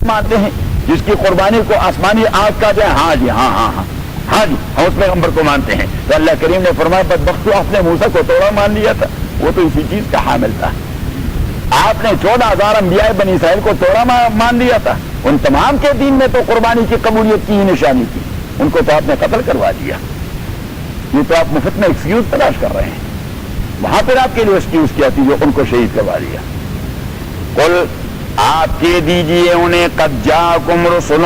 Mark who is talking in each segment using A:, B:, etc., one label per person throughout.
A: مانتے ہیں جس کی قربانی کو آسمانی آگ کا جائے؟ ہاں جی ہاں ہاں ہاں ہاں جی ہم اس پیغمبر کو مانتے ہیں. تو اللہ کریم نے فرمایا بدبختو آپ نے موسیٰ کو توڑا مان لیا تھا, وہ تو اسی چیز کا حامل تھا. آپ نے 14,000 انبیاء بنی اسرائیل کو توڑا مان لیا تھا. ان تمام کے دین میں تو قربانی کی قبولیت کی ہی نشانی تھی, ان کو تو آپ نے قتل کروا دیا. یہ تو آپ مفت میں ایکسکیوز تلاش کر رہے ہیں. وہاں پھر آپ کے لیے ایکسکیوز کیا تھی جو ان کو شہید کروا دیا. قل آپ کہہ دیجئے انہیں قد جاءکم رسل,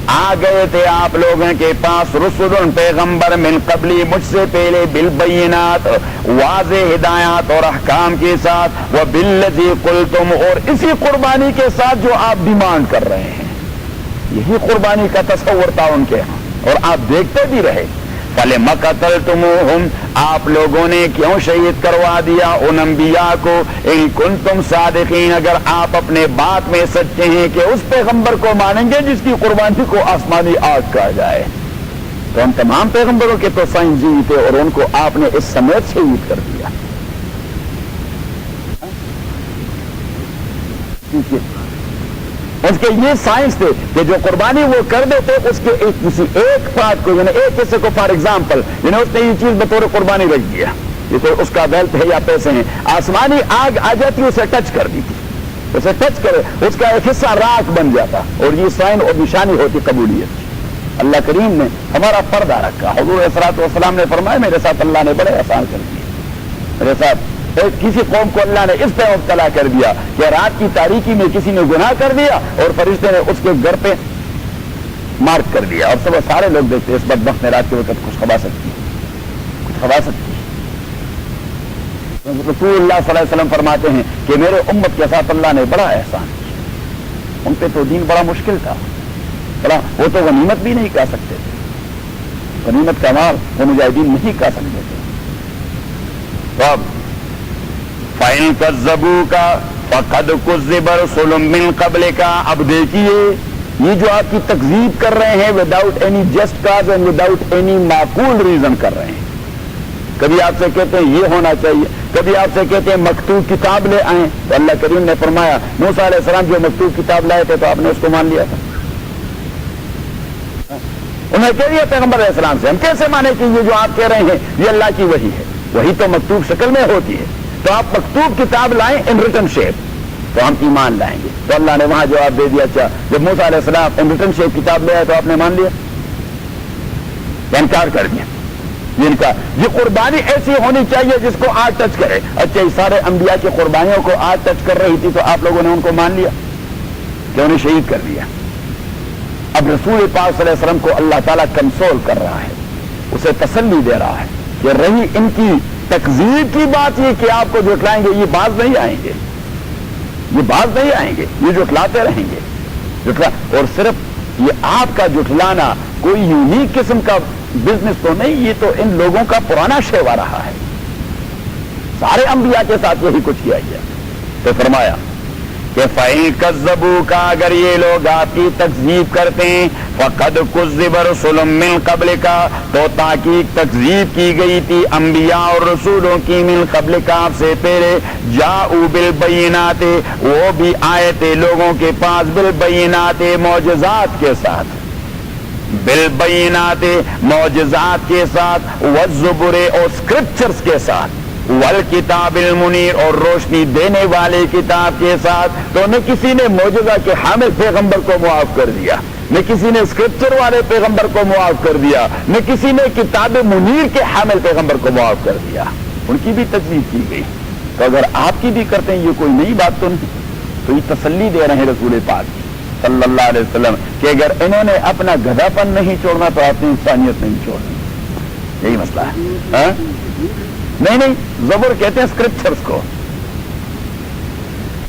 A: آ گئے تھے آپ لوگوں کے پاس رسل پیغمبر من قبلی مجھ سے پہلے بالبینات واضح ہدایات اور احکام کے ساتھ وبالذی قلتم اور اسی قربانی کے ساتھ جو آپ ڈیمانڈ کر رہے ہیں. یہی قربانی کا تصور تھا ان کے ہاں اور آپ دیکھتے بھی رہے. فلم قتلتموہم, آپ لوگوں نے کیوں شہید کروا دیا ان انبیاء کو, ان کنتم صادقین, اگر آپ اپنے بات میں سچے ہیں کہ اس پیغمبر کو مانیں گے جس کی قربانی کو آسمانی آگ کہا جائے. تو ان تمام پیغمبروں کے تو سائنس جی تھے اور ان کو آپ نے اس سمیت شہید کر دیا. اس کے یہ سائنس تھے کہ جو قربانی وہ کر دیتے اس کے کسی ایک پارٹ کو یعنی ایک حصے کو فار ایگزامپل یعنی اس نے یہ چیز بطور قربانی رکھ دیا, یہ تو اس کا ویلتھ ہے یا پیسے ہیں, آسمانی آگ آ جاتی اسے ٹچ کر دی تھی, اسے ٹچ کرے اس کا ایک حصہ راکھ بن جاتا اور یہ سائن اور نشانی ہوتی قبولیت. اللہ کریم نے ہمارا پردہ رکھا. حضور صلی اللہ علیہ وسلم نے فرمایا میرے ساتھ اللہ نے بڑے آسان کر دیے. میرے ساتھ کسی قوم کو اللہ نے اس طرح مبتلا کر دیا کہ رات کی تاریکی میں کسی نے گناہ کر دیا اور فرشتے نے اس کے گھر پہ مارک کر دیا اور صبح سارے لوگ دیکھتے اس بدبخت نے رات کے وقت کچھ خباثت کی. رسول اللہ صلی اللہ علیہ وسلم فرماتے ہیں کہ میرے امت کے ساتھ اللہ نے بڑا احسان کیا. ان پہ تو دین بڑا مشکل تھا, وہ تو غنیمت بھی نہیں کہہ سکتے تھے, غنیمت کا مال وہ مجاہدین نہیں کہہ سکتے تھے. تو اب فَإِن كَذَّبُوكَ فَقَدْ كُذِّبَ رُسُلٌ مِّن قَبْلِكَ. اب دیکھیے یہ جو آپ کی تکذیب کر رہے ہیں without any just cause and without any معقول ریزن کر رہے ہیں. کبھی آپ سے کہتے ہیں یہ ہونا چاہیے, کبھی آپ سے کہتے ہیں مکتوب کتاب لے آئیں, تو اللہ کریم نے فرمایا موسیٰ علیہ السلام جو مکتوب کتاب لائے تھے تو آپ نے اس کو مان لیا تھا. انہیں کہہ دیا پیغمبر علیہ السلام سے ہم کیسے مانے کہ یہ جو آپ کہہ رہے ہیں یہ اللہ کی وحی ہے, وہی تو مکتوب شکل میں ہوتی ہے. تو آپ مکتوب کتاب لائیں ان ریٹن شیپ تو ہم ایمان لائیں گے. تو اللہ نے وہاں جواب دے دیا اچھا جب موسیٰ علیہ السلام ان ریٹن شیپ کتاب لے آئے تو آپ نے مان لیا, انکار کر دیا. یہ قربانی ایسی ہونی چاہیے جس کو آگ ٹچ کرے. اچھا یہ سارے انبیاء کی قربانیوں کو آگ ٹچ کر رہی تھی تو آپ لوگوں نے ان کو مان لیا کہ انہیں شہید کر دیا. اب رسول پاک صلی اللہ علیہ وسلم کو اللہ تعالیٰ کنسول کر رہا ہے, اسے تسلی دے رہا ہے کہ رہی ان کی تکذیب کی بات یہ کہ آپ کو جھٹلائیں گے, یہ باز نہیں آئیں گے, یہ باز نہیں آئیں گے, یہ جھٹلاتے رہیں گے. اور صرف یہ آپ کا جھٹلانا کوئی یونیک قسم کا بزنس تو نہیں, یہ تو ان لوگوں کا پرانا شیوا رہا ہے. سارے انبیاء کے ساتھ یہی کچھ کیا گیا. تو فرمایا کہ فَإِن كَذَّبُوكَ اگر یہ لوگ آپ کی تکذیب کرتے ہیں فَقَدْ كُذِّبَ رُسُلٌ مِّن قَبْلِكَ تو تحقیق تکذیب کی گئی تھی انبیاء اور رسولوں کی من قبلک آپ سے پہلے جاءوا بالبینات وہ بھی آئے تھے لوگوں کے پاس بالبینات معجزات کے ساتھ, بالبینات معجزات کے ساتھ والزبر اور اسکرپچرز کے ساتھ والکتاب المنیر اور روشنی دینے والے کتاب کے ساتھ. تو نہ کسی نے معجزہ کے حامل پیغمبر کو معاف کر دیا, نہ کسی نے اسکرپچر والے پیغمبر کو معاف کر دیا, نہ کسی نے کتاب منیر کے حامل پیغمبر کو معاف کر دیا. ان کی بھی تکذیب کی گئی. تو اگر آپ کی بھی کرتے ہیں یہ کوئی نئی بات تو نہیں. تو یہ تسلی دے رہے ہیں رسول پاک صلی اللہ علیہ وسلم کہ اگر انہوں نے اپنا گدھا پن نہیں چھوڑنا تو اپنی انسانیت نہیں چھوڑنی. یہی مسئلہ ہے. نہیں زبور کہتے ہیں اسکرپچرز کو.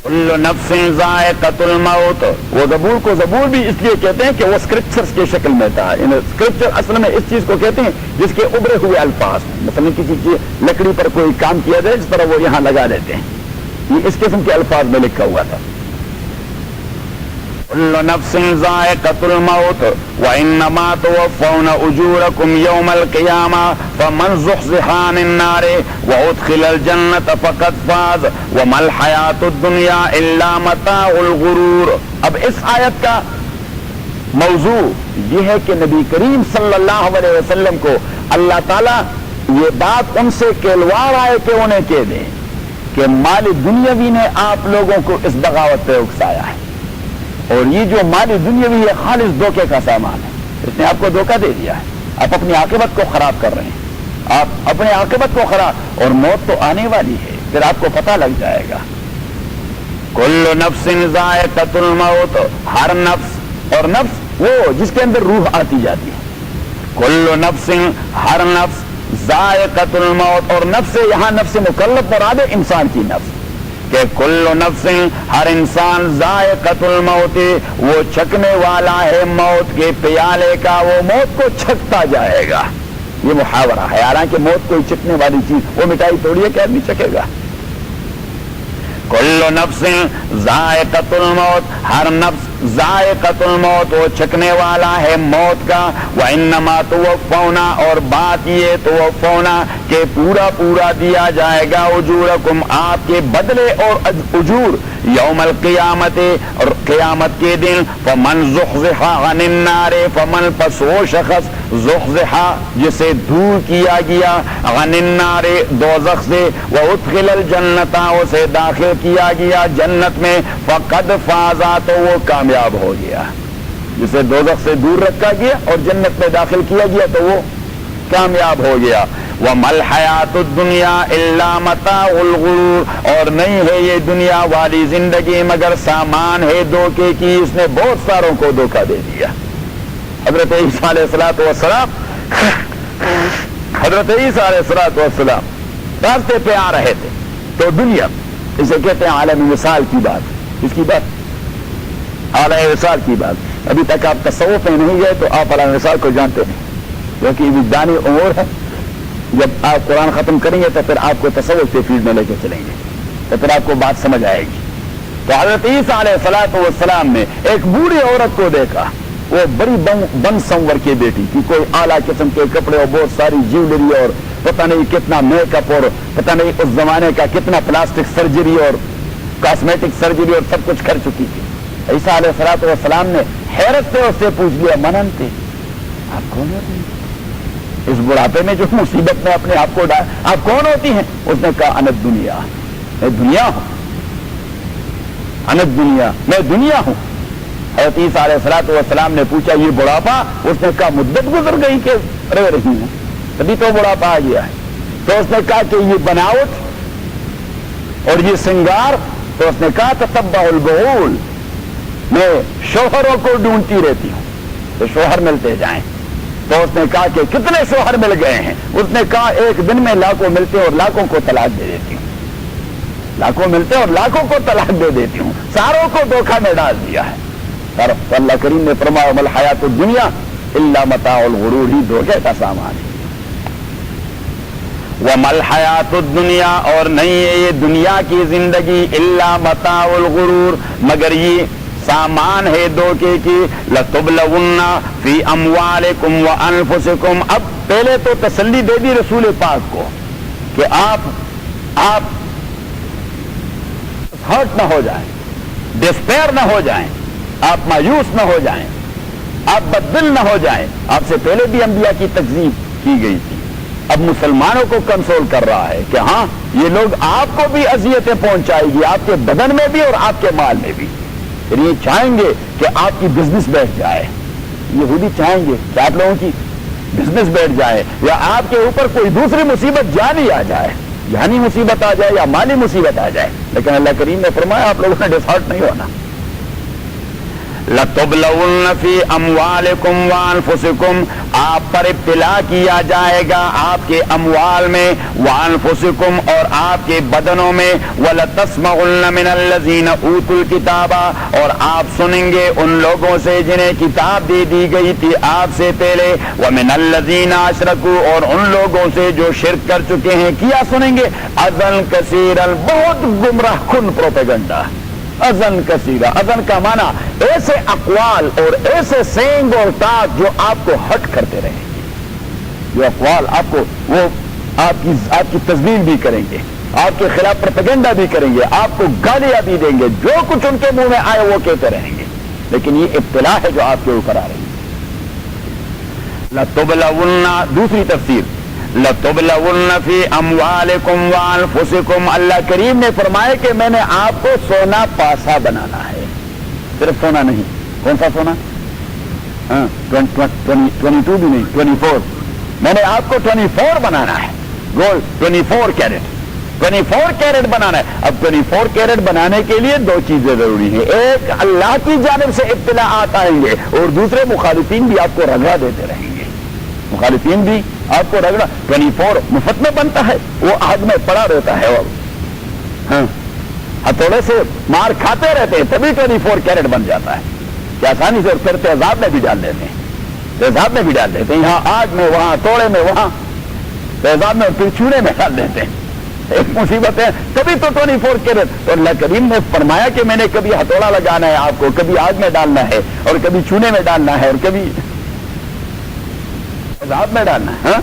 A: کل نفس ذائقۃ الموت, وہ زبور کو زبور بھی اس لیے کہتے ہیں کہ وہ اسکرپچرز کی شکل میں تھا. اسکرپچر اصل میں اس چیز کو کہتے ہیں جس کے ابھرے ہوئے الفاظ, مثلا کسی چیز لکڑی پر کوئی کام کیا جائے جس طرح وہ یہاں لگا دیتے ہیں, یہ اس قسم کے الفاظ میں لکھا ہوا تھا. کل نفس ذائقۃ الموت وانما توفون اجورکم یوم القیامہ فمن زحزح عن النار وادخل الجنة فقد فاز وما الحیاۃ الدنیا الا متاع الغرور. اب اس آیت کا موضوع یہ ہے کہ نبی کریم صلی اللہ علیہ وسلم کو اللہ تعالیٰ یہ بات ان سے کہلوا رہا ہے کہ انہیں کہہ دیں کہ مال دنیاوی نے آپ لوگوں کو اس بغاوت پہ اکسایا ہے، اور یہ جو مال دنیاوی ہے خالص دھوکے کا سامان ہے، اس نے آپ کو دھوکہ دے دیا ہے، آپ اپنی عاقبت کو خراب کر رہے ہیں، آپ اپنے عاقبت کو خراب، اور موت تو آنے والی ہے، پھر آپ کو پتہ لگ جائے گا۔ کل نفس ذائقۃ الموت، ہر نفس، اور نفس وہ جس کے اندر روح آتی جاتی ہے، کل نفس، ہر نفس، ذائقۃ الموت، اور نفس یہاں نفس مکلف مراد ہے انسان کی نفس، کہ کل نفس، ہر انسان، ذائقۃ الموت، وہ چکھنے والا ہے موت کے پیالے کا، وہ موت کو چھکتا جائے گا، یہ محاورہ ہے، حالانکہ موت کوئی چکھنے والی چیز، وہ مٹائی توڑیے کہ آدمی چکھے گا۔ کل نفس ذائقۃ الموت، ہر نفس ذائقۃ الموت، وہ چکھنے والا ہے موت کا، وانما توفون، اور بات یہ توفون کہ پورا پورا دیا جائے گا، اجورکم، آپ کے بدلے اور اجور، یوم القیامت، اور قیامت کے دن، فمن زحزح عن النار، فمن، پس وہ شخص، زحزح جسے دور کیا گیا، عن النار، دوزخ سے، وادخل الجنت، اسے داخل کیا گیا جنت میں، فقد فازا، تو وہ کامیاب ہو گیا، جسے دوزخ سے دور رکھا گیا اور جنت میں داخل کیا گیا تو وہ کامیاب ہو گیا۔ وَمَا الْحَيَاةُ الدُّنْيَا إِلَّا مَتَاعُ الْغُرُورِ، اور نہیں ہے یہ دنیا والی زندگی مگر سامان ہے دھوکے کی، اس نے بہت ساروں کو دھوکہ دے دیا۔ حضرت عیسیٰ علیہ السلام راستے پہ آ رہے تھے تو دنیا، اسے کہتے ہیں عالم وصال کی بات، اس کی بات عالم وصال کی بات، ابھی تک آپ تصوف میں نہیں گئے تو آپ عالم وصال کو جانتے نہیں، کیونکہ یہ وجدانی امور ہے، جب آپ قرآن ختم کریں گے تو پھر آپ کو تصوف کے فیلڈ میں لے کے چلیں گے، تو پھر آپ کو بات سمجھ آئے گی۔ تو حضرت عیسیٰ علیہ السلام نے ایک بوڑھی عورت کو دیکھا، وہ بڑی بن سنور کی بیٹی کی، کوئی اعلیٰ قسم کے کپڑے اور بہت ساری جیولری اور پتہ نہیں کتنا میک اپ اور پتہ نہیں اس زمانے کا کتنا پلاسٹک سرجری اور کاسمیٹک سرجری اور سب کچھ کر چکی تھی۔ عیسیٰ علیہ السلام نے حیرت سے اس سے پوچھ لیا، مننتے آپ کون ہوتی ہیں؟ اس بڑھاپے میں جو مصیبت میں اپنے آپ کو ڈالا، آپ کون ہوتی ہیں؟ اس نے کہا انت دنیا، میں دنیا ہوں، انت دنیا، میں دنیا ہوں۔ حضرت عیسیٰ علیہ السلام نے پوچھا یہ بڑھاپا؟ اس نے کہا مدت گزر گئی کہ رہ رہی ہوں، تبھی تو بڑھاپا آ گیا ہے۔ تو اس نے کہا کہ یہ بناوٹ اور یہ سنگار، تو اس نے کہا تتبع البغول، میں شوہروں کو ڈھونڈتی رہتی ہوں تو شوہر ملتے جائیں۔ تو اس نے کہا کہ کتنے شوہر مل گئے ہیں؟ اس نے کہا ایک دن میں لاکھوں ملتے اور لاکھوں کو طلاق دے دیتی ہوں، لاکھوں ملتے اور لاکھوں کو طلاق دے دیتی ہوں، ساروں کو دھوکہ میں ڈال دیا ہے۔ تو اللہ کریم نے فرمایا مل حیات الدنیا الا متاع الغرور، ہی دھوکے کا سامان ہے۔ ومل حیات الدنیا، اور نہیں ہے یہ دنیا کی زندگی، الا متاع الغرور، مگر یہ سامان ہے دھوکے کی۔ لتبلغن فی اموالکم وانفسکم، اب پہلے تو تسلی دے دی رسول پاک کو کہ آپ ہرٹ نہ ہو جائیں، ڈسپیئر نہ ہو جائیں، آپ مایوس نہ ہو جائیں، آپ بددل نہ ہو جائیں۔ آپ سے پہلے بھی انبیاء کی تکذیب کی گئی تھی، اب مسلمانوں کو کنسول کر رہا ہے کہ ہاں یہ لوگ آپ کو بھی اذیتیں پہنچائے گی، آپ کے بدن میں بھی اور آپ کے مال میں بھی۔ پھر یہ چاہیں گے کہ آپ کی بزنس بیٹھ جائے، یہودی چاہیں گے کہ آپ لوگوں کی بزنس بیٹھ جائے، یا آپ کے اوپر کوئی دوسری مصیبت جانی آ جائے، جانی مصیبت آ جائے یا مالی مصیبت آ جائے، لیکن اللہ کریم نے فرمایا آپ لوگوں نے ڈسہارٹ نہیں ہونا۔ لَتُبْلَوُنَّ فِي أَمْوَالِكُمْ وَأَنفُسِكُمْ، آپ پر ابتلا کیا جائے گا آپ کے اموال میں، وَأَنفُسِكُمْ، اور آپ کے بدنوں میں، وَلَتَسْمَعُنَّ مِنَ الَّذِينَ أُوتُوا الْكِتَابَ، اور آپ سنیں گے ان لوگوں سے جنہیں کتاب دے دی گئی تھی آپ سے پہلے، وَمِنَ الَّذِينَ أَشْرَكُوا، اور ان لوگوں سے جو شرک کر چکے ہیں، کیا سنیں گے؟ اذًا کثیرًا، بہت گمراہ کن پروپیگنڈا، اذن کثیرہ، اذن کا معنی ایسے اقوال اور ایسے سینگ اور ٹاک جو آپ کو ہٹ کرتے رہیں گے، جو اقوال آپ کو وہ آپ کی تذلیل بھی کریں گے، آپ کے خلاف پروپیگنڈا بھی کریں گے، آپ کو گالیاں بھی دیں گے، جو کچھ ان کے منہ میں آئے وہ کہتے رہیں گے۔ لیکن یہ ابتلا ہے جو آپ کے اوپر آ رہی ہے. لَتُبْلَوُنَّ دوسری تفسیر لَتُبْلَوُنَّ فِي أَمْوَالِكُمْ وَأَنفُسِكُمْ. اللہ کریم نے فرمایا کہ میں نے آپ کو سونا پاسا بنانا ہے. صرف سونا نہیں. کون سا سونا؟ 22 بھی نہیں, 24. میں نے آپ کو 24 بنانا ہے. گولڈ 24 کیرٹ 24 کیرٹ بنانا ہے. اب 24 کیرٹ بنانے کے لیے دو چیزیں ضروری ہیں. ایک اللہ کی جانب سے اطلاعات آئیں گے اور دوسرے مخالفین بھی آپ کو رگڑا دیتے رہیں گے. مخالفین بھی آپ کو رگڑا. 24 مفت میں بنتا ہے, وہ آگ میں پڑا رہتا ہے اور ہتھوڑے سے مار کھاتے رہتے ہیں تبھی 24 کیرٹ بن جاتا ہے. کہ آسانی سے پھر تیزاب میں بھی ڈال دیتے ہیں, تیزاب میں بھی ڈال دیتے ہیں, یہاں آگ میں وہاں توڑے میں وہاں تیزاب میں پھر چونے میں ڈال دیتے ہیں. ایک مصیبت ہے. کبھی تو 24 کیرٹ. تو اللہ کریم نے فرمایا کہ میں نے کبھی ہتھوڑا لگانا ہے آپ کو, کبھی آگ میں ڈالنا ہے اور کبھی چونے میں ڈالنا ہے اور کبھی تیزاب میں ڈالنا ہے.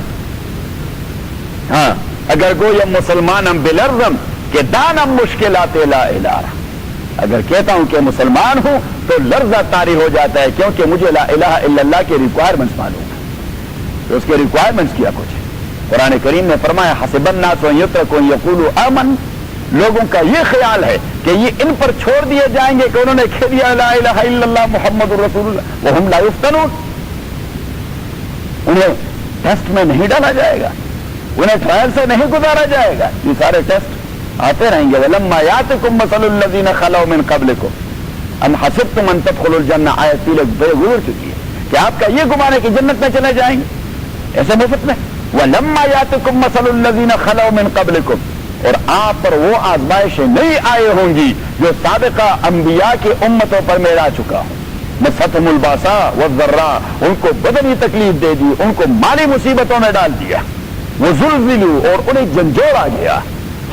A: ہاں اگر گویا مسلمان ہم بلرزم کہ دانم مشکلات لا الہ. اگر کہتا ہوں کہ مسلمان ہوں تو لرزہ طاری ہو جاتا ہے, کیونکہ مجھے لا الہ الا اللہ کے ریکوائرمنٹس معلوم ہے. تو اس کے ریکوائرمنٹس کیا کچھ ہے. قرآن کریم نے فرمایا حسب الناس ان یترکوا ان یقولوا آمن. لوگوں کا یہ خیال ہے کہ یہ ان پر چھوڑ دیے جائیں گے کہ انہوں نے کہہ دیا لا الہ الا اللہ محمد رسول اللہ وہم لا یفتنون. انہیں ٹیسٹ میں نہیں ڈالا جائے گا, انہیں ٹرائل سے نہیں گزارا جائے گا. یہ سارے ٹیسٹ آتے رہیں گے. وَلَمَّا يَأْتِكُم مَّثَلُ الَّذِينَ خَلَوْا مِن قَبْلِكُمْ أَمْ حَسِبْتُمْ أَن تَدْخُلُوا الْجَنَّةَ. آیت تیلک گزر چکی ہے کہ آپ کا یہ گمان ہے کہ جنت میں چلے جائیں گے ایسے مفت میں. وَلَمَّا يَأْتِكُم مَّثَلُ الَّذِينَ خَلَوْا مِن قَبْلِكُمْ. اور آپ پر وہ آزمائشیں نہیں آئے ہوں گی جو سابقہ انبیاء کی امتوں پر میں آ چکا ہوں. مَسَّتْهُمُ الْبَأْسَاءُ وَالضَّرَّاءُ. ان کو بدنی تکلیف دے دی, ان کو مالی مصیبتوں میں ڈال دیا. وَزُلْزِلُوا. اور انہیں جھنجھوڑ آ گیا.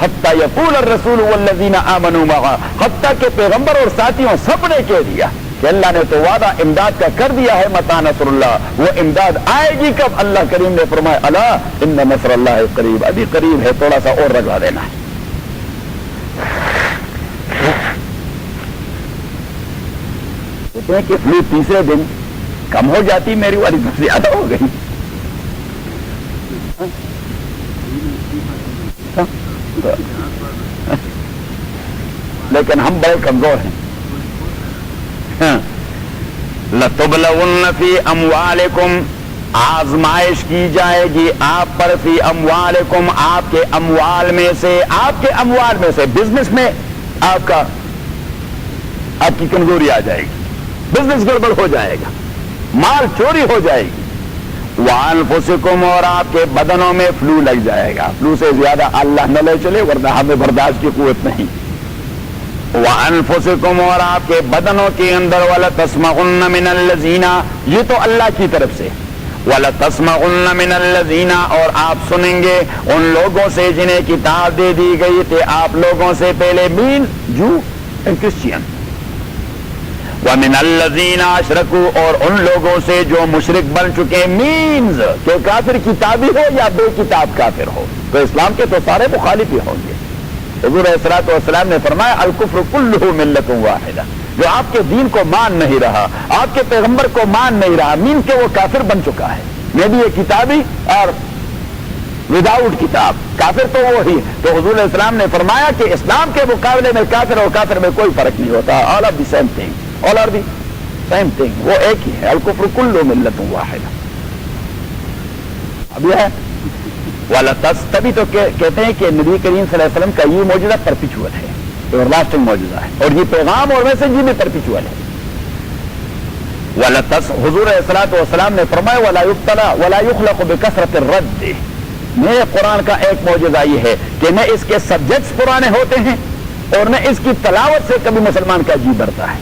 A: حتیٰ یقول الرسول والذین آمنوا معہ. حتیٰ کہ پیغمبر اور ساتھیوں سب نے کہہ دیا کہ اللہ نے تو وعدہ امداد کا کر دیا ہے. متى نصر اللہ, وہ امداد آئے گی کب. اللہ کریم نے فرمایا الا ان نصر اللہ قریب. ابھی قریب ہے, تھوڑا سا اور رگڑا دینا ہے. کہتے ہیں کہ فلو تیسرے دن کم ہو جاتی, میری والی تو زیادہ ہو گئی. لیکن ہم بڑے کمزور ہیں. لَتُبْلَوُنَّ فِي أَمْوَالِكُمْ. آزمائش کی جائے گی آپ پر فی اموالکم, آپ کے اموال میں سے. آپ کے اموال میں سے بزنس میں آپ کی کمزوری آ جائے گی, بزنس گڑبڑ ہو جائے گا, مال چوری ہو جائے گی. وَأَنفُسِكُمْ. اور آپ کے بدنوں میں فلو لگ جائے گا. فلو سے زیادہ اللہ نہ لے چلے ورنہ ہمیں برداشت کی قوت نہیں. وَأَنفُسِكُمْ. اور آپ کے بدنوں کے اندر وَلَتَسْمَعُنَّ مِنَ الَّذِينَ. یہ تو اللہ کی طرف سے. وَلَتَسْمَعُنَّ مِنَ الَّذِينَ. اور آپ سنیں گے ان لوگوں سے جنہیں کتاب دے دی گئی تھی آپ لوگوں سے پہلے, مین جو اینڈ کرسچین. وَمِنَ الَّذِينَ أَشْرَكُوا. اور ان لوگوں سے جو مشرک بن چکے. مینز کہ کافر کتابی ہو یا بے کتاب کافر ہو, تو اسلام کے تو سارے مخالف ہی ہوں گے. حضور علیہ الصلوۃ والسلام نے فرمایا الکفر کلہ ملۃ واحدہ. جو آپ کے دین کو مان نہیں رہا, آپ کے پیغمبر کو مان نہیں رہا, مین کے وہ کافر بن چکا ہے. میں بھی یہ کتابی اور وداؤٹ کتاب کافر تو وہ ہی. تو حضور علیہ السلام نے فرمایا کہ اسلام کے مقابلے میں کافر اور کافر میں کوئی فرق نہیں ہوتا. All are the same thing, all are the same thing, وہ ایک ہی ہے. الکفر کلہ ملۃ واحدہ. اب یہ ہے تبھی تو کہتے ہیں کہ نبی کریم صلی اللہ علیہ وسلم کا یہ معجزہ پرپیچوئل ہے, ایور لاسٹنگ معجزہ ہے, اور یہ پیغام اور میسج بھی پرپیچوئل ہے. حضور علیہ الصلوۃ والسلام نے فرمایا ولا یبتلى ولا یخلق بکثرۃ الرد. میرے قرآن کا ایک معجزہ یہ ہے کہ نہ اس کے سبجیکٹس پرانے ہوتے ہیں اور نہ اس کی تلاوت سے کبھی مسلمان کا جی بھرتا ہے.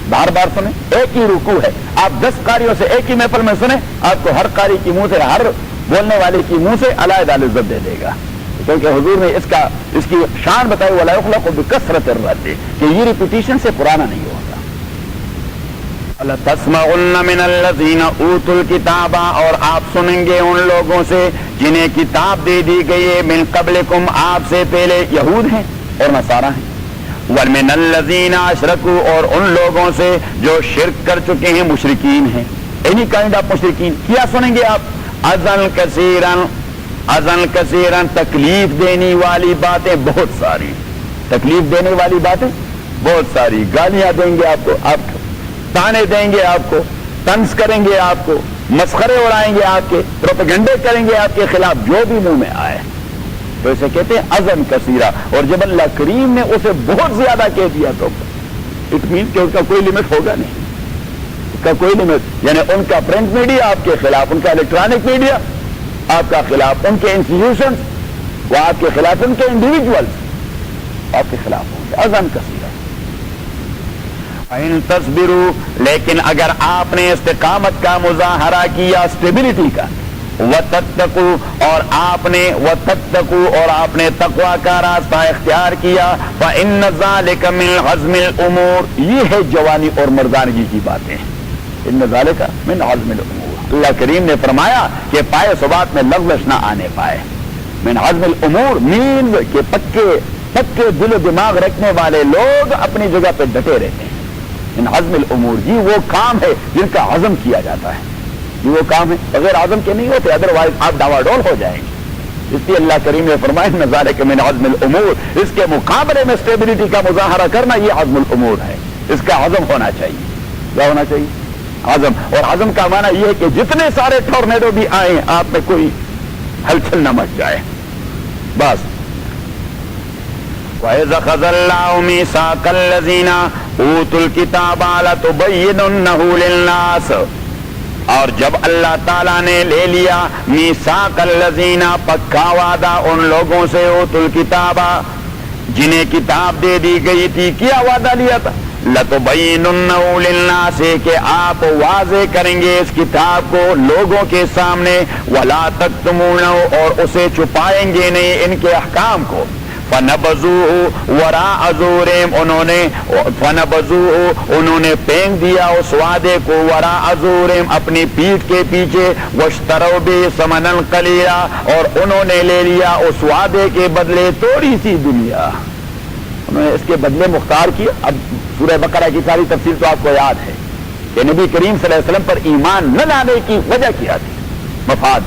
A: بار بار سنیں, ایک ہی رکوع ہے, آپ 10 قاریوں سے ایک ہی محفل میں سنیں, آپ کو ہر قاری کی منہ سے, ہر بولنے والے کی منہ سے علیحدہ لذت دے دے گا. کیونکہ حضور نے اس کی شان بتائی ولا یخلق بکثرۃ الرد, کہ یہ ریپیٹیشن سے پرانا نہیں ہوتا. لَتَسْمَعُنَّ مِنَ الَّذِينَ أُوتُوا الْكِتَابَ. اور آپ سنیں گے ان لوگوں سے جنہیں کتاب دے دی گئی ہے, من قبلکم, آپ سے پہلے, یہود ہیں اور نصارہ ہیں. وَمِنَ الَّذِينَ أَشْرَكُوا اور ان لوگوں سے جو شرک کر چکے ہیں مشرکین ہیں. اینی کائنڈ آف مشرکین. کیا سنیں گے آپ؟ اذن کثیرن تکلیف دینے والی باتیں بہت ساری. تکلیف دینے والی باتیں بہت ساری. گالیاں دیں گے آپ کو، آپ تانے دیں گے آپ کو، طنز کریں گے آپ کو، مسخرے اڑائیں گے آپ کے، پروپیگنڈے کریں گے آپ کے خلاف، جو بھی منہ میں آئے. تو اسے کہتے ہیں اذن کثیرہ. اور جب اللہ کریم نے اسے بہت زیادہ کہہ دیا تو اٹ مین کہ اس کا کوئی لمٹ ہوگا نہیں، اس کا کوئی لمٹ. یعنی ان کا پرنٹ میڈیا آپ کے خلاف، ان کا الیکٹرانک میڈیا آپ کا خلاف، ان کے انسٹیٹیوشنز وہ آپ کے خلاف، ان کے انڈیویجولز آپ کے خلاف ہوں گے. اذن کثیرہ. ان تصبروا، لیکن اگر آپ نے استقامت کا مظاہرہ کیا، اسٹیبلٹی کا، وتتقوا اور آپ نے تقوی کا راستہ اختیار کیا، فإن ذلك من عزم الامور، یہ ہے جوانی اور مردانگی کی باتیں. ان ذلك من عزم الامور. اللہ کریم نے فرمایا کہ پائے ثبات میں لغزش نہ آنے پائے. من عزم الامور مین کہ پکے دل و دماغ رکھنے والے لوگ اپنی جگہ پہ ڈٹے رہتے ہیں. من عزم الامور، یہ وہ کام ہے جن کا عزم کیا جاتا ہے. یہ وہ کام ہے بغیر عزم کے نہیں ہوتے، ادروائز آپ ڈاواڈول ہو جائیں گے. اس لیے اللہ کریم نے فرمایا ان ذالک من عزم الامور، اس کے مقابلے میں اسٹیبلٹی کا مظاہرہ کرنا یہ عزم الامور ہے. اس کا عزم ہونا چاہیے. کیا ہونا چاہیے؟ عزم. اور عزم کا معنی یہ ہے کہ جتنے سارے ٹورنیڈو بھی آئیں آپ میں کوئی ہلچل نہ مچ جائے. بس. وَإِذْ أَخَذَ اللَّهُ مِيثَاقَ الَّذِينَ أُوتُوا الْكِتَابَ لَتُبَيِّنُنَّهُ لِلنَّاسِ، اور جب اللہ تعالیٰ نے لے لیا میثاق الذین، پکا وعدہ ان لوگوں سے، اوتوا الکتاب جنہیں کتاب دے دی گئی تھی، کیا وعدہ لیا تھا؟ لتبیننہ للناس، کہ آپ واضح کریں گے اس کتاب کو لوگوں کے سامنے، ولا تکتمونہ اور اسے چھپائیں گے نہیں ان کے احکام کو. فنبذوہ وراء ظہورہم، انہوں نے پھینک دیا اس وعدے کو، وراء ظہورہم اپنی پیٹھ کے پیچھے، واشتروا بہ ثمنا قلیلا اور انہوں نے لے لیا اس وعدے کے بدلے تھوڑی سی دنیا. انہوں نے اس کے بدلے مختار کیا. اب سورہ بقرہ کی ساری تفصیل تو آپ کو یاد ہے کہ نبی کریم صلی اللہ علیہ وسلم پر ایمان نہ لانے کی وجہ کیا تھی؟ مفاد.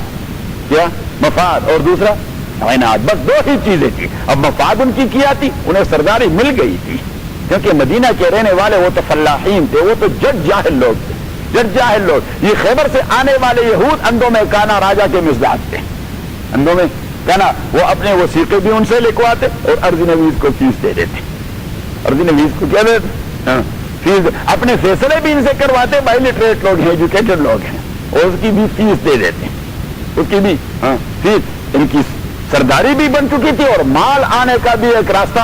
A: کیا مفاد؟ اور دوسرا عناد. بس دو ہی چیزیں تھی. اب مفاد ان کی کیا تھی؟ انہیں سرداری مل گئی تھی کیونکہ مدینہ کے رہنے والے وہ تو فلاحین تھے، وہ تو جج جاہل لوگ تھے. جج جاہل لوگ. یہ خیبر سے آنے والے یہود اندوں میں کانا راجا کے مزاج تھے. اندوں میں کانا وہ اپنے وثیقے بھی ان سے لکھواتے اور عرض نویز کو فیس دے دیتے. عرض نویز کو کیا دیتے؟ فیس. اپنے فیصلے بھی ان سے کرواتے. بائی لٹریٹ لوگ ہیں، ایجوکیٹڈ لوگ ہیں، اور اس کی بھی فیس دے دیتے. اس کی بھی فیس. ان کی سرداری بھی بن چکی تھی اور مال آنے کا بھی ایک راستہ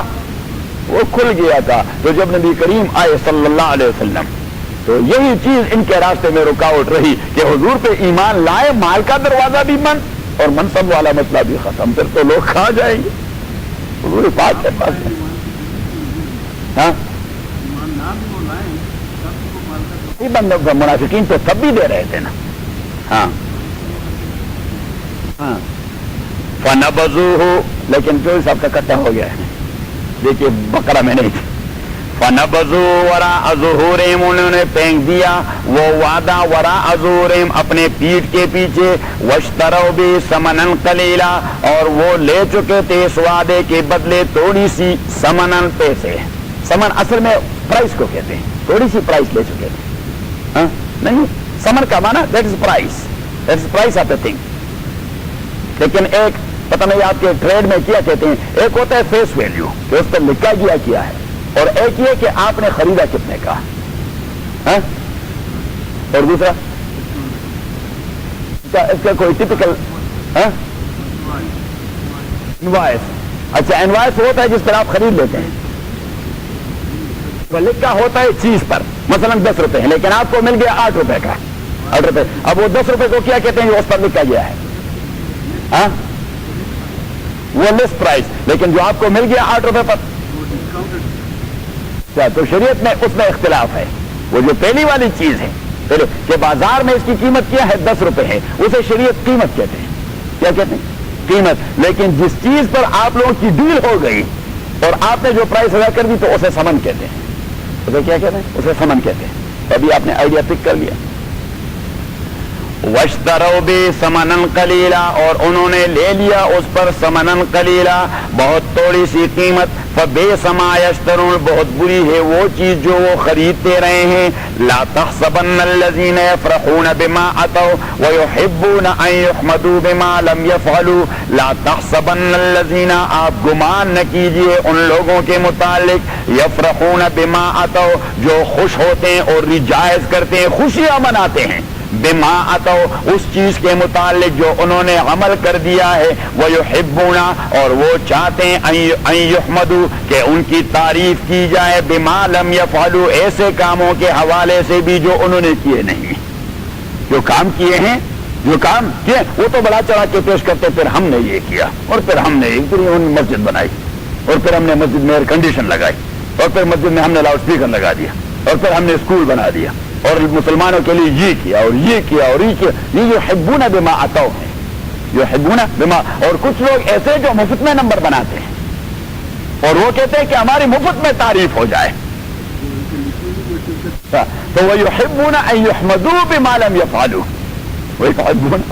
A: وہ کھل گیا تھا. تو جب نبی کریم آئے صلی اللہ علیہ وسلم تو یہی چیز ان کے راستے میں رکاوٹ رہی کہ حضور پہ ایمان لائے، مال کا دروازہ بھی بند اور منصب والا مسئلہ بھی ختم. پھر تو لوگ کھا جائیں گے حضور پاک کے پاس. ہاں منافقین تو تب بھی دے رہے تھے نا. ہاں ہاں. فنبذوہ، لیکن جو سب کا کٹا ہو گیا ہے، دیکھیے بقرہ میں نہیں تھی. فنبذوہ وراء ظہورہم، انہوں نے پھینک دیا وہ وعدہ وراء ظہورہم اپنے پیٹھ کے پیچھے، واشتروا بہ ثمنا قلیلا اور وہ لے چکے تھے اس وعدے کے بدلے تھوڑی سی ثمنن، پیسے. ثمن اصل میں پرائز کو کہتے ہیں. تھوڑی سی پرائز لے چکے تھے. ہاں نہیں، ثمن کا معنی that is price, that is price of a thing. لیکن ایک پتہ نہیں آپ کے ٹریڈ میں کیا کہتے ہیں، ایک ہوتا ہے فیس ویلیو کہ اس پر لکھا گیا کیا ہے، اور ایک یہ کہ آپ نے خریدا کتنے کا. اور دوسرا اس کا کوئی ٹپیکل انوائس. اچھا انوائس ہوتا ہے جس پر آپ خرید لیتے ہیں. وہ لکھا ہوتا ہے چیز پر، مثلا 10 روپے ہے لیکن آپ کو مل گیا 8 روپے کا. 8 روپے. اب وہ 10 روپے کو کیا کہتے ہیں جو اس پر لکھا گیا ہے؟ وہ لسٹ پرائز. لیکن جو آپ کو مل گیا 8 روپے پر، کیا تو شریعت میں اس میں اختلاف ہے. وہ جو پہلی والی چیز ہے کہ بازار میں اس کی قیمت کیا ہے 10 روپے ہے، اسے شریعت قیمت کہتے ہیں. کیا کہتے ہیں؟ قیمت. لیکن جس چیز پر آپ لوگوں کی ڈیل ہو گئی اور آپ نے جو پرائس ادا کر دی تو اسے سمن کہتے ہیں. اسے کیا کہتے ہیں؟ اسے سمن کہتے ہیں. تو ابھی آپ نے آئیڈیا پک کر لیا. واشتروا به ثمنا قلیلا، اور انہوں نے لے لیا اس پر ثمنا قلیلا، بہت تھوڑی سی قیمت. فبئس ما یشترون، بہت بری ہے وہ چیز جو وہ خریدتے رہے ہیں. لا تحسبن الذین یفرحون بما اتوا ویحبون ان یحمدوا بما لم یفعلوا. لا تحسبن الذین، آپ گمان نہ کیجئے ان لوگوں کے متعلق، یفرحون بما اتوا، جو خوش ہوتے ہیں اور ریجائز کرتے ہیں، خوشیاں مناتے ہیں، بما اتوا، اس چیز کے متعلق جو انہوں نے عمل کر دیا ہے. ویحبون، اور وہ چاہتے ہیں ان یحمدوا، کہ ان کی تعریف کی جائے، بما لم یفعلوا، ایسے کاموں کے حوالے سے بھی جو انہوں نے کیے نہیں. جو کام کیے ہیں، جو کام کیے وہ تو بڑا چڑھا کے پیش کرتے، پھر ہم نے یہ کیا، اور پھر ہم نے مسجد بنائی، اور پھر ہم نے مسجد میں ایئر کنڈیشن لگائی، اور پھر مسجد میں ہم نے لاؤڈ اسپیکر لگا دیا، اور پھر ہم نے اسکول بنا دیا، اور مسلمانوں کے لیے یہ کیا اور یہ کیا اور یہ کیا. یہ یحبون بما اتوا ہے، یحبون بما. اور کچھ لوگ ایسے جو مفت میں نمبر بناتے ہیں اور وہ کہتے ہیں کہ ہماری مفت میں تعریف ہو جائے. تو وہ یحبون ان یحمدوا بما لم یفعلوا،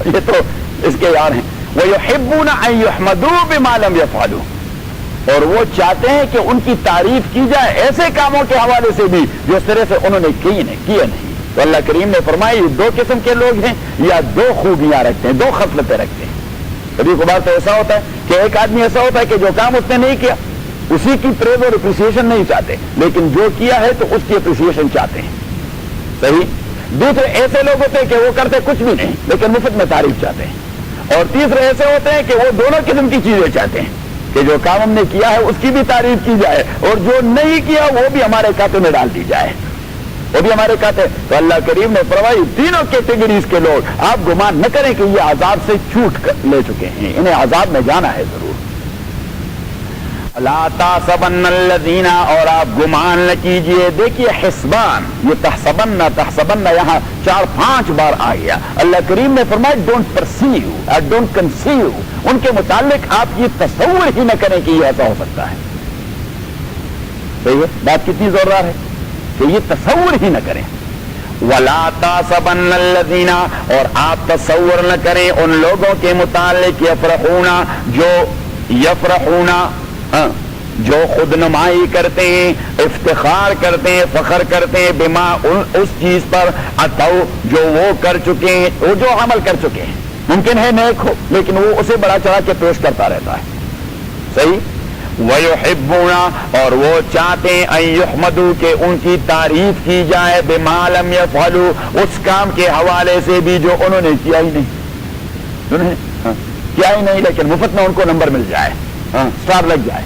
A: یہ تو اس کے یار ہیں. وہ یحبون ان یحمدوا بما لم یفعلوا، اور وہ چاہتے ہیں کہ ان کی تعریف کی جائے ایسے کاموں کے حوالے سے بھی جو اس طرح سے انہوں نے کیے نہیں. تو اللہ کریم نے فرمایا یہ دو قسم کے لوگ ہیں، یا دو خوبیاں رکھتے ہیں، دو خصلتیں رکھتے ہیں. کبھی کبھار تو ایسا ہوتا ہے کہ ایک آدمی ایسا ہوتا ہے کہ جو کام اس نے نہیں کیا اسی کی پریز اور اپریسیشن نہیں چاہتے، لیکن جو کیا ہے تو اس کی اپریسیشن چاہتے ہیں. صحیح. دوسرے ایسے لوگ ہوتے ہیں کہ وہ کرتے کچھ بھی نہیں لیکن مفت میں تعریف چاہتے ہیں. اور تیسرے ایسے ہوتے ہیں کہ وہ دونوں قسم کی چیزیں چاہتے ہیں، کہ جو کام ہم نے کیا ہے اس کی بھی تعریف کی جائے اور جو نہیں کیا وہ بھی ہمارے کھاتے میں ڈال دی جائے، وہ بھی ہمارے کھاتے. تو اللہ کریم نے فرمایا تینوں کیٹیگریز کے لوگ آپ گمان نہ کریں کہ یہ عذاب سے چھوٹ لے چکے ہیں، انہیں عذاب میں جانا ہے ضرور. لا تحسبن الذین، اور آپ گمان نہ کیجئے. دیکھیے حسبان، یہ تحسبن یہاں 4-5 بار آ گیا. اللہ کریم نے فرمایا ڈونٹ پرسیو، ڈونٹ کنسیو، ان کے متعلق آپ یہ تصور ہی نہ کریں کہ یہ ایسا ہو سکتا ہے. صحیح ہے بات کتنی زوردار ہے کہ یہ تصور ہی نہ کریں. ولا تحسبن الذین، اور آپ تصور نہ کریں ان لوگوں کے متعلق یفرحون، جو خود نمائی کرتے ہیں، افتخار کرتے ہیں، فخر کرتے ہیں، بما اس چیز پر اتوا، جو وہ کر چکے ہیں، وہ جو عمل کر چکے ہیں. ممکن ہے نیک ہو لیکن وہ اسے بڑا چڑھا کے پیش کرتا رہتا ہے. صحیح. وَيُحِبُّونَ، اور وہ چاہتے ہیں ان یحمدوا، کہ ان کی تعریف کی جائے، بما لم یفعلوا، اس کام کے حوالے سے بھی جو انہوں نے کیا ہی نہیں، کیا ہی نہیں لیکن مفت میں ان کو نمبر مل جائے، سٹار لگ جائے.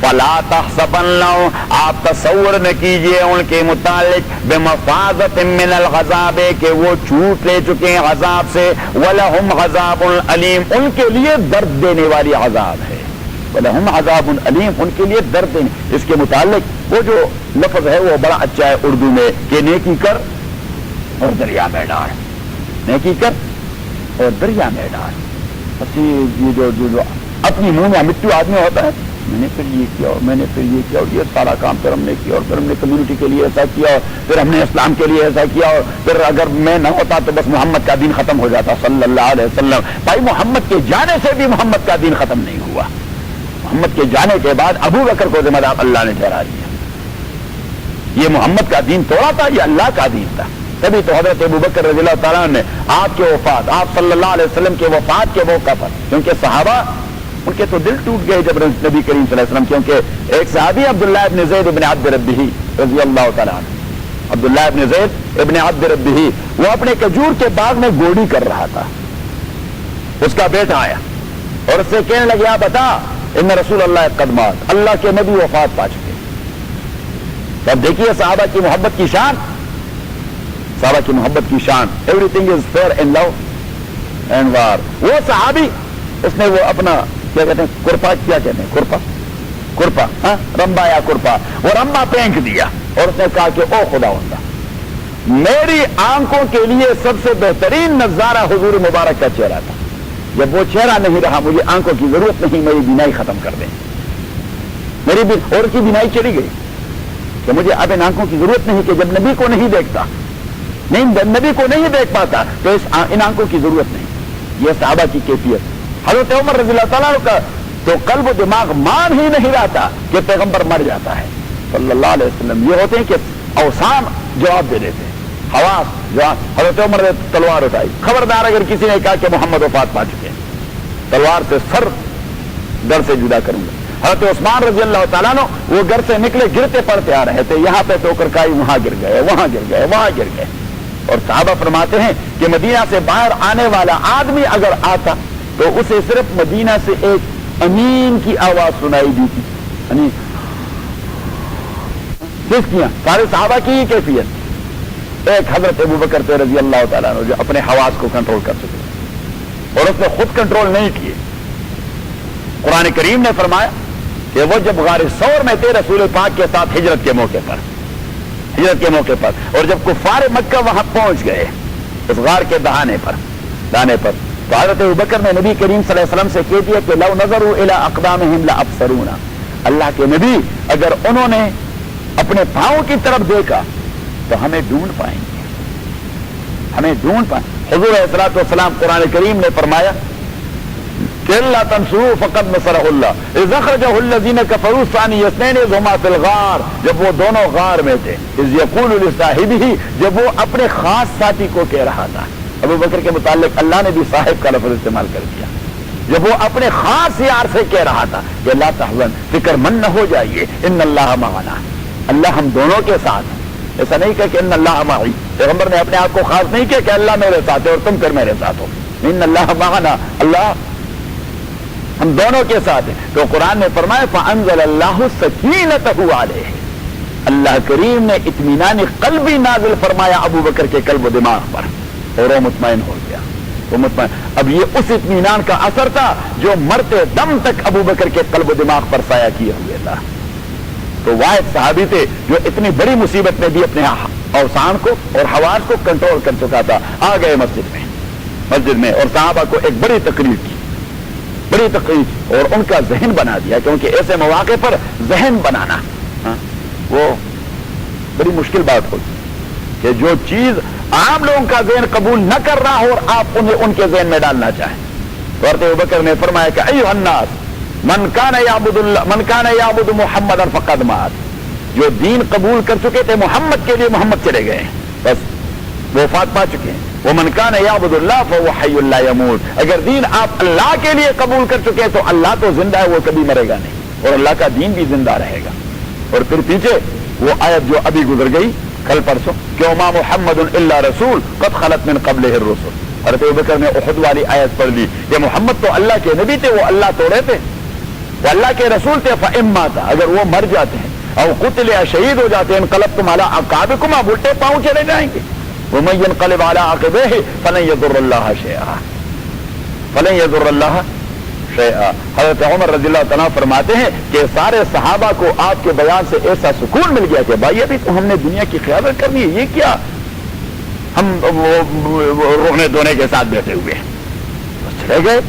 A: فلا تحسبنهم، آپ تصور نہ کیجئے ان کے متعلق، بمفازۃ من العذاب، کہ وہ چھوٹ لے چکے ہیں عذاب سے. ولہم عذاب علیم، ان کے لیے درد دینے والی عذاب ہے. ولہم عذاب علیم، ان کے لیے درد دینے. اس کے متعلق وہ جو لفظ ہے وہ بڑا اچھا ہے اردو میں کہ نیکی کر اور دریا میں ڈال، نیکی کر اور دریا میں ڈال. یہ جو اپنی منہ میں مٹی آدمی ہوتا ہے، میں نے پھر یہ کیا اور میں نے پھر یہ کیا اور یہ سارا کام پھر ہم نے کیا اور پھر ہم نے کمیونٹی کے لیے ایسا کیا اور پھر ہم نے اسلام کے لیے ایسا کیا اور پھر اگر میں نہ ہوتا تو بس محمد کا دین ختم ہو جاتا صلی اللہ علیہ وسلم. بھائی محمد کے جانے سے بھی محمد کا دین ختم نہیں ہوا. محمد کے جانے کے بعد ابو بکر کو ذمہ دار اللہ نے ٹھہرا دیا. یہ محمد کا دین توڑا تھا، یہ اللہ کا دین تھا. تبھی تو حضرت ابو بکر رضی اللہ تعالیٰ نے آپ کے وفات، آپ صلی اللہ علیہ وسلم کے وفات کے موقع پر، کیونکہ صحابہ ان کے تو دل ٹوٹ گئے جب نبی کریم صلی اللہ علیہ وسلم، کیونکہ ایک صحابی عبداللہ ابن زید ابن عبد ربہ رضی اللہ تعالیٰ عنہ، عبداللہ ابن زید ابن عبد ربہ، وہ اپنے کھجور کے باغ میں گوڑی کر رہا تھا. اس کا بیٹا آیا اور اس سے کہنے لگے آپ بتا ان رسول اللہ قدمات، اللہ کے نبی وفات پا چکے. تو اب دیکھیے صحابہ کی محبت کی شان، صحابہ کی محبت کی شان. Everything is fair in love and war. وہ صحابی اس نے وہ اپنا کیا کہتے ہیں کرپا، کیا کہتے ہیں کرپا، رمبا یا کرپا، وہ رمبا پھینک دیا اور اس نے کہا کہ او خدا ہوتا، میری آنکھوں کے لیے سب سے بہترین نظارہ حضور مبارک کا چہرہ تھا. جب وہ چہرہ نہیں رہا مجھے آنکھوں کی ضرورت نہیں, میری بینائی ختم کر دیں. میری اور کی بینائی چلی گئی کہ مجھے اب ان آنکھوں کی ضرورت نہیں, کہ جب نبی کو نہیں دیکھتا, نبی کو نہیں دیکھ پاتا تو ان آنکھوں کی ضرورت نہیں. یہ صحابہ کی کیفیت. حضرت عمر رضی اللہ تعالیٰ کا تو قلب و دماغ مان ہی نہیں رہا تھا کہ پیغمبر مر جاتا ہے صلی اللہ علیہ وسلم. یہ ہوتے ہیں کہ اوسان جواب دے دیتے ہیں, حواس جواب. حضرت عمر نے تلوار اٹھائی, خبردار اگر کسی نے کہا کہ محمد وفات پا چکے ہیں, تلوار سے سر در سے جدا کروں گا. حضرت عثمان رضی اللہ تعالیٰ نے وہ گھر سے نکلے, گرتے پڑتے آ رہے تھے, یہاں پہ ٹوکر کھائی, وہاں گر گئے, وہاں گر گئے, وہاں گر گئے. اور صحابہ فرماتے ہیں کہ مدینہ سے باہر آنے والا آدمی اگر آتا تو اسے صرف مدینہ سے ایک امین کی آواز سنائی دی تھی. امین کس کیا؟ سارے صحابہ کی ہی کیفیت. ایک حضرت ابوبکر تھے رضی اللہ تعالیٰ عنہ جو اپنے حواس کو کنٹرول کر سکے اور اس نے خود کنٹرول نہیں کیے. قرآن کریم نے فرمایا کہ وہ جب غار ثور میں تھے رسول پاک کے ساتھ ہجرت کے موقع پر, اور جب کفار مکہ وہاں پہنچ گئے اس غار کے دہانے پر, تو حضرت ابوبکر نے نبی کریم صلی اللہ علیہ وسلم سے کہہ دیا کہ لو نظروا الی اقدامہم لابصرونا, اللہ کے نبی اگر انہوں نے اپنے پاؤں کی طرف دیکھا تو ہمیں ڈھونڈ پائیں گے, حضور علیہ الصلوۃ والسلام قرآن کریم نے فرمایا کہ اللہ تنصروه فقد نصرہ اللہ اذ اخرجہ الذین کفروا ثانی اثنین اذ ہما فی الغار, جب وہ دونوں غار میں تھے, اذ یقول لصاحبہ, جب وہ اپنے خاص ساتھی کو کہہ رہا تھا. ابو بکر کے متعلق اللہ نے بھی صاحب کا لفظ استعمال کر دیا. جب وہ اپنے خاص یار سے کہہ رہا تھا کہ لا تحزن, فکر مند نہ ہو جائیے, ان اللہ معنا, اللہ ہم دونوں کے ساتھ. ایسا نہیں کہ ان اللہ معی, پیغمبر نے اپنے آپ کو خاص نہیں کیا کہ اللہ میرے ساتھ ہے اور تم پھر میرے ساتھ ہو. ان اللہ معنا, اللہ ہم دونوں کے ساتھ ہیں. تو قرآن نے فرمایا فانزل اللہ سکینتہ علیہ, اللہ کریم نے اطمینان قلبی نازل فرمایا ابو بکر کے قلب و دماغ پر اور وہ مطمئن ہو گیا. وہ مطمئن, اب یہ اس اطمینان کا اثر تھا جو مرتے دم تک ابو بکر کے قلب و دماغ پر سایہ کیے ہوئے تھا. تو واحد صحابی تھے جو اتنی بڑی مصیبت میں بھی اپنے اوسان کو اور حواس کو کنٹرول کر چکا تھا. آ گئے مسجد میں اور صحابہ کو ایک بڑی تقریر اور ان کا ذہن بنا دیا, کیونکہ ایسے مواقع پر ذہن بنانا وہ بڑی مشکل بات ہوتی کہ جو چیز عام لوگوں کا ذہن قبول نہ کر رہا ہو اور آپ انہیں ان کے ذہن میں ڈالنا چاہیں. تو حضرت ابوبکر نے فرمایا کہ ایھا الناس من کان یعبد محمدا فقد مات, جو دین قبول کر چکے تھے محمد کے لیے محمد چلے گئے, بس وفات پا چکے ہیں. ومن کان یعبد اللہ فهو حی لا یموت, اگر دین آپ اللہ کے لیے قبول کر چکے تو اللہ تو زندہ ہے, وہ کبھی مرے گا نہیں, اور اللہ کا دین بھی زندہ رہے گا. اور پھر پیچھے وہ آیت جو ابھی گزر گئی کل پرسوں کہ وما محمد الا رسول قد خلت من قبلہ الرسل. حضرت ابوبکر نے احد والی آیت پڑھ لی کہ محمد تو اللہ کے نبی تھے, وہ اللہ توڑے تھے, وہ اللہ کے رسول تھے. فإما تھا, اگر وہ مر جاتے ہیں اور قتل یا شہید ہو جاتے ہیں, انقلبتم علی اعقابکم, آپ الٹے پاؤں چلے جائیں گے. ومن ينقلب على عقبيه فلن يضر الله شيئا. حضرت عمر رضی اللہ تعالیٰ فرماتے ہیں کہ سارے صحابہ کو آپ کے بیان سے ایسا سکون مل گیا کہ بھائی ابھی تو ہم نے دنیا کی قیادت کرنی ہے, یہ کیا ہم رونے دھونے کے ساتھ بیٹھے ہوئے ہیں.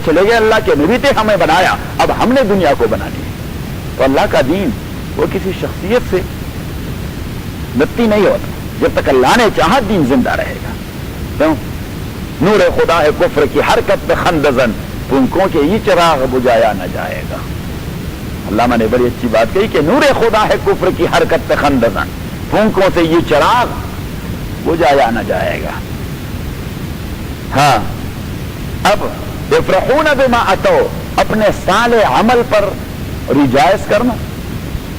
A: چلے گئے اللہ کے نبی تھے, ہمیں بنایا, اب ہم نے دنیا کو بنانی ہے. تو اللہ کا دین وہ کسی شخصیت سے نتی نہیں ہوتا, جب تک اللہ نے چاہا دین زندہ رہے گا. کیوں؟ نور خدا ہے کفر کی حرکت میں خندزن, پھونکوں کے یہ چراغ بجھایا نہ جائے گا. علامہ نے بڑی اچھی بات کہی کہ نور خدا ہے کفر کی حرکت میں خندزن, پھونکوں سے یہ چراغ بجھایا نہ جائے گا. ہاں, اب یفرحون بما اتوا, اپنے صالح عمل پر ریجائز کرنا,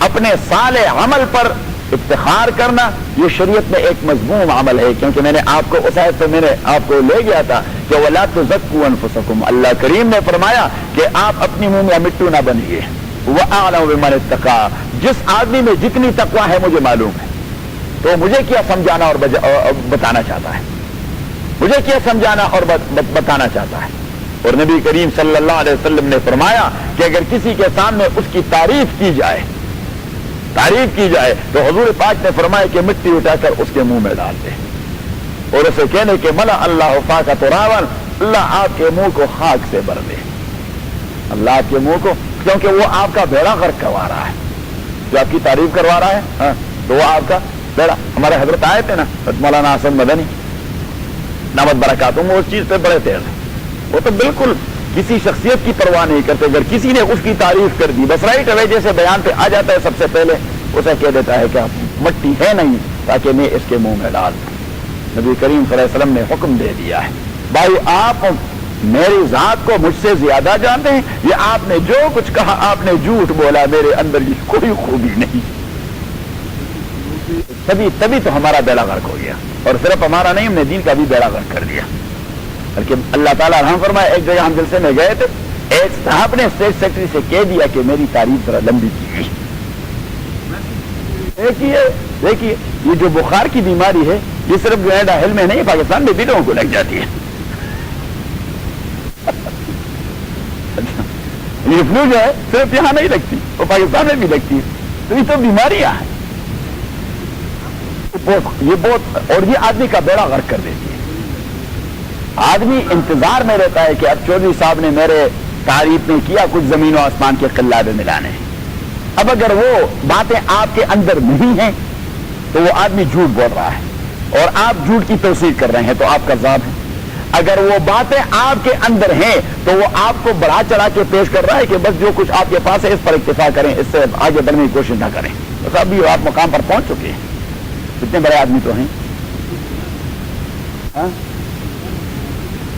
A: اپنے صالح عمل پر افتخار کرنا, یہ شریعت میں ایک مذموم عمل ہے. کیونکہ میں نے آپ کو اس آیت سے میں نے آپ کو لے گیا تھا کہ وَلَا تُزَكُّوا أَنفُسَكُمْ, اللہ کریم نے فرمایا کہ آپ اپنی منہ میں مٹو نہ بنیے. وَأَعْلَمُ بِمَنِ اتَّقَىٰ, جس آدمی میں جتنی تقویٰ ہے مجھے معلوم ہے, تو مجھے کیا سمجھانا اور بتانا چاہتا ہے, مجھے کیا سمجھانا اور بتانا چاہتا ہے. اور نبی کریم صلی اللہ علیہ وسلم نے فرمایا کہ اگر کسی کے سامنے اس کی تعریف کی جائے تو حضور پاک نے فرمایا کہ مٹی اٹھا کر اس کے منہ میں ڈال دے اور اسے کہنے کہ ملا اللہ فاک تراون اللہ آپ کے منہ کو خاک سے بھر دے، اللہ آپ کے منہ کو، کیونکہ وہ آپ کا بیڑا غرق کروا رہا ہے، جو آپ کی تعریف کروا رہا ہے تو وہ آپ کا بیڑا. ہمارے حضرت آئے تھے نا مولانا حسن مدنی نعمت برکاتہم، وہ اس چیز پہ بڑے تیز ہیں. وہ تو بالکل کسی شخصیت کی پرواہ نہیں کرتے، اگر کسی نے اس کی تعریف کر دی بس رائٹ اوے جیسے بیان پہ آ جاتا ہے، سب سے پہلے اسے کہہ دیتا ہے کہ مٹی ہے نہیں تاکہ میں اس کے منہ میں ڈال دوں. نبی کریم صلی اللہ علیہ وسلم نے حکم دے دیا ہے، بھائی آپ میری ذات کو مجھ سے زیادہ جانتے ہیں، یہ آپ نے جو کچھ کہا آپ نے جھوٹ بولا، میرے اندر یہ کوئی خوبی نہیں. تبھی تو ہمارا بیڑا غرق ہو گیا، اور صرف ہمارا نہیں، ہم نے دین کا بھی بیڑا غرق کر دیا. بلکہ اللہ تعالیٰ رحم فرمائے، ایک جگہ ہم جلسے میں گئے تھے، ایک صاحب نے اسٹیٹ سیکرٹری سے کہہ دیا کہ میری تعریف ذرا لمبی کی. دیکھیے یہ جو بخار کی بیماری ہے یہ صرف گرینڈ ہل میں نہیں، پاکستان میں بھی لوگوں کو لگ جاتی ہے. یہ فلو جو ہے صرف یہاں نہیں لگتی، وہ پاکستان میں بھی لگتی ہے. تو یہ تو بیماریاں ہیں، یہ بہت، اور یہ آدمی کا بیڑا غرق کر دیتی ہے. آدمی انتظار میں رہتا ہے کہ اب چودھری صاحب نے میرے تعریف میں کیا کچھ زمین و آسمان کے قلابے ملانے ہیں. اب اگر وہ باتیں آپ کے اندر نہیں ہیں تو وہ آدمی جھوٹ بول رہا ہے اور آپ جھوٹ کی توثیق کر رہے ہیں، تو آپ کذاب ہیں. اگر وہ باتیں آپ کے اندر ہیں تو وہ آپ کو بڑھا چڑھا کے پیش کر رہا ہے کہ بس جو کچھ آپ کے پاس ہے اس پر اکتفا کریں، اس سے آگے بڑھنے کی کوشش نہ کریں. بس ابھی آپ مقام پر پہنچ چکے ہیں، کتنے بڑے آدمی تو ہیں.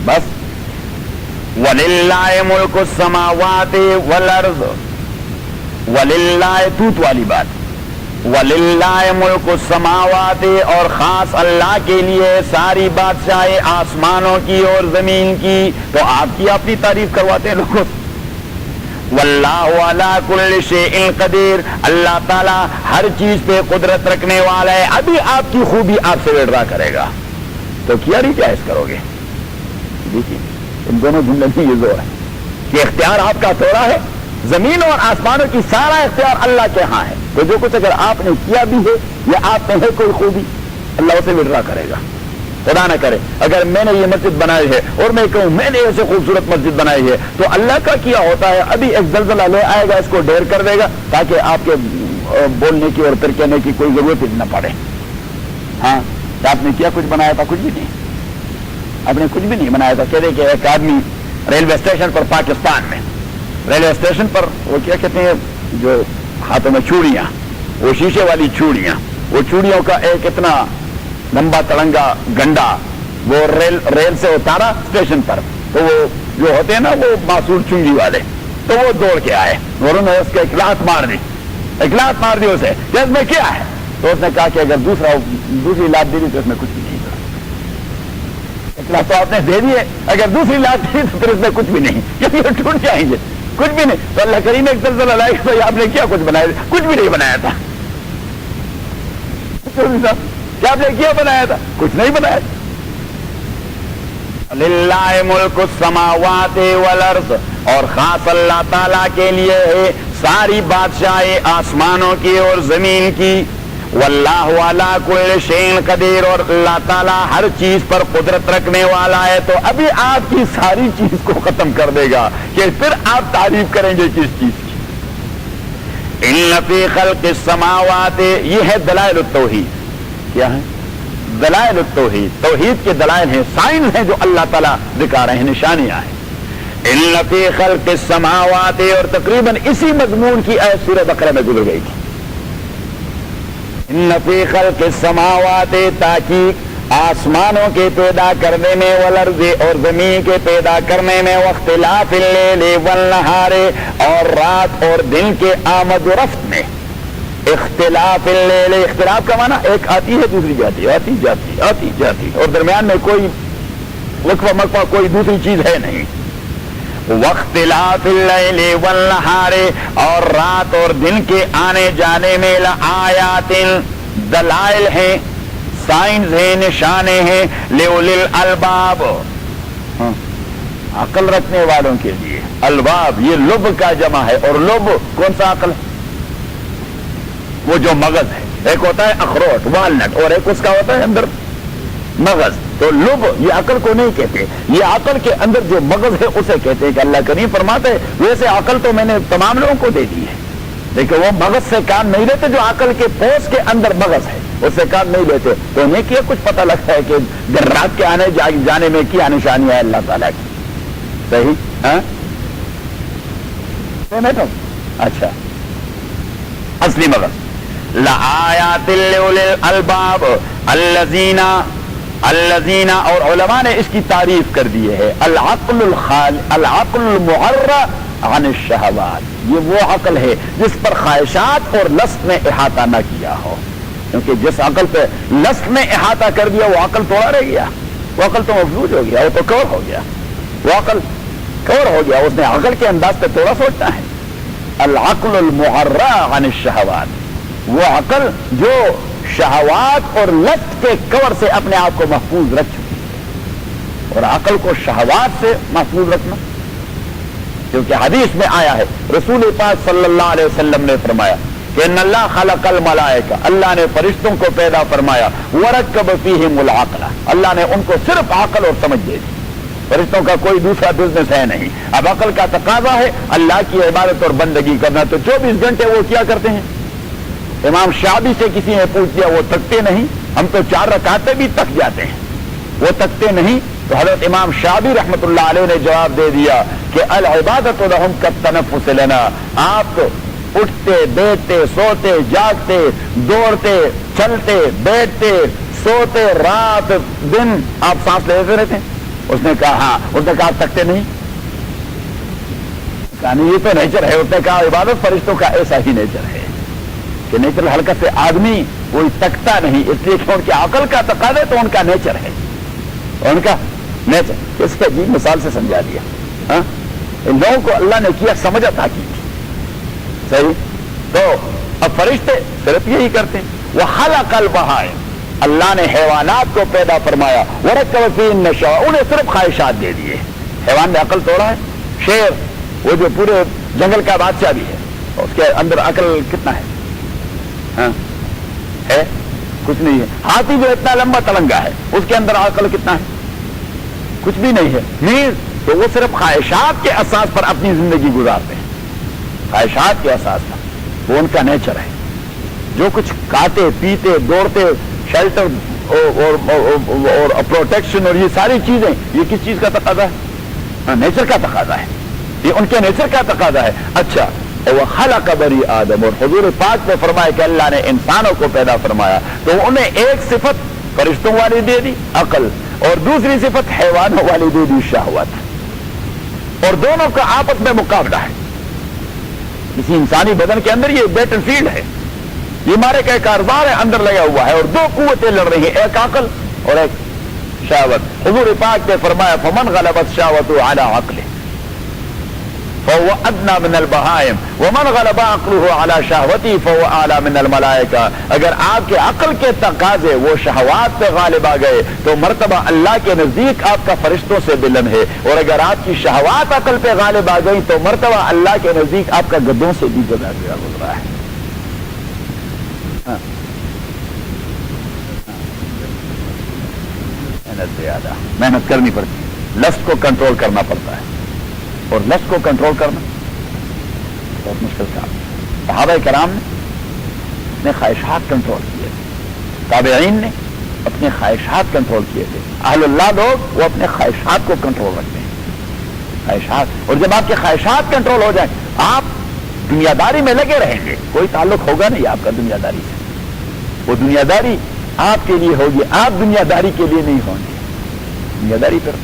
A: بس وَلِلَّهِ مُلْكُ السَّمَاوَاتِ وَالْأَرْضِ، وَلِلَّهِ توت والی بات، وَلِلَّهِ مُلْكُ السَّمَاوَاتِ، اور خاص اللہ کے لیے ساری بادشاہی آسمانوں کی اور زمین کی. تو آپ کی اپنی تعریف کرواتے ہیں لوگوں. وَاللَّهُ عَلَى كُلِّ شَيْءٍ قَدِيرٌ، اللہ تعالیٰ ہر چیز پہ قدرت رکھنے والا ہے. ابھی آپ کی خوبی آپ سے وڈرا کرے گا تو کیا ریچائز کرو گے. دیکھیے ان دونوں جملے میں یہ زور ہے کہ اختیار آپ کا تھوڑا ہے، زمین اور آسمانوں کی سارا اختیار اللہ کے ہاں ہے. تو جو کچھ اگر آپ نے کیا بھی ہے یا آپ میں ہے کوئی خوبی، اللہ اسے وڈرا کرے گا. خدا نہ کرے اگر میں نے یہ مسجد بنائی ہے اور میں کہوں میں نے ایسے خوبصورت مسجد بنائی ہے تو اللہ کا کیا ہوتا ہے، ابھی ایک زلزلہ لے آئے گا، اس کو ڈھیر کر دے گا تاکہ آپ کے بولنے کی اور پھر کہنے کی کوئی ضرورت ہی نہ پڑے. ہاں آپ نے کیا کچھ بنایا تھا؟ کچھ بھی نہیں، آپ نے کچھ بھی نہیں بنایا تھا. کہہ دے کہ ایک آدمی ریلوے اسٹیشن پر، پاکستان میں ریلوے اسٹیشن پر، وہ کیا کہتے ہیں جو ہاتھوں میں چوڑیاں، وہ شیشے والی چوڑیاں، وہ چوڑیوں کا ایک اتنا لمبا تڑنگا گنڈا وہ ریل سے اتارا اسٹیشن پر. تو وہ جو ہوتے ہیں نا وہ معصور چنگی والے، تو وہ دوڑ کے آئے اور انہوں نے اس کے اکلاس مار دی اسے کہ اس میں کیا ہے. تو اس نے کہا کہ اگر دوسری لات دے دی تو اس میں کچھ بھی نہیں. تو آپ نے دے دیے، اگر دوسری لات دی تو پھر اس میں کچھ بھی نہیں، کیونکہ ٹوٹ جائیں گے، کچھ بھی نہیں. تو اللہ کریم ایک زلزلہ لائے کہ بھائی آپ نے کیا کچھ بنایا؟ کچھ بھی نہیں بنایا تھا. کیا آپ نے کیا بنایا تھا؟ کچھ نہیں بنایا. للہ ملک السماوات والارض، اور خاص اللہ تعالیٰ کے لیے ہے ساری بادشاہی آسمانوں کی اور زمین کی. واللہ علی کل شیء قدیر، اور اللہ تعالیٰ ہر چیز پر قدرت رکھنے والا ہے. تو ابھی آپ کی ساری چیز کو ختم کر دے گا کہ پھر آپ تعریف کریں گے کس چیز کی. ان فی خلق السماوات، یہ ہے دلائل التوحید. کیا ہے؟ دلائل التوحید، توحید کے دلائل ہیں، سائنس ہیں جو اللہ تعالیٰ دکھا رہے ہیں، نشانیاں ہیں. ان فی خلق السماوات، اور تقریباً اسی مضمون کی آیت سورہ بقرہ میں گزر گئی تھی. ان فی خلق السماوات، تاکہ آسمانوں کے پیدا کرنے میں، والارض، اور زمین کے پیدا کرنے میں، واختلاف اللیل والنہار، اور رات اور دن کے آمد و رفت میں. اختلاف اللیل، اختلاف کا معنی ایک آتی ہے دوسری جاتی ہے، آتی جاتی اور درمیان میں کوئی وقفہ مقفہ کوئی دوسری چیز ہے نہیں. واختلاف اللیل والنہار، اور رات اور دن کے آنے جانے میں، لآیات، دلائل ہیں، سائنس ہیں، نشانے ہیں، لأولی الالباب، عقل رکھنے والوں کے لیے. الباب یہ لب کا جمع ہے، اور لب کون سا عقل ہے؟ وہ جو مغز ہے. ایک ہوتا ہے اخروٹ، والنٹ، اور ایک اس کا ہوتا ہے اندر مغز. تو لب یہ عقل کو نہیں کہتے, یہ عقل کے اندر جو مغز ہے اسے کہتے ہیں. کہ اللہ کریم فرماتے ویسے عقل تو میں نے تمام لوگوں کو دے دی ہے, لیکن وہ مغز سے کام نہیں لیتے جو عقل کے پوست کے اندر مغز ہے اس سے کام نہیں لیتے. تو انہیں کیا کچھ پتہ لگتا ہے کہ جنات کے آنے جانے میں کیا نشانی ہے اللہ تعالیٰ کی. صحیح ہاں اچھا اصلی مغز لآیات لأولی الالباب الذین اور علماء نے اس کی تعریف کر دی ہے العقل المعرّ عن الشہوات. یہ وہ عقل ہے جس پر خواہشات اور لست نے احاطہ نہ کیا ہو, کیونکہ جس عقل پہ لست نے احاطہ کر دیا وہ عقل توڑا رہ گیا, وہ عقل تو مفلوج ہو گیا, وہ تو کور ہو گیا, وہ عقل کور ہو گیا, اس نے عقل کے انداز پہ توڑا سوچنا ہے. العقل المعرّ عن الشہوات, وہ عقل جو شہوات اور لست کے کور سے اپنے آپ کو محفوظ رکھ چکی ہے. اور عقل کو شہوات سے محفوظ رکھنا, کیونکہ حدیث میں آیا ہے رسول پاک صلی اللہ علیہ وسلم نے فرمایا کہ ان اللہ خلق الملائکہ, اللہ نے فرشتوں کو پیدا فرمایا, ورکب فیہم العقل, اللہ نے ان کو صرف عقل اور سمجھ دے دی. فرشتوں کا کوئی دوسرا بزنس ہے نہیں. اب عقل کا تقاضا ہے اللہ کی عبادت اور بندگی کرنا, تو 24 گھنٹے وہ کیا کرتے ہیں. امام شعبی سے کسی نے پوچھ دیا, وہ تکتے نہیں, ہم تو 4 رکعتیں بھی تک جاتے ہیں, وہ تکتے نہیں. تو حضرت امام شعبی رحمت اللہ علیہ نے جواب دے دیا کہ العبادت لہم کالتنفس لنا, آپ تو اٹھتے بیٹھتے سوتے جاگتے دوڑتے چلتے بیٹھتے سوتے رات دن آپ سانس لیتے رہتے ہیں. اس نے کہا ہاں. اس نے کہا آپ تکتے نہیں, کہا نہیں یہ تو نیچر ہے. اس نے کہا عبادت فرشتوں کا ایسا ہی نیچر ہے کہ نیچرل حرکت سے آدمی کوئی تکتا نہیں, اس لیے کہ ان کی عقل کا تقاضا تو ان کا نیچر ہے, ان کا نیچر. اس کے عجیب مثال سے سمجھا دیا. ہاں ان لوگوں کو اللہ نے کیا سمجھ عطا کی تھی. صحیح. تو اب فرشتے صرف یہی کرتے ہیں. وخلق البہائم, اللہ نے حیوانات کو پیدا فرمایا, ورکب فیہم النشاء, انہیں صرف خواہشات دے دیے. حیوان نے عقل توڑا ہے. شیر وہ جو پورے جنگل کا بادشاہ بھی ہے, اس کے اندر عقل کتنا ہے؟ ہاں ہے کچھ نہیں ہے. ہاتھی جو اتنا لمبا تلنگا ہے اس کے اندر عقل کتنا ہے؟ کچھ بھی نہیں ہے. نہیں تو وہ صرف خواہشات کے اساس پر اپنی زندگی گزارتے ہیں, خواہشات کے اساس پر. وہ ان کا نیچر ہے. جو کچھ کھاتے پیتے دوڑتے شیلٹر اور پروٹیکشن اور یہ ساری چیزیں, یہ کس چیز کا تقاضا ہے؟ نیچر کا تقاضا ہے. یہ ان کے نیچر کا تقاضا ہے. اچھا وخلق بنی آدم, اور حضور پاک نے فرمایا کہ اللہ نے انسانوں کو پیدا فرمایا تو انہیں ایک صفت فرشتوں والی دے دی عقل, اور دوسری صفت حیوانوں والی دے دی شہوت. اور دونوں کا آپس میں مقابلہ ہے. کسی انسانی بدن کے اندر یہ بیٹل فیلڈ ہے, یہ مارے کا ایک کارزار ہے اندر لگا ہوا ہے, اور 2 قوتیں لڑ رہی ہیں, ایک عقل اور ایک شہوت. حضور پاک نے فرمایا فمن غلبت شہوته علی عقله فهو ادنى من البهائم ومن غلب عقله على شهوته فهو اعلى من الملائکہ. اگر آپ کے عقل کے تقاضے وہ شہوات پہ غالب آ گئے تو مرتبہ اللہ کے نزدیک آپ کا فرشتوں سے بلند ہے, اور اگر آپ کی شہوات عقل پہ غالب آ گئی تو مرتبہ اللہ کے نزدیک آپ کا گدوں سے بھی جدا گزرا ہے. زیادہ محنت کرنی پڑتی ہے, لفظ کو کنٹرول کرنا پڑتا ہے, اور لفظ کو کنٹرول کرنا بہت مشکل کام. صحابہ کرام نے اپنے خواہشات کنٹرول کیے تھے, تابعین نے اپنے خواہشات کنٹرول کیے تھے. اہل اللہ لوگ وہ اپنے خواہشات کو کنٹرول رکھتے ہیں, خواہشات. اور جب آپ کے خواہشات کنٹرول ہو جائیں آپ دنیا داری میں لگے رہیں گے, کوئی تعلق ہوگا نہیں آپ کا دنیا داری سے. وہ دنیا داری آپ کے لیے ہوگی, آپ دنیا داری کے لیے نہیں ہوں گے. دنیا داری پر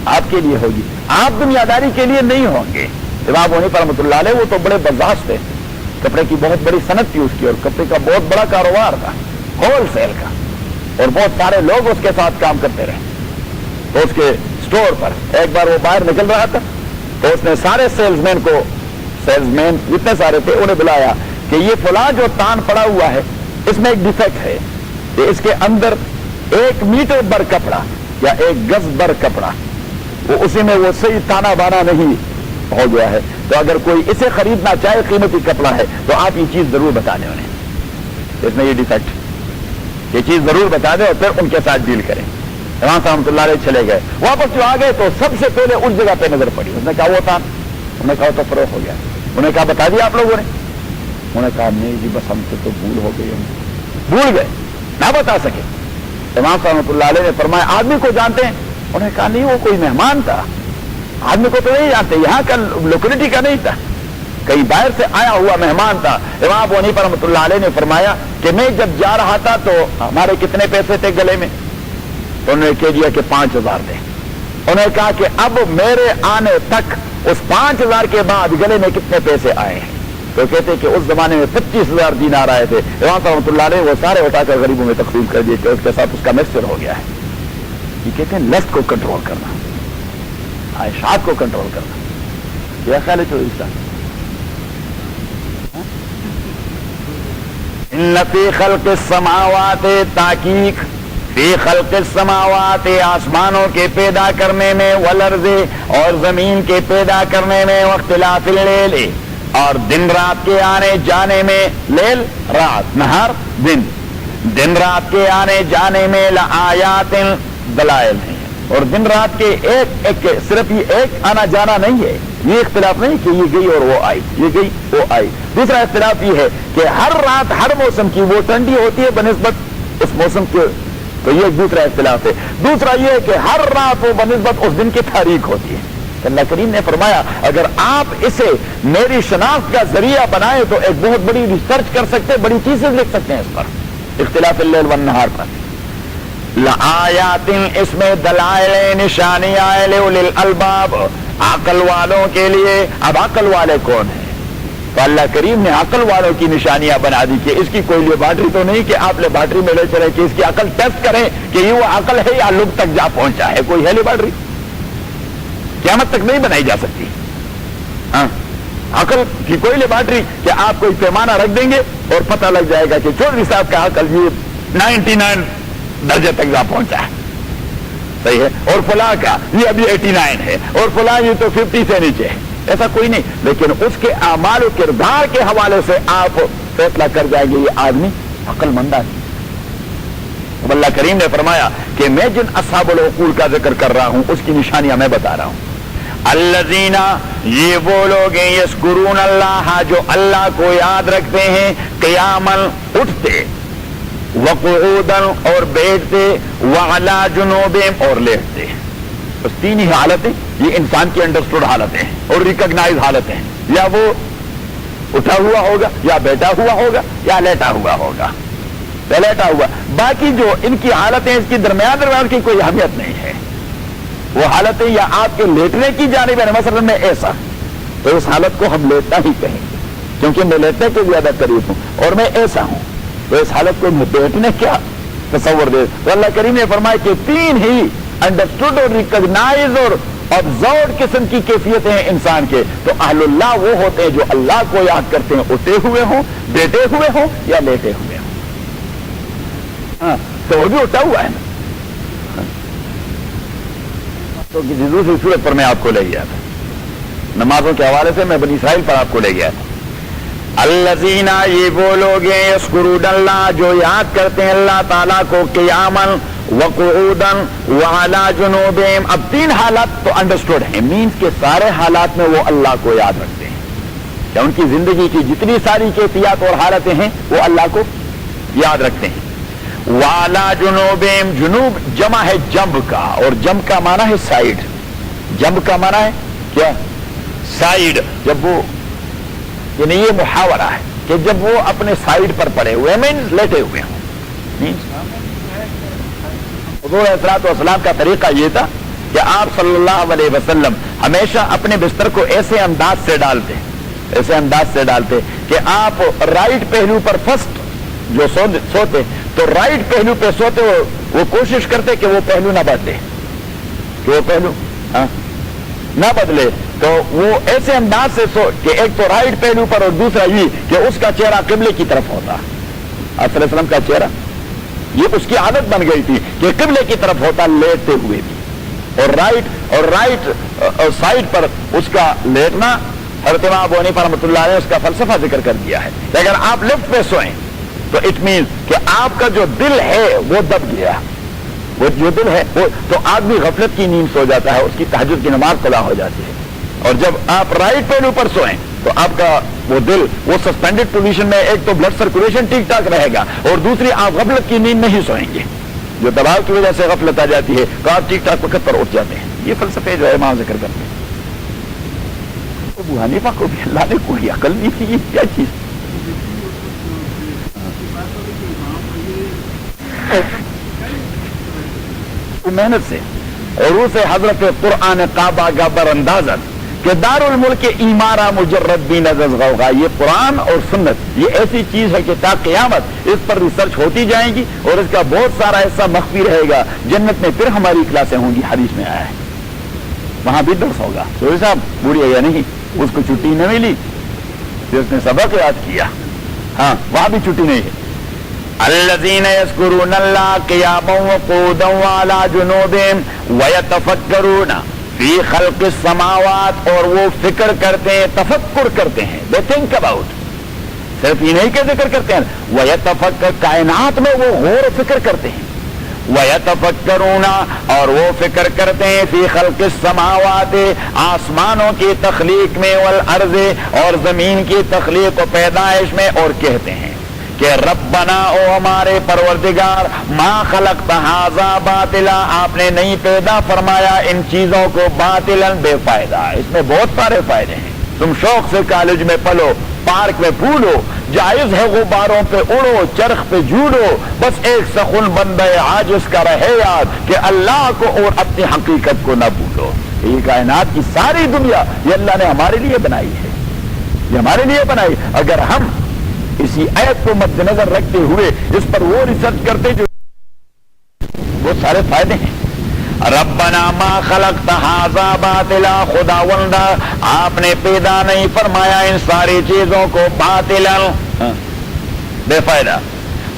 A: آپ کے لیے ہوگی, آپ دنیا داری کے لیے نہیں ہوں گے. امام حنیفہ رحمۃ اللہ علیہ وہ تو بڑے برداشت تھے, کپڑے کی بہت بڑی صنعت تھی اس کی, اور کپڑے کا بہت بڑا کاروبار تھا ہول سیل کا, اور بہت سارے لوگ اس کے ساتھ کام کرتے رہے. تو اس کے اسٹور پر ایک بار وہ باہر نکل رہا تھا تو اس نے سارے سیلز مین جتنے سارے تھے انہیں بلایا کہ یہ فلاں جو تان پڑا ہوا ہے اس میں ایک ڈیفیکٹ ہے کہ اس کے اندر 1 میٹر بر کپڑا یا 1 گز بر کپڑا وہ اسی میں وہ صحیح تانا بانا نہیں ہو گیا ہے, تو اگر کوئی اسے خریدنا چاہے قیمتی کپڑا ہے تو آپ یہ چیز ضرور بتا دیں انہیں, اس میں یہ ڈیفیکٹ, یہ چیز ضرور بتا دیں اور پھر ان کے ساتھ ڈیل کریں. امام صاحب رحمۃ اللہ علیہ چلے گئے، واپس جو آ گئے تو سب سے پہلے اس جگہ پہ نظر پڑی. اس نے کہا وہ تھا، انہوں نے کہا وہ تو فروخت ہو گیا. انہوں نے کہا بتا دیا آپ لوگوں نے؟ انہوں نے کہا نہیں جی بس ہم سے تو بھول ہو گئی، ہم بھول گئے نہ بتا سکے. امام صاحب رحمۃ اللہ علیہ نے فرمایا آدمی کو جانتے ہیں؟ انہوں نے کہا نہیں وہ کوئی مہمان تھا، آدمی کو تو نہیں جانتے، یہاں کا لوکیلٹی کا نہیں تھا، کئی باہر سے آیا ہوا مہمان تھا. امام ابو حنیفہ رحمۃ اللہ علیہ نے فرمایا کہ میں جب جا رہا تھا تو ہمارے کتنے پیسے تھے گلے میں؟ تو انہوں نے کہہ دیا کہ 5000 دیں. انہوں نے کہا کہ اب میرے آنے تک اس 5000 کے بعد گلے میں کتنے پیسے آئے ہیں؟ تو کہتے کہ اس زمانے میں 25000 دینار آئے تھے. امام صاحب رحمۃ اللہ علیہ وہ سارے اٹھا کر غریبوں میں تقسیم کر دیے کہ اس کے ساتھ اس کا مکسچر ہو گیا ہے. یہ کہتے ہیں لسٹ کو کنٹرول کرنا، خواہشات کو کنٹرول کرنا. کیا خیال ہے چودھری صاحب؟ ان فی خلق السماوات تحقیق فی خلق السماوات آسمانوں کے پیدا کرنے میں، والارض اور زمین کے پیدا کرنے میں، واختلاف اللیل اور دن رات کے آنے جانے میں، لیل رات نہار دن، دن رات کے آنے جانے میں لآیات دلائل ہیں. اور دن رات کے ایک ایک صرف یہ ایک آنا جانا نہیں ہے، یہ اختلاف نہیں کہ یہ گئی اور وہ آئی، یہ گئی وہ آئی. دوسرا اختلاف یہ ہے کہ ہر رات ہر موسم کی وہ ٹھنڈی ہوتی ہے بنسبت اس موسم کے، تو یہ دوسرا اختلاف ہے. دوسرا یہ ہے کہ ہر رات وہ بنسبت اس دن کی تاریخ ہوتی ہے. اللہ کریم نے فرمایا اگر آپ اسے میری شناخت کا ذریعہ بنائے تو ایک بہت بڑی ریسرچ کر سکتے، بڑی چیزیں لکھ سکتے ہیں اس پر، اختلاف اللیل والنہار پر. لآیات اس میں دلائل نشانیاں لأولی الالباب عقل والوں کے لیے. اب عقل والے کون ہیں؟ تو اللہ کریم نے عقل والوں کی نشانیاں بنا دی کہ اس کی کوئی لیبارٹری تو نہیں کہ آپ لیبارٹری میں لے چلے کہ اس کی عقل ٹیسٹ کریں کہ یہ وہ عقل ہے یا لب تک جا پہنچا ہے. کوئی ہے لیبارٹری؟ قیامت تک نہیں بنائی جا سکتی. ہاں عقل کی کوئی لیبارٹری کہ آپ کوئی پیمانہ رکھ دیں گے اور پتہ لگ جائے گا کہ چودھری صاحب کا عقل یہ 99 درجے تک جا پہنچا ہے، صحیح ہے، اور فلاں کا یہ ابھی 89 ہے، اور فلاں یہ تو 50 سے نیچے ہے. ایسا کوئی نہیں، لیکن اس کے اعمال و کردار کے حوالے سے آپ فیصلہ کر جائیں گے یہ آدمی عقل مند ہے. اب اللہ کریم نے فرمایا کہ میں جن اصحاب العقول کا ذکر کر رہا ہوں اس کی نشانیاں میں بتا رہا ہوں. الذین یہ وہ لوگ ہیں یذکرون اللہ جو اللہ کو یاد رکھتے ہیں، قیاما اٹھتے، وقعودا اور بیٹھتے، وعلی جنوبہم اور لیٹتے. بس تین ہی حالتیں یہ انسان کی انڈرسٹوڈ حالتیں ہیں اور ریکگنائز حالتیں ہیں. یا وہ اٹھا ہوا ہوگا یا بیٹھا ہوا ہوگا یا لیٹا ہوا ہوگا یا لیٹا ہوا. باقی جو ان کی حالتیں اس کی درمیان کی کوئی اہمیت نہیں ہے. وہ حالتیں یا آپ کے لیٹنے کی جانب ہے، مثلا میں ایسا، تو اس حالت کو ہم لیٹنا ہی کہیں گے کیونکہ میں لیٹنے کے زیادہ قریب ہوں، اور میں ایسا ہوں تو اس حالت کو میں بیٹھنے کیا تصور دے. تو اللہ کریم نے فرمایا کہ تین ہی انڈرسٹوڈ اور ریکگنائز اور آبزروڈ قسم کی کیفیتیں ہیں انسان کے. تو اہل اللہ وہ ہوتے ہیں جو اللہ کو یاد کرتے ہیں، اٹھے ہوئے ہوں، بیٹھے ہوئے ہوں یا لیٹے ہوئے ہوں. ہاں تو وہ بھی اٹھا ہوا ہے نا. تو کسی دوسری صورت پر میں آپ کو لے گیا تھا، نمازوں کے حوالے سے میں بنی اسرائیل پر آپ کو لے گیا تھا. الذین یہ وہ لوگ ہیں یذکرون اللہ جو یاد کرتے ہیں اللہ تعالیٰ کو، قیاما وقعودا وعلی جنوبہم. اب تین حالات تو انڈرسٹوڈ ہیں، مینس کے سارے حالات میں وہ اللہ کو یاد رکھتے ہیں، یا ان کی زندگی کی جتنی ساری کیفیات اور حالتیں ہیں وہ اللہ کو یاد رکھتے ہیں. وعلی جنوبہم، جنوب جمع ہے جنب کا، اور جنب کا معنی ہے سائڈ. جنب کا معنی ہے کیا؟ سائڈ. جب وہ یعنی یہ محاورہ ہے کہ جب وہ اپنے سائڈ پر پڑے ہوئے مینس لیٹے ہوئے ہوں. حضور علیہ الصلوۃ والسلام کا طریقہ یہ تھا کہ آپ صلی اللہ علیہ وسلم ہمیشہ اپنے بستر کو ایسے انداز سے ڈالتے کہ آپ رائٹ پہلو پر فرسٹ جو سوتے تو رائٹ پہلو پہ سوتے، وہ کوشش کرتے کہ وہ پہلو نہ بدلے، کہ وہ پہلو نہ بدلے. تو وہ ایسے انداز سے سو کہ ایک تو رائٹ پہلو پر اور دوسرا یہ کہ اس کا چہرہ قبلے کی طرف ہوتا. آپ صلی اللہ علیہ وسلم کا چہرہ یہ اس کی عادت بن گئی تھی کہ قبلے کی طرف ہوتا لیٹتے ہوئے بھی، اور رائٹ سائڈ پر اس کا لیٹنا. حضرت امام ابو حنیفہ رحمۃ اللہ علیہ نے اس کا فلسفہ ذکر کر دیا ہے کہ اگر آپ لیفٹ پہ سوئیں تو اٹ مینس کہ آپ کا جو دل ہے وہ دب گیا، وہ جو دل ہے وہ تو آدمی غفلت کی نیند سو جاتا ہے، اس کی تہجد کی نماز قضا ہو جاتی ہے، اور جب آپ رائٹ پہلو پر سوئیں تو آپ کا وہ دل وہ سسپینڈڈ پوزیشن میں، ایک تو بلڈ سرکولیشن ٹھیک ٹھاک رہے گا، اور دوسری آپ غفلت کی نیند نہیں سوئیں گے، جو دباؤ کی وجہ سے غفلت آ جاتی ہے تو آپ ٹھیک ٹھاک وقت پر اٹھ جاتے ہیں۔ یہ فلسفے جو ہے وہاں ذکر کرتے ہیں۔ ابو حنیفہ کو بھی اللہ نے کوئی عقل نہیں تھی، یہ کیا چیز؟ محنت سے عروس حضرت قرآن کعبہ کا براندازت کہ دار الملک ایمارہ مجرد بھی نظر غوغا، یہ قرآن اور سنت یہ ایسی چیز ہے کہ تا قیامت اس پر ریسرچ ہوتی جائیں گی اور اس کا بہت سارا حصہ مخفی رہے گا، جنت میں پھر ہماری کلاسیں ہوں گی، حدیث میں آیا ہے، وہاں بھی درس ہوگا۔ سوری صاحب بوڑھی ہے یا نہیں، اس کو چھٹی نہ ملی، جس نے سبق یاد کیا، ہاں وہاں بھی چھٹی نہیں ہے۔ الذین یذکرون اللہ قیاما وقعودا وعلی جنوبہم ویتفکرون فی خلق السماوات، اور وہ فکر کرتے ہیں، تفکر کرتے ہیں، they think about، صرف یہ نہیں کہ ذکر کرتے ہیں، ویتفکر کائنات میں وہ غور و فکر کرتے ہیں، ویتفکرون اور وہ فکر کرتے ہیں فی خلق السماوات آسمانوں کی تخلیق میں، والارض اور زمین کی تخلیق و پیدائش میں، اور کہتے ہیں کہ ربنا او ہمارے پروردگار ما خلقت ھذا باطلا، آپ نے نہیں پیدا فرمایا ان چیزوں کو باطلا بے فائدہ، اس میں بہت سارے فائدے ہیں، تم شوق سے کالج میں پڑھو، پارک میں پھولو، جائز ہے غباروں پہ اڑو، چرخ پہ جھولو، بس ایک سخن بندہ عاجز کا رہے یاد کہ اللہ کو اور اپنی حقیقت کو نہ بھولو۔ یہ کائنات کی ساری دنیا یہ اللہ نے ہمارے لیے بنائی ہے، یہ ہمارے لیے بنائی، اگر ہم اسی آیت کو مد نظر رکھتے ہوئے اس پر وہ ریسرچ کرتے جو وہ سارے فائدے ہیں۔ ربنا ما خلقت ھذا باطلا، خداوندا آپ نے پیدا نہیں فرمایا ان ساری چیزوں کو باطلا بے فائدہ۔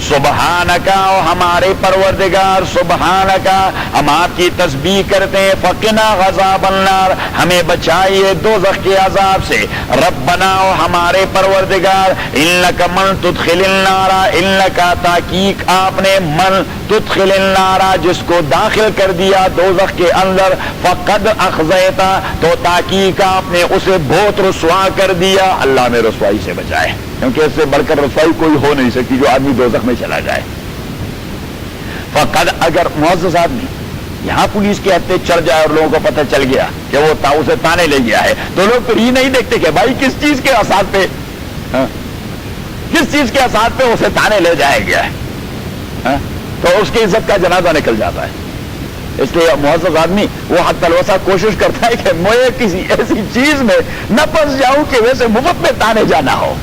A: سبحانکا، ہمارے پروردگار سبحانکا، ہم آپ کی تسبیح کرتے ہیں، فقنا عذاب النار، ہمیں بچائیے دوزخ کے عذاب سے۔ ربنا، ہمارے پروردگار انک من تدخل النار، انک تحقیق آپ نے من تدخل النار جس کو داخل کر دیا دوزخ کے اندر، فقد اخزیتا تو تحقیق آپ نے اسے بہت رسوا کر دیا، اللہ میں رسوائی سے بچائے، کیونکہ اس سے بڑھ کر رسوائی کوئی ہو نہیں سکتی جو آدمی دوزخ میں چلا جائے۔ فقد، اگر معزز آدمی یہاں پولیس کے ہتھے چڑھ جائے اور لوگوں کو پتہ چل گیا کہ وہ اسے تانے لے گیا ہے، تو لوگ پھر یہ نہیں دیکھتے کہ بھائی کس چیز کے اساس پہ کس چیز کے اساس پہ اسے تانے لے جایا گیا ہے، تو اس کی عزت کا جنازہ نکل جاتا ہے۔ اس لیے معزز آدمی وہ حد الوسع کوشش کرتا ہے کہ میں کسی ایسی چیز میں نہ پھنس جاؤں کہ ویسے مفت میں تانے جانا ہو۔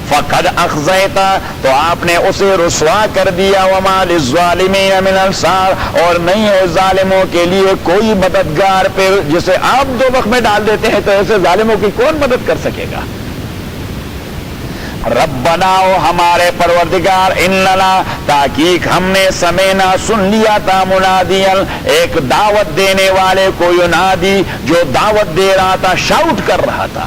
A: فقد اخزیتا تو آپ نے اسے رسوا کر دیا، وما للظالمین من انصار، اور نہیں ہے ظالموں کے لیے کوئی مددگار، پھر جسے آپ دوزخ میں ڈال دیتے ہیں تو ایسے ظالموں کی کون مدد کر سکے گا۔ ربنا، ہمارے پروردگار اننا تحقیق ہم نے سمینا سن لیا تھا، منادیا ایک دعوت دینے والے کو، ینادی جو دعوت دے رہا تھا، شاؤٹ کر رہا تھا،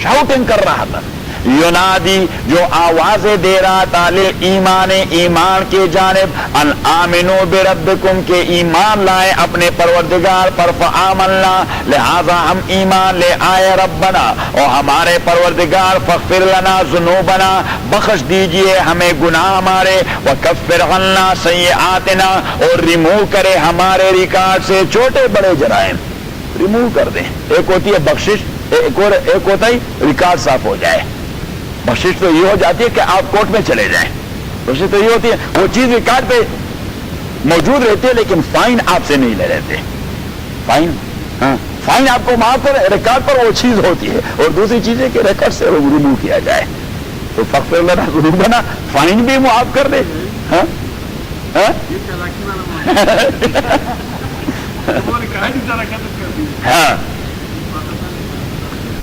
A: شاؤٹنگ کر رہا تھا، ینادی جو آوازیں دے رہا تھا، للایمان ایمان کی جانب، ان آمنوا بربکم کے ایمان لائے اپنے پروردگار پر، فآمنا لہذا ہم ایمان لے آئے، ربنا اور ہمارے پروردگار، فاغفر لنا ذنوبنا بخش دیجئے ہمیں گناہ ہمارے، وکفر عنا سیئاتنا اور ریموو کرے ہمارے ریکارڈ سے چھوٹے بڑے جرائم، ریموو کر دیں۔ ایک ہوتی ہے بخشش، ایک ہوتا ہے ریکارڈ صاف ہو جائے۔ بخشش تو یہ ہو جاتی ہے کہ آپ کورٹ میں چلے جائیں، بخشش تو یہ ہوتی ہے وہ چیز ریکارڈ پہ موجود رہتی ہے لیکن فائن آپ سے نہیں لے لیتے، فائن، ہاں فائن آپ کو معاف کر، ریکارڈ پر وہ چیز ہوتی ہے، اور دوسری چیز ہے کہ ریکارڈ سے ریموو کیا جائے، تو فاغفر لنا ذنوبنا، فائن بھی معاف کر دے، ہاں ہاں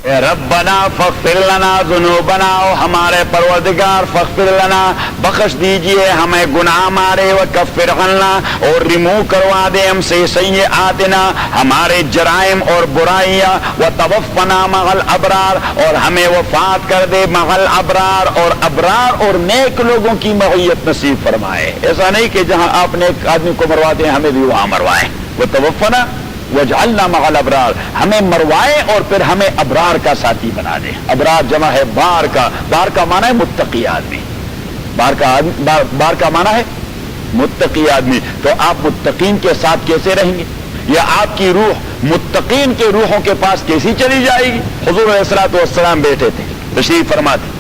A: ربنا فاغفر لنا ذنوبنا، ہمارے پروردگار فاغفر لنا بخش دیجئے ہمیں گناہ ہمارے، وکفر عنا اور ریمو کروا دے ہم سے سیئاتنا ہمارے جرائم اور برائیاں، وتوفنا مع الابرار اور ہمیں وفات کر دے مع الابرار اور ابرار اور نیک لوگوں کی معیت نصیب فرمائے۔ ایسا نہیں کہ جہاں آپ نیک آدمی کو مرواتے ہیں ہمیں بھی وہاں مروائیں۔ وتوفنا وجعلنا مع الابرار، ہمیں مروائے اور پھر ہمیں ابرار کا ساتھی بنا دے۔ ابرار جمع ہے بار کا، بار کا معنی ہے متقی آدمی، بار کا معنی ہے متقی آدمی۔ تو آپ متقین کے ساتھ کیسے رہیں گے؟ یا آپ کی روح متقین کے روحوں کے پاس کیسی چلی جائے گی؟ حضور علیہ الصلوۃ والسلام بیٹھے تھے، تشریف فرما تھے،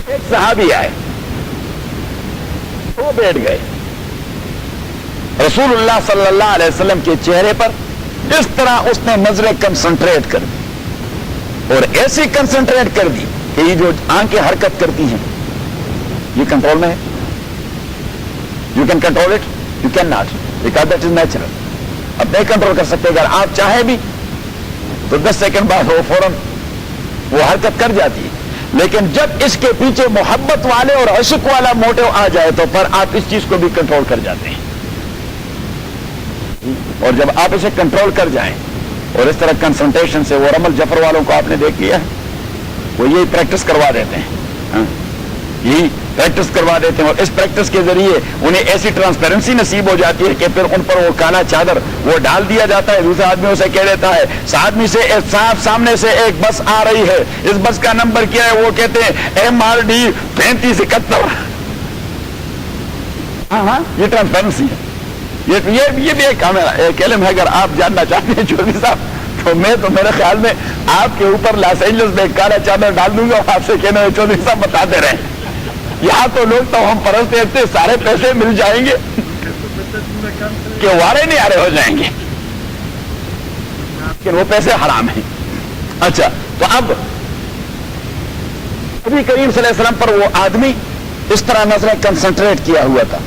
A: ایک صحابی آئے، وہ بیٹھ گئے، رسول اللہ صلی اللہ علیہ وسلم کے چہرے پر اس طرح اس نے نظریں کنسنٹریٹ کر دی اور ایسی کنسنٹریٹ کر دی کہ یہ جو آنکھیں حرکت کرتی ہیں یہ کنٹرول میں ہے۔ You can control it, you can not, because that is natural. اب نہیں کنٹرول کر سکتے، اگر آپ چاہیں بھی تو 10 سیکنڈ بعد وہ فوراً وہ حرکت کر جاتی ہے، لیکن جب اس کے پیچھے محبت والے اور عشق والا موٹو آ جائے تو پھر آپ اس چیز کو بھی کنٹرول کر جاتے ہیں۔ اور جب آپ اسے کنٹرول کر جائیں اور اس طرح کنسنٹریشن سے، وہ رمل جفر والوں کو آپ نے دیکھ لیا، وہ یہی پریکٹس کروا دیتے ہیں، یہی پریکٹس کروا دیتے ہیں، اور اس پریکٹس کے ذریعے انہیں ایسی ٹرانسپیرنسی نصیب ہو جاتی ہے کہ پھر ان پر وہ کالا چادر وہ ڈال دیا جاتا ہے۔ دوسرے آدمی اسے کہہ دیتا ہے، آدمی سے سامنے سے ایک بس آ رہی ہے، اس بس کا نمبر کیا ہے؟ وہ کہتے ہیں MRD 3571۔ ہاں یہ ٹرانسپیرنسی ہے، یہ بھی ایک علم ہے۔ اگر آپ جاننا چاہتے ہیں چودھری صاحب تو میں تو میرے خیال میں آپ کے اوپر لاس اینجلس میں کالا چادر ڈال دوں گا اور آپ سے کہنا ہے چودھری صاحب بتاتے رہیں، یہاں تو لوگ تو ہم پرست اتنے سارے پیسے مل جائیں گے کہ وارے نہیں آرے ہو جائیں گے، لیکن وہ پیسے حرام ہیں۔ اچھا، تو اب نبی کریم صلی اللہ علیہ وسلم پر وہ آدمی اس طرح نظریں کنسنٹریٹ کیا ہوا تھا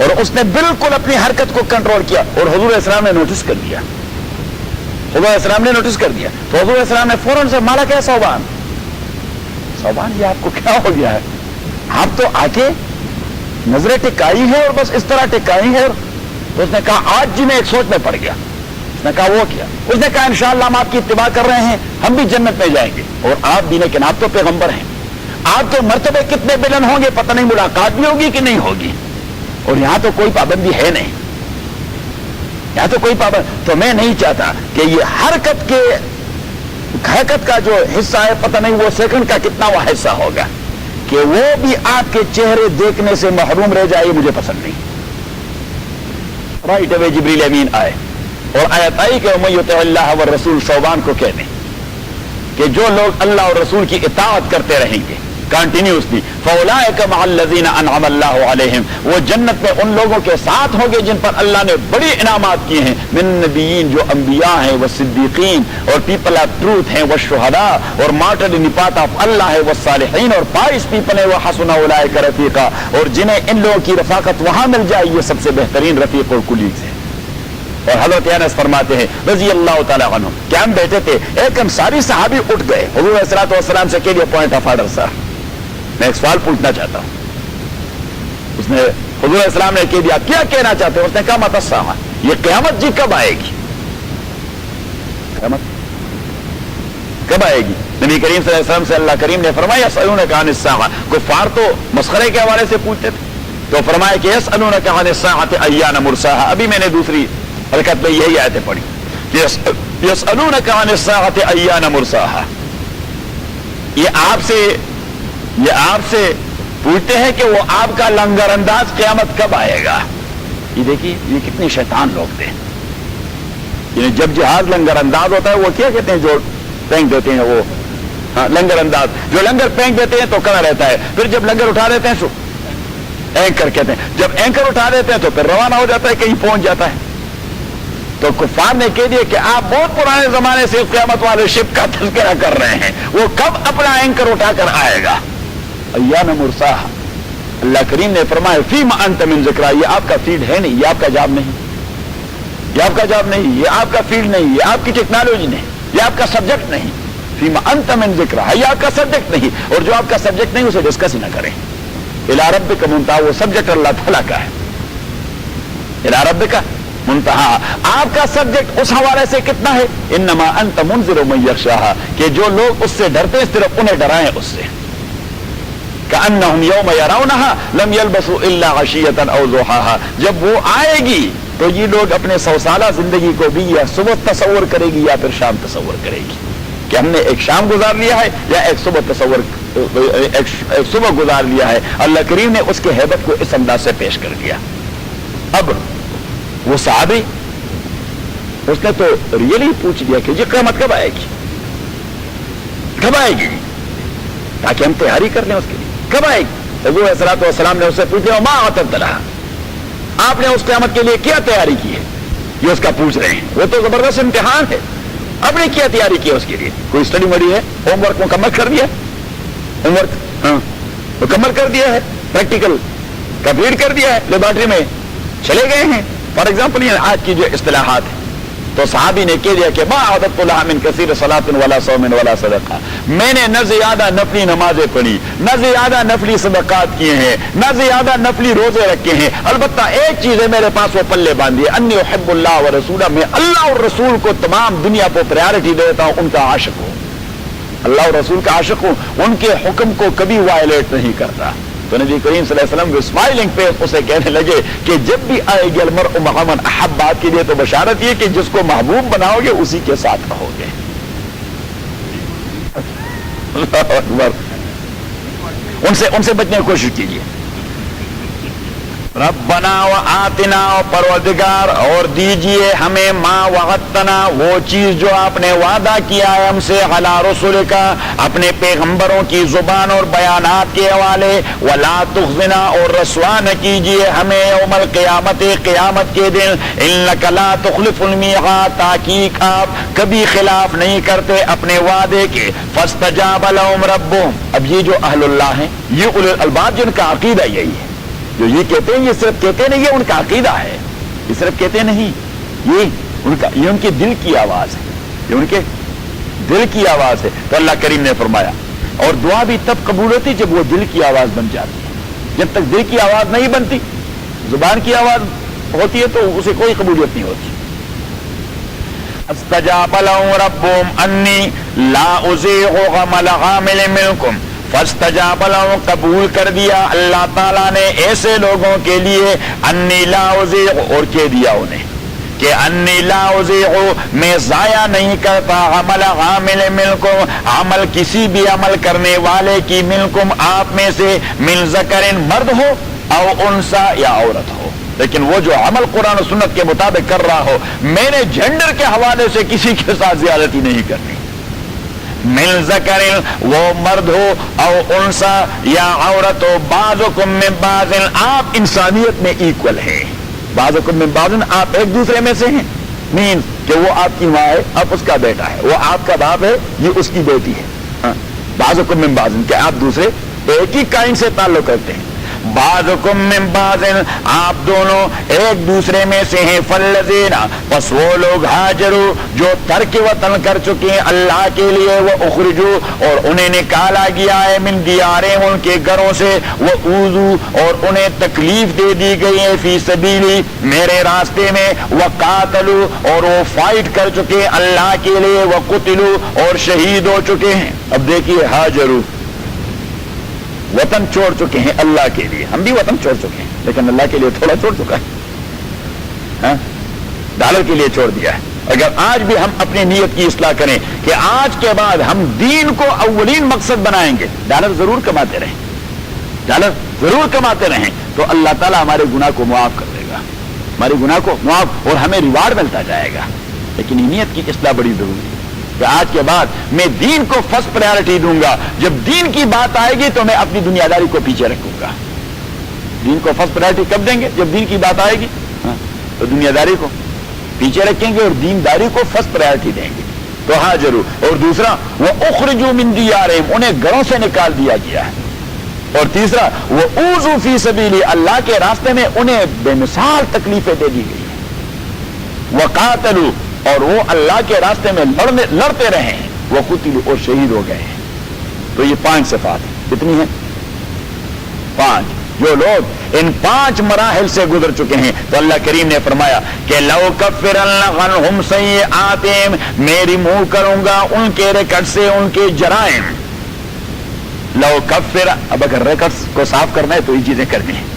A: اور اس نے بالکل اپنی حرکت کو کنٹرول کیا، اور حضور علیہ السلام نے نوٹس کر دیا، حضور علیہ السلام نے نوٹس کر دیا، تو حضور علیہ السلام نے فوراً سے مالا کیا، صوبان یہ آپ کو کیا ہو گیا ہے؟ آپ تو آ کے نظریں ٹکائی ہے اور بس اس طرح ٹکائی ہے۔ تو اس نے کہا، آج جی میں ایک سوچ میں پڑ گیا۔ اس نے کہا وہ کیا؟ اس نے کہا انشاءاللہ ہم آپ کی اتباع کر رہے ہیں، ہم بھی جنت میں جائیں گے، اور آپ بھی، لیکن آپ تو پیغمبر ہیں، آپ کے مرتبے کتنے بلند ہوں گے پتہ نہیں، ملاقات بھی ہوگی کہ نہیں ہوگی، اور یہاں تو کوئی پابندی ہے نہیں، یہاں تو کوئی پابند، تو میں نہیں چاہتا کہ یہ حرکت کا جو حصہ ہے پتہ نہیں وہ سیکنڈ کا کتنا وہ حصہ ہوگا، کہ وہ بھی آپ کے چہرے دیکھنے سے محروم رہ جائے، مجھے پسند نہیں۔ رائٹ اوے جبریل امین آئے اور آیت آئی کہ وَمَن یُطِعِ اللَّهَ وَالرَّسُولَ، صوبان کو کہہ دیں کہ جو لوگ اللہ اور رسول کی اطاعت کرتے رہیں گے کنٹینیوسلی، فَأُولَٰئِكَ مَعَ الَّذِينَ أَنْعَمَ اللَّهُ عَلَيْهِمْ، وہ جنت میں ان لوگوں کے ساتھ ہوں گے جن پر اللہ نے بڑی انعامات کیے ہیں، من النبیین، جو انبیاء ہیں، والصدیقین، اور پیپل آف ٹروتھ ہیں، والشہداء، اور مارٹرڈ ان دی پاتھ آف اللہ ہے، والصالحین، اور پائس پیپل ہیں، وحسن اولئک رفیقا، اور جنہیں ان لوگوں کی رفاقت وہاں مل جائے، یہ سب سے بہترین رفیق اور کولیگز ہیں۔ اور حضرت انس فرماتے ہیں رضی اللہ تعالیٰ عنہ کہ ہم بیٹھے تھے، ایک انصاری صحابی اٹھ گئے، حضور علیہ الصلوۃ والسلام سے کہہ دیا، پوائنٹ آف آرڈر سر، میں ایک سوال پوچھنا چاہتا ہوں۔ اس نے، حضور علیہ السلام نے کہہ دیا، کیا کہنا چاہتے ہیں؟ اس نے کہا متی الساعہ، یہ قیامت جی کب آئے گی؟ قیامت کب آئے گی؟ نبی کریم صلی اللہ علیہ وسلم سے اللہ کریم نے فرمایا یسألونک عن الساعہ، کفار تو مسخرے کے حوالے سے پوچھتے تھے، تو فرمایا کہ یسألونک عن الساعۃ ایان مرساہا، ابھی میں نے دوسری حرکت میں یہی آیتیں پڑھی، یسألونک عن الساعۃ ایان مرساہا، یہ آپ سے پوچھتے ہیں کہ وہ آپ کا لنگر انداز قیامت کب آئے گا۔ یہ دیکھیے یہ کتنے شیطان لوگ تھے، یعنی جب جہاز لنگر انداز ہوتا ہے وہ کیا کہتے ہیں، جو پھینک دیتے ہیں، وہ لنگر انداز، جو لنگر پھینک دیتے ہیں تو کڑا رہتا ہے، پھر جب لنگر اٹھا دیتے ہیں اینکر کہتے ہیں، جب اینکر اٹھا دیتے ہیں تو پھر روانہ ہو جاتا ہے، کہیں پہنچ جاتا ہے۔ تو کفار نے کہہ دیا کہ آپ بہت پرانے زمانے سے قیامت والے شپ کا تذکرہ کر رہے ہیں، وہ کب اپنا اینکر اٹھا کر آئے گا؟ ایان مرساہا، اللہ کریم نے فرمایا فیم انت من ذکرہ، یہ آپ کا فیلڈ ہے نہیں، یہ آپ کا جاب نہیں، یہ آپ کا جاب نہیں، یہ آپ کا فیلڈ نہیں، یہ آپ کی ٹیکنالوجی نہیں، یہ آپ کا سبجیکٹ نہیں. فیما انت من ذکر ہے، یہ آپ کا سبجیکٹ نہیں، اور جو آپ کا سبجیکٹ نہیں اسے ڈسکس ہی نہ کریں. الی ربک منتہا، وہ سبجیکٹ اللہ تعالیٰ کا ہے. الی ربک منتہا، آپ کا سبجیکٹ اس حوالے سے کتنا ہے؟ انما انت منذر من یخشاھا، کہ جو لوگ اس سے ڈرتے ہیں صرف انہیں ڈرائیں اس سے. کأنہم یوم یرونہا لم یلبثوا الا عشیۃ او ضحاھا، جب وہ آئے گی تو یہ لوگ اپنے 100 سالہ زندگی کو بھی یا صبح تصور کرے گی یا پھر شام تصور کرے گی کہ ہم نے ایک شام گزار لیا ہے یا ایک صبح گزار لیا ہے. اللہ کریم نے اس کے ہیبت کو اس انداز سے پیش کر دیا. اب وہ صحابی اس نے تو ریئلی پوچھ لیا کہ یہ قیامت کب آئے گی، کب آئے گی، تاکہ ہم تیاری کر لیں اس کے لیے. کب آئے گی؟ حضور علیہ الصلوۃ والسلام نے اس سے پوچھا ما اعتدت لها، آپ نے اس قیامت کے لیے کیا تیاری کی ہے؟ یہ اس کا پوچھ رہے ہیں. وہ تو زبردست امتحان ہے. آپ نے کیا تیاری کی اس کے لیے؟ کوئی اسٹڈی مڑی ہے؟ ہوم ورک مکمل کر دیا؟ ہوم ورک ہاں مکمل کر دیا ہے، پریکٹیکل کمپلیٹ کر دیا ہے، لیبارٹری میں چلے گئے ہیں. فار ایگزامپل یہ آج کی جو اصطلاحات ہیں تو صحابی نے کہہ دیا کہ ما عددت لها من کثیر صلاۃ ولا صوم ولا صدقہ، میں نے نہ زیادہ نفلی نمازیں پڑھی، نہ زیادہ نفلی صدقات کیے ہیں، نہ زیادہ نفلی روزے رکھے ہیں. البتہ ایک چیز ہے میرے پاس، وہ پلے باندھی، انی احب اللہ ورسولہ، میں اللہ اور رسول کو تمام دنیا کو پریارٹی دیتا ہوں، ان کا عاشق ہوں، اللہ اور رسول کا عاشق ہوں، ان کے حکم کو کبھی وائلیٹ نہیں کرتا. تو نبی کریم صلی اللہ علیہ وسلم اسمائلنگ فیس اسے کہنے لگے کہ جب بھی آئے گی المرء مع من احب، بات کے لیے تو بشارت یہ کہ جس کو محبوب بناؤ گے اسی کے ساتھ رہو گے. اللہ اکبر. ان سے بچنے کی کوشش کیجیے. ربنا و آتنا، پروردگار اور دیجئے ہمیں ما وعدتنا، وہ چیز جو آپ نے وعدہ کیا ہے ہم سے، علی رسول کا، اپنے پیغمبروں کی زبان اور بیانات کے حوالے، ولا تخزنا، اور رسوا نہ کیجئے ہمیں یوم القیامت، قیامت کے دن، انک لا تخلف المیعاد، تحقیق آپ کبھی خلاف نہیں کرتے اپنے وعدے کے. فاستجاب لهم ربهم، اب یہ جو اہل اللہ ہیں، یہ اولو الالباب جن کا عقیدہ یہی ہے، جو یہ کہتے ہیں، یہ صرف کہتے نہیں، یہ ان کا عقیدہ ہے، یہ صرف کہتے نہیں، یہ ان کے دل کی آواز ہے، یہ ان کے دل کی آواز ہے. تو اللہ کریم نے فرمایا، اور دعا بھی تب قبول ہوتی جب وہ دل کی آواز بن جاتی ہے. جب تک دل کی آواز نہیں بنتی، زبان کی آواز ہوتی ہے تو اسے کوئی قبولیت نہیں ہوتی. استجاب لهم ربهم انی لا اضیع عمل عامل منکم، فاستجاب لهم، قبول کر دیا اللہ تعالیٰ نے ایسے لوگوں کے لیے، انی لا اضیع، اور کہہ دیا انہیں کہ انی لا اضیع، میں ضائع نہیں کرتا، عمل عامل منکم، عمل کسی بھی عمل کرنے والے کی، منکم آپ میں سے، من ذکر مرد ہو او انثی یا عورت ہو، لیکن وہ جو عمل قرآن و سنت کے مطابق کر رہا ہو، میں نے جینڈر کے حوالے سے کسی کے ساتھ زیادتی نہیں کرنی. من ذکر، وہ مرد ہو، او انثی یا عورت ہو، بعضکم من بعض، آپ انسانیت میں ایکول ہیں، بعضکم من بعض، آپ ایک دوسرے میں سے ہیں. مینس کہ وہ آپ کی ماں ہے، آپ اس کا بیٹا ہے، وہ آپ کا باپ ہے، یہ اس کی بیٹی ہے. بعضکم من بعض، کہ آپ دوسرے ایک ہی کائن سے تعلق کرتے ہیں. بعضکم من بعض، آپ دونوں ایک دوسرے میں سے ہیں. فالذین، پس وہ لوگ ہاجروا، جو ترک وطن کر چکے ہیں اللہ کے لیے، وہ اخرجوا، اور انہیں نکالا گیا ہے، من دیارہم، ان کے گھروں سے، وہ اوذوا، اور انہیں تکلیف دے دی گئی ہے، فی سبیلی، میرے راستے میں، وقاتلوا، اور وہ فائٹ کر چکے ہیں اللہ کے لیے، وقتلوا، اور شہید ہو چکے ہیں. اب دیکھیے، ہاجروا، وطن چھوڑ چکے ہیں اللہ کے لیے. ہم بھی وطن چھوڑ چکے ہیں لیکن اللہ کے لیے تھوڑا چھوڑ چکا ہے، ڈالر کے لیے چھوڑ دیا ہے. اگر آج بھی ہم اپنی نیت کی اصلاح کریں کہ آج کے بعد ہم دین کو اولین مقصد بنائیں گے، ڈالر ضرور کماتے رہیں، ڈالر ضرور کماتے رہیں، تو اللہ تعالیٰ ہمارے گناہ کو معاف کر دے گا، ہمارے گناہ کو معاف، اور ہمیں ریوارڈ ملتا جائے گا. لیکن نیت کی اصلاح بڑی ضروری ہے کہ آج کے بعد میں دین کو فرسٹ پرائرٹی دوں گا. جب دین کی بات آئے گی تو میں اپنی دنیا داری کو پیچھے رکھوں گا. دین کو فرسٹ پرائرٹی کب دیں گے؟ جب دین کی بات آئے گی تو دنیا داری کو پیچھے رکھیں گے اور دین داری کو فرسٹ پرائرٹی دیں گے. تو ہاں ضرور. اور دوسرا، وہ اخرجوا من دیارہم، انہیں گھروں سے نکال دیا گیا ہے. اور تیسرا، وہ اوذوا فی سبیلی، اللہ کے راستے میں انہیں بے مثال تکلیفیں دے دی گئی. وقاتلوا، اور وہ اللہ کے راستے میں لڑتے رہے ہیں، وہ قتلوا اور شہید ہو گئے ہیں۔ تو یہ 5 صفات ہیں، کتنی ہیں؟ 5۔ جو لوگ ان 5 مراحل سے گزر چکے ہیں تو اللہ کریم نے فرمایا کہ لو کفرن عنہم سیئاتہم، میری منہ کروں گا ان کے ریکارڈ سے ان کے جرائم۔ لو کفر، اب اگر ریکارڈ کو صاف کرنا ہے تو یہ چیزیں کرنی ہیں،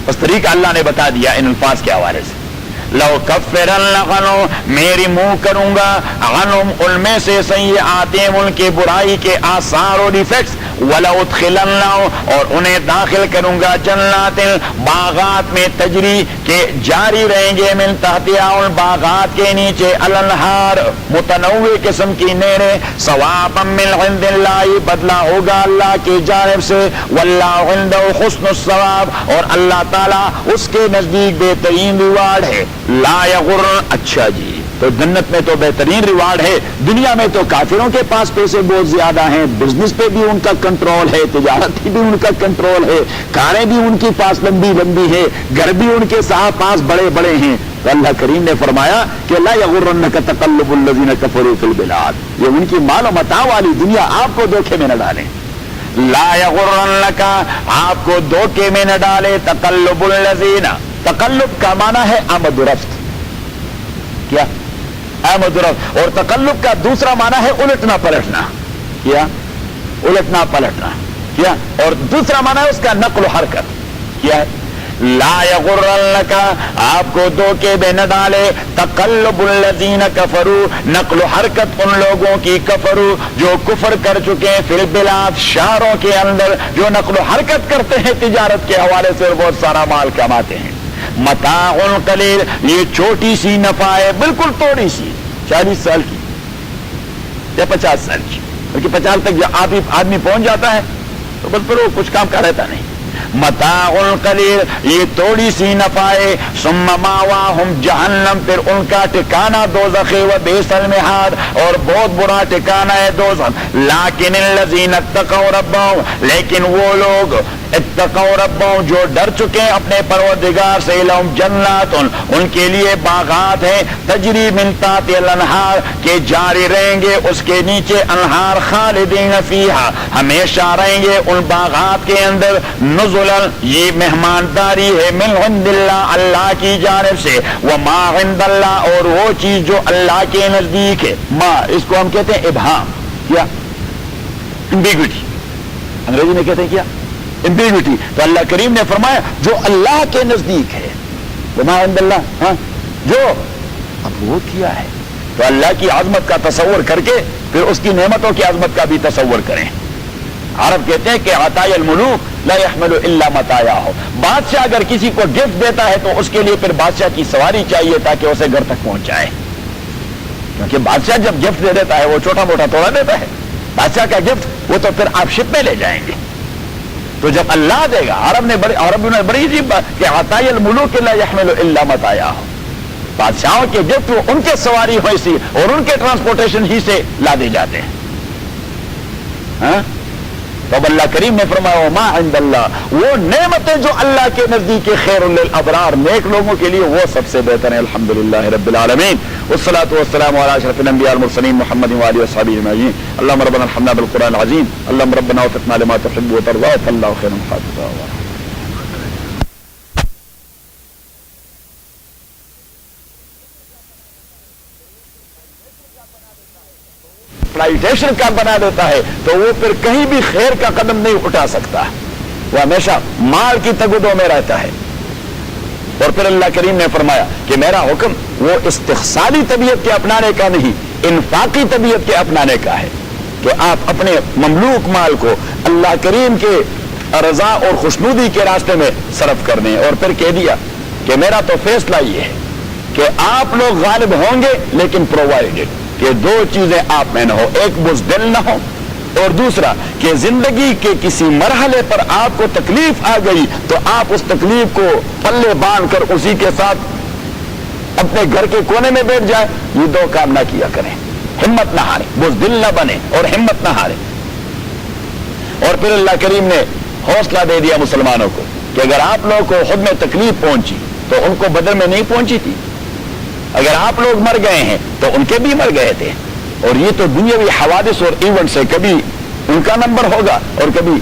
A: اس طریقہ اللہ نے بتا دیا ان الفاظ کے حوالے سے۔ لو کفرن عنہم، میری منہ کروں گا عنہم ان میں سے سیئاتہم ان کے برائی کے آثار اور ڈیفیکٹس، وَلَأُدْخِلَنَّهُمْ اور انہیں داخل کروں گا جنات، باغات میں تجری کے جاری رہیں گے، من تحتہا ان باغات کے نیچے الانہار، متنوع قسم کی نہریں، ثوابا من عند اللہ، بدلہ ہوگا اللہ کی جانب سے، واللہ عنده حسن الثواب اور اللہ تعالیٰ اس کے نزدیک بہترین ریوارڈ ہے۔ لا یغر، اچھا جی تو جنت میں تو بہترین ریوارڈ ہے، دنیا میں تو کافروں کے پاس پیسے بہت زیادہ ہیں، بزنس پہ بھی ان کا کنٹرول ہے، تجارت بھی ان کا کنٹرول ہے، کاریں بھی ان کی پاس لمبی لمبی ہے، گھر بھی ان کے پاس بڑے بڑے ہیں۔ تو اللہ کریم نے فرمایا کہ لا یغرنک تقلب الذین کفروا فی البلاد، یہ ان کی مال و متاع والی دنیا آپ کو دھوکے میں نہ ڈالیں۔ لا یغرنک، آپ کو دھوکے میں نہ ڈالے، تقلب الذین، تقلب کا معنی ہے آمد و رفت، کیا آمد و رفت، اور تقلب کا دوسرا معنی ہے الٹنا پلٹنا، کیا الٹنا پلٹنا، کیا اور دوسرا معنی ہے اس کا نقل و حرکت، کیا ہے لا یغرنک، آپ کو دھوکے میں نہ ڈالے، تقلب الذین کفروا، نقل و حرکت ان لوگوں کی کفروا جو کفر کر چکے ہیں، فی البلاد، شہروں کے اندر جو نقل و حرکت کرتے ہیں تجارت کے حوالے سے بہت سارا مال کماتے ہیں، متاع قلیل، یہ چھوٹی سی نفع ہے، بالکل تھوڑی سی، 40 سال کی یا 50 سال کی، کیونکہ 50 تک جب آدمی پہنچ جاتا ہے تو بس پھر وہ کچھ کام کا رہتا نہیں۔ متاع قلیل، یہ تھوڑی سی نفع ہے، ثم ماواہم جہنم، پھر ان کا ٹھکانہ دوزخ ہے، وبئس المہاد، اور بہت برا ٹھکانہ ہے دوزخ۔ لیکن الذین اتقوا ربہم، لیکن وہ لوگ اتقوا ربہم جو ڈر چکے ہیں اپنے پروردگار سے، لہم جنات، ان کے لیے باغات ہیں، تجری من تحتہا الانہار، کہ جاری رہیں گے اس کے نیچے انہار، خالدین فیہا، ہمیشہ رہیں گے ان باغات کے اندر، نزلا، یہ مہمانداری ہے، من عند اللہ، اللہ کی جانب سے، وما عند اللہ، اور وہ چیز جو اللہ کے نزدیک ہے، ما، اس کو ہم کہتے ہیں ابہام، کیا ایمبیگوٹی، انگریزی میں کہتے ہیں کیا ایمبیگوٹی۔ تو اللہ کریم نے فرمایا جو اللہ کے نزدیک ہے، وما عند اللہ، ہاں جو اب وہ کیا ہے، تو اللہ کی عظمت کا تصور کر کے پھر اس کی نعمتوں کی عظمت کا بھی تصور کریں۔ عرب کہتے ہیں کہ عطاء الملوک لا يحمل الا متاعه، بادشاہ اگر کسی کو گفٹ دیتا ہے تو اس کے لیے پھر بادشاہ کی سواری چاہیے تاکہ اسے گھر تک پہنچائے، کیونکہ بادشاہ جب گفٹ دے دیتا ہے وہ چھوٹا موٹا توڑا دیتا ہے، بادشاہ کا گفٹ وہ تو پھر آپ شپ میں لے جائیں گے، تو جب اللہ دے گا، عرب نے بڑی عجیب بات کہ عطاء الملوک لا يحمل الا متاعه، بادشاہوں کے گفٹ وہ ان کے سواری ہوئی سی اور ان کے ٹرانسپورٹیشن ہی سے لا دے جاتے ہیں، ہاں؟ تو اللہ کریم نے فرمایا وما عند اللہ، وہ نعمتیں جو اللہ کے نزدیک خیر للابرار، نیک لوگوں کے لیے وہ سب سے بہتر ہیں۔ الحمدللہ رب العالمین، والصلاۃ والسلام علی اشرف الانبیاء والمرسلین محمد وآلہ وصحبہ اجمعین۔ اللهم ربنا ارحمنا بالقرآن العظیم، اللهم ربنا وفقنا لما تحب وترضى، فالله خير حافظا۔ فلائٹیشن کا بنا دیتا ہے تو وہ پھر کہیں بھی خیر کا قدم نہیں اٹھا سکتا، وہ ہمیشہ مال کی تگدوں میں رہتا ہے۔ اور پھر اللہ کریم نے فرمایا کہ میرا حکم وہ استحصالی طبیعت کے اپنانے کا نہیں، انفاقی طبیعت کے اپنانے کا ہے، کہ آپ اپنے مملوک مال کو اللہ کریم کے رضا اور خوشنودی کے راستے میں صرف کر دیں۔ اور پھر کہہ دیا کہ میرا تو فیصلہ یہ ہے کہ آپ لوگ غالب ہوں گے، لیکن پرووائڈڈ کہ دو چیزیں آپ میں نہ ہو، ایک بزدل نہ ہو، اور دوسرا کہ زندگی کے کسی مرحلے پر آپ کو تکلیف آ گئی تو آپ اس تکلیف کو پلے باندھ کر اسی کے ساتھ اپنے گھر کے کونے میں بیٹھ جائے۔ یہ دو کام نہ کیا کریں، ہمت نہ ہارے، بزدل نہ بنے اور ہمت نہ ہارے۔ اور پھر اللہ کریم نے حوصلہ دے دیا مسلمانوں کو کہ اگر آپ لوگوں کو خود میں تکلیف پہنچی تو ان کو بدر میں نہیں پہنچی تھی، اگر آپ لوگ مر گئے ہیں تو ان کے بھی مر گئے تھے، اور یہ تو دنیاوی حوادث اور ایونٹ سے کبھی ان کا نمبر ہوگا اور کبھی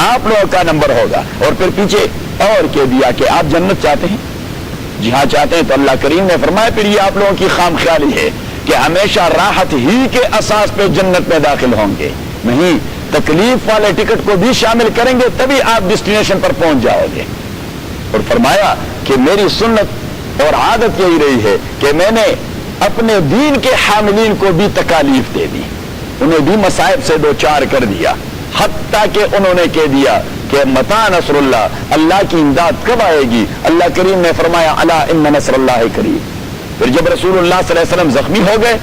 A: آپ لوگوں کا نمبر ہوگا۔ اور پھر پیچھے اور کہہ دیا کہ آپ جنت چاہتے ہیں، جی ہاں چاہتے ہیں، تو اللہ کریم نے فرمایا پھر یہ آپ لوگوں کی خام خیالی ہے کہ ہمیشہ راحت ہی کے اساس پہ جنت میں داخل ہوں گے، نہیں تکلیف والے ٹکٹ کو بھی شامل کریں گے تبھی آپ ڈیسٹینیشن پر پہنچ جاؤ گے۔ اور فرمایا کہ میری سنت اور عادت یہی رہی ہے کہ میں نے اپنے دین کے حاملین کو بھی تکالیف دے دی، انہیں بھی مصائب سے دو چار کر دیا، حتیٰ کہ انہوں نے کہہ دیا کہ متى نصر اللہ، اللہ کی امداد کب آئے گی؟ اللہ کریم نے فرمایا الا ان نصر اللہ قریب۔ پھر جب رسول اللہ صلی اللہ علیہ وسلم زخمی ہو گئے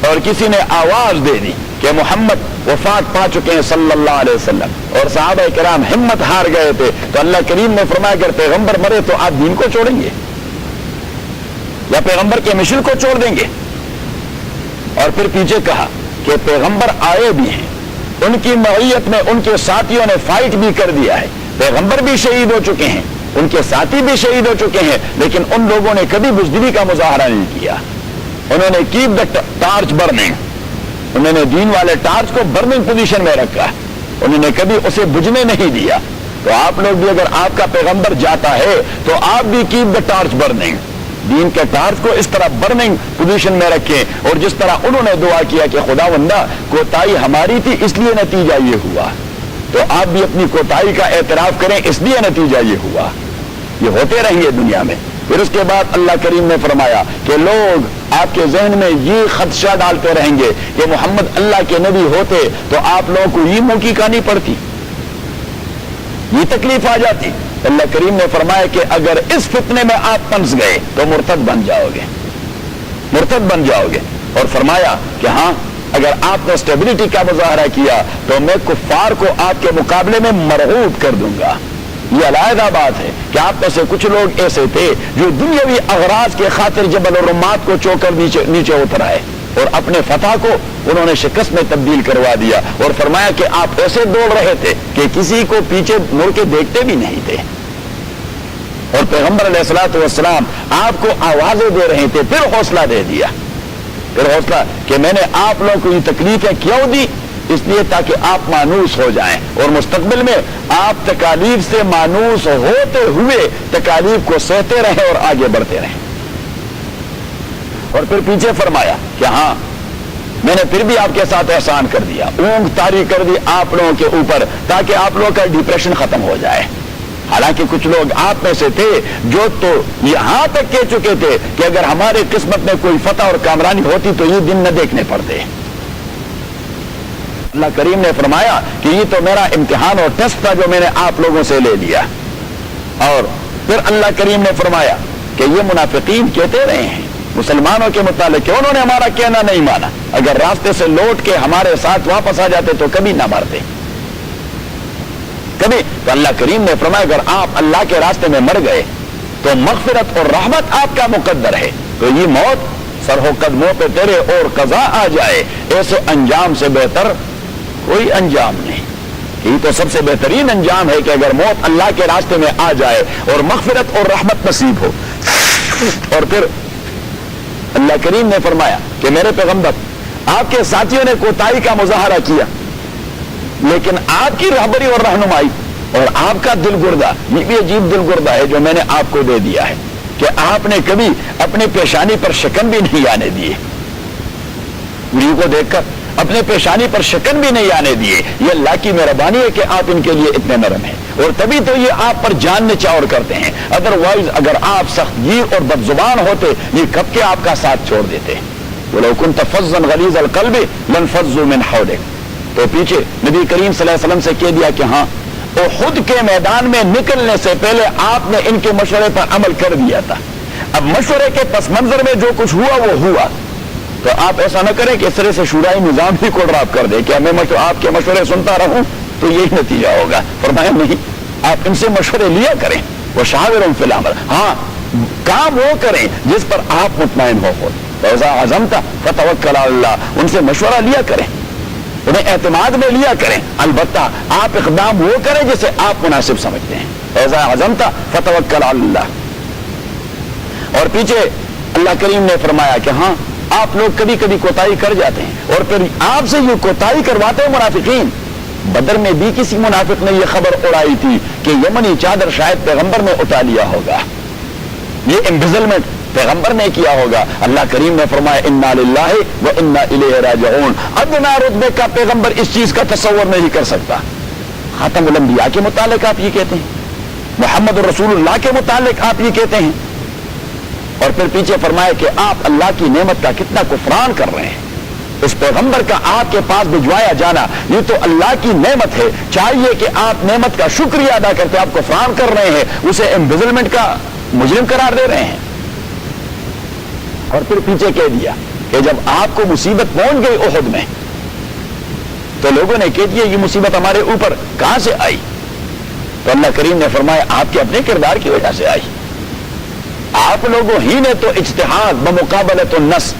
A: اور کسی نے آواز دے دی کہ محمد وفات پا چکے ہیں صلی اللہ علیہ وسلم، اور صحابہ کرام ہمت ہار گئے تھے، تو اللہ کریم نے فرمایا اگر پیغمبر مرے تو آپ دین کو چھوڑیں گے یا پیغمبر کے مشن کو چھوڑ دیں گے؟ اور پھر پیچھے کہا کہ پیغمبر آئے بھی ہیں، ان کی معیت میں ان کے ساتھیوں نے فائٹ بھی کر دیا ہے، پیغمبر بھی شہید ہو چکے ہیں، ان کے ساتھی بھی شہید ہو چکے ہیں، لیکن ان لوگوں نے کبھی بزدلی کا مظاہرہ نہیں کیا، انہوں نے کیپ دا ٹارچ برننگ، انہوں نے دین والے ٹارچ کو برننگ پوزیشن میں رکھا، انہوں نے کبھی اسے بجھنے نہیں دیا۔ تو آپ لوگ بھی اگر آپ کا پیغمبر جاتا ہے تو آپ بھی کیپ دا ٹارچ برننگ، دین کے ٹارچ کو اس طرح برننگ پوزیشن میں رکھیں، اور جس طرح انہوں نے دعا کیا کہ خداوندہ کوتاہی ہماری تھی اس لیے نتیجہ یہ ہوا، تو آپ بھی اپنی کوتاہی کا اعتراف کریں اس لیے نتیجہ یہ ہوا۔ یہ ہوتے رہیں گے دنیا میں۔ پھر اس کے بعد اللہ کریم نے فرمایا کہ لوگ آپ کے ذہن میں یہ خدشہ ڈالتے رہیں گے کہ محمد اللہ کے نبی ہوتے تو آپ لوگوں کو یہ موقع کہانی پڑتی، یہ تکلیف آ جاتی۔ اللہ کریم نے فرمایا کہ اگر اس فتنے میں آپ پھنس گئے تو مرتد بن جاؤ گے، مرتد بن جاؤ گے۔ اور فرمایا کہ ہاں اگر آپ نے اسٹیبلٹی کا مظاہرہ کیا تو میں کفار کو آپ کے مقابلے میں مرعوب کر دوں گا۔ یہ علیحدہ بات ہے کہ آپ میں سے کچھ لوگ ایسے تھے جو دنیاوی اغراض کے خاطر جبل الرمات کو چو کر نیچے اتر آئے، اور اپنے فتح کو انہوں نے شکست میں تبدیل کروا دیا، اور فرمایا کہ آپ ایسے دوڑ رہے تھے کہ کسی کو پیچھے مڑ کے دیکھتے بھی نہیں تھے، اور پیغمبر علیہ الصلوۃ والسلام آپ کو آوازیں دے رہے تھے، پھر حوصلہ دے دیا، پھر حوصلہ کہ میں نے آپ لوگوں کو یہ تکلیفیں کیوں دی؟ اس لیے تاکہ آپ مانوس ہو جائیں، اور مستقبل میں آپ تکالیف سے مانوس ہوتے ہوئے تکالیف کو سہتے رہیں اور آگے بڑھتے رہیں۔ اور پھر پیچھے فرمایا کہ ہاں میں نے پھر بھی آپ کے ساتھ احسان کر دیا، اونگ طاری کر دی آپ لوگوں کے اوپر تاکہ آپ لوگوں کا ڈپریشن ختم ہو جائے۔ حالانکہ کچھ لوگ آپ میں سے تھے جو تو یہاں تک کہہ چکے تھے کہ اگر ہمارے قسمت میں کوئی فتح اور کامرانی ہوتی تو یہ دن نہ دیکھنے پڑتے۔ اللہ کریم نے فرمایا کہ یہ تو میرا امتحان اور ٹیسٹ تھا جو میں نے آپ لوگوں سے لے لیا۔ اور پھر اللہ کریم نے فرمایا کہ یہ منافقین کہتے رہے ہیں مسلمانوں کے متعلق کہ انہوں نے ہمارا کہنا نہیں مانا، اگر راستے سے لوٹ کے ہمارے ساتھ واپس آ جاتے تو کبھی نہ مرتے، کبھی۔ تو اللہ کریم نے فرمایا اگر آپ اللہ کے راستے میں مر گئے تو مغفرت اور رحمت آپ کا مقدر ہے، تو یہ موت سر ہو قدموں پہ تیرے اور قضا آ جائے، ایسے انجام سے بہتر کوئی انجام نہیں۔ یہ تو سب سے بہترین انجام ہے کہ اگر موت اللہ کے راستے میں آ جائے اور مغفرت اور رحمت نصیب ہو۔ اور پھر اللہ کریم نے فرمایا کہ میرے پیغمبر آپ کے ساتھیوں نے کوتاہی کا مظاہرہ کیا، لیکن آپ کی رہبری اور رہنمائی اور آپ کا دل گردہ، یہ بھی عجیب دل گردہ ہے جو میں نے آپ کو دے دیا ہے کہ آپ نے کبھی اپنی پیشانی پر شکن بھی نہیں آنے دیے، انہیں کو دیکھ کر اپنے پیشانی پر شکن بھی نہیں آنے دیے۔ یہ اللہ کی مہربانی ہے کہ آپ ان کے لیے اتنے نرم ہیں، اور تبھی تو یہ آپ پر جان نچاور کرتے ہیں، ادروائز اگر آپ سخت گیر اور بد زبان ہوتے یہ کب کے آپ کا ساتھ چھوڑ دیتے۔ وَلَوْ كُنْتَ فَظًّا غَلِيظَ الْقَلْبِ لَانفَضُّوا مِنْ حَوْلِكَ۔ تو پیچھے نبی کریم صلی اللہ علیہ وسلم سے کہہ دیا کہ ہاں احد کے میدان میں نکلنے سے پہلے آپ نے ان کے مشورے پر عمل کر دیا تھا، اب مشورے کے پس منظر میں جو کچھ ہوا وہ ہوا، تو آپ ایسا نہ کریں کہ اس طرح سے شورائی نظام ہی کو ڈراپ کر دے کہ میں آپ کے مشورے سنتا رہوں تو یہی نتیجہ ہوگا۔ فرمایا نہیں، آپ ان سے مشورے لیا کریں، وہ شاورهم فی الامر، ہاں کام وہ کریں جس پر آپ مطمئن ہو۔ فَإِذَا عَزَمْتَ فَتَوَكَّلْ عَلَى اللَّهِ، ان سے مشورہ لیا کریں، انہیں اعتماد میں لیا کریں، البتہ آپ اقدام وہ کریں جسے آپ مناسب سمجھتے ہیں۔ فَإِذَا عَزَمْتَ فَتَوَكَّلْ عَلَى اللَّهِ۔ اور پیچھے اللہ کریم نے فرمایا کہ ہاں آپ لوگ کبھی کبھی کوتاہی کر جاتے ہیں اور پھر آپ سے یہ کوتاہی کرواتے ہیں منافقین. بدر میں بھی کسی منافق نے یہ خبر اڑائی تھی کہ یمنی چادر شاید پیغمبر نے اٹھا لیا ہوگا, یہ امبیزلمنٹ پیغمبر نے کیا ہوگا. اللہ کریم نے فرمایا انا للہ و انا الیہ راجعون. ادنا رتبے کا پیغمبر اس چیز کا تصور نہیں کر سکتا. خاتم الانبیاء کے متعلق آپ یہ کہتے ہیں, محمد رسول اللہ کے متعلق آپ یہ کہتے ہیں, اور پھر پیچھے فرمایا کہ آپ اللہ کی نعمت کا کتنا کفران کر رہے ہیں. اس پیغمبر کا آپ کے پاس بھجوایا جانا یہ تو اللہ کی نعمت ہے, چاہیے کہ آپ نعمت کا شکریہ ادا کرتے, آپ کفران کر رہے ہیں, اسے امبیزلمنٹ کا مجرم قرار دے رہے ہیں. اور پھر پیچھے کہہ دیا کہ جب آپ کو مصیبت پہنچ گئی احد میں تو لوگوں نے کہہ دیا یہ مصیبت ہمارے اوپر کہاں سے آئی؟ تو اللہ کریم نے فرمایا آپ کے اپنے کردار کی وجہ سے آئی. آپ لوگوں ہی نے تو اجتہاد بمقابلۃ النص,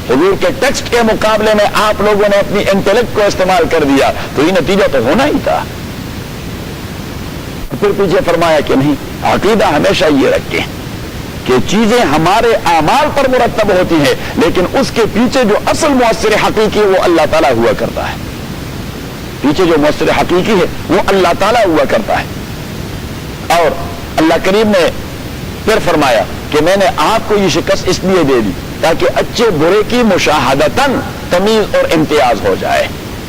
A: حضور کے ٹیکسٹ کے مقابلے میں آپ لوگوں نے اپنی انٹلیکٹ کو استعمال کر دیا, تو یہ نتیجہ تو ہونا ہی تھا. پھر پیچھے فرمایا کہ نہیں, عقیدہ ہمیشہ یہ رکھیں کہ چیزیں ہمارے اعمال پر مرتب ہوتی ہیں, لیکن اس کے پیچھے جو اصل مؤثر حقیقی ہے وہ اللہ تعالیٰ ہوا کرتا ہے. پیچھے جو مؤثر حقیقی ہے وہ اللہ تعالیٰ ہوا کرتا ہے. اور اللہ کریم نے پھر فرمایا کہ میں نے آپ کو یہ شکست اس لیے دے دی تاکہ اچھے برے کی مشاہدتاً تمیز اور امتیاز ہو جائے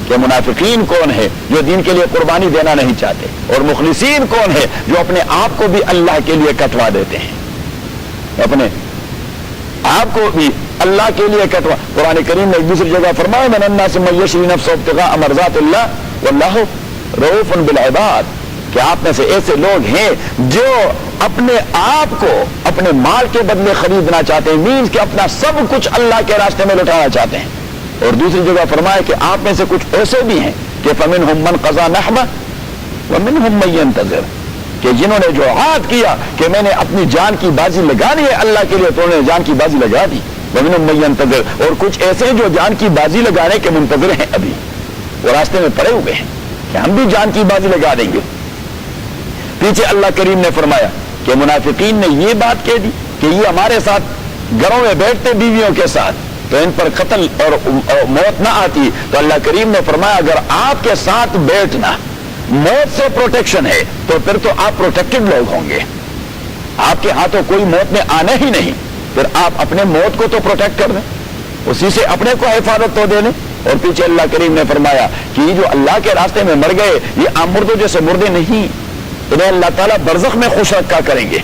A: کہ منافقین کون ہے جو دین کے لیے قربانی دینا نہیں چاہتے, اور مخلصین کون ہے جو اپنے آپ کو بھی اللہ کے لیے کٹوا دیتے ہیں, اپنے آپ کو بھی اللہ کے لیے کٹوا. قرآن کریم نے ایک دوسری جگہ فرمایا من الناس من یشری نفسه ابتغاء مرضات اللہ واللہ رؤوف بالعباد, کہ آپ میں سے ایسے لوگ ہیں جو اپنے آپ کو اپنے مال کے بدلے خریدنا چاہتے ہیں, مینز کہ اپنا سب کچھ اللہ کے راستے میں لٹانا چاہتے ہیں. اور دوسری جگہ فرمایا کہ آپ میں سے کچھ ایسے بھی ہیں کہ فمنہم من قضى نحبہ ومنہم من ينتظر, کہ جنہوں نے جو عہد کیا کہ میں نے اپنی جان کی بازی لگانی ہے اللہ کے لیے, تو انہوں نے جان کی بازی لگا دی. ومنہم من ينتظر, اور کچھ ایسے جو جان کی بازی لگانے کے منتظر ہیں, ابھی وہ راستے میں پڑے ہوئے ہیں کہ ہم بھی جان کی بازی لگا دیں گے. پیچھے اللہ کریم نے فرمایا کہ منافقین نے یہ بات کہہ دی کہ یہ ہمارے ساتھ گھروں میں بیٹھتے بیویوں کے ساتھ تو ان پر قتل اور موت نہ آتی. تو اللہ کریم نے فرمایا اگر آپ کے ساتھ بیٹھنا موت سے پروٹیکشن ہے تو پھر تو آپ پروٹیکٹڈ لوگ ہوں گے, آپ کے ہاتھوں کوئی موت میں آنا ہی نہیں, پھر آپ اپنے موت کو تو پروٹیکٹ کر دیں, اسی سے اپنے کو حفاظت تو دے لیں. اور پیچھے اللہ کریم نے فرمایا کہ یہ جو اللہ کے راستے میں مر گئے یہ عام مردوں جیسے مردے نہیں, انہیں اللہ تعالیٰ برزخ میں خوش رکھا کریں گے.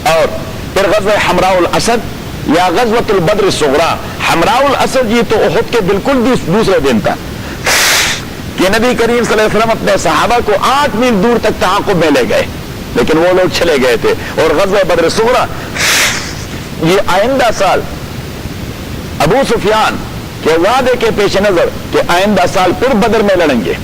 A: اور پھر غزوہ حمراء الاسد یا غزوۃ البدر الصغریٰ, حمراء الاسد یہ تو احد کے بالکل دوسرے دن تھا کہ نبی کریم صلی اللہ علیہ وسلم اپنے صحابہ کو 8 میل دور تک تعاقب میں لے گئے, لیکن وہ لوگ چلے گئے تھے. اور غزوہ بدر الصغریٰ یہ آئندہ سال ابو سفیان کے وعدے کے پیش نظر کہ آئندہ سال پھر بدر میں لڑیں گے,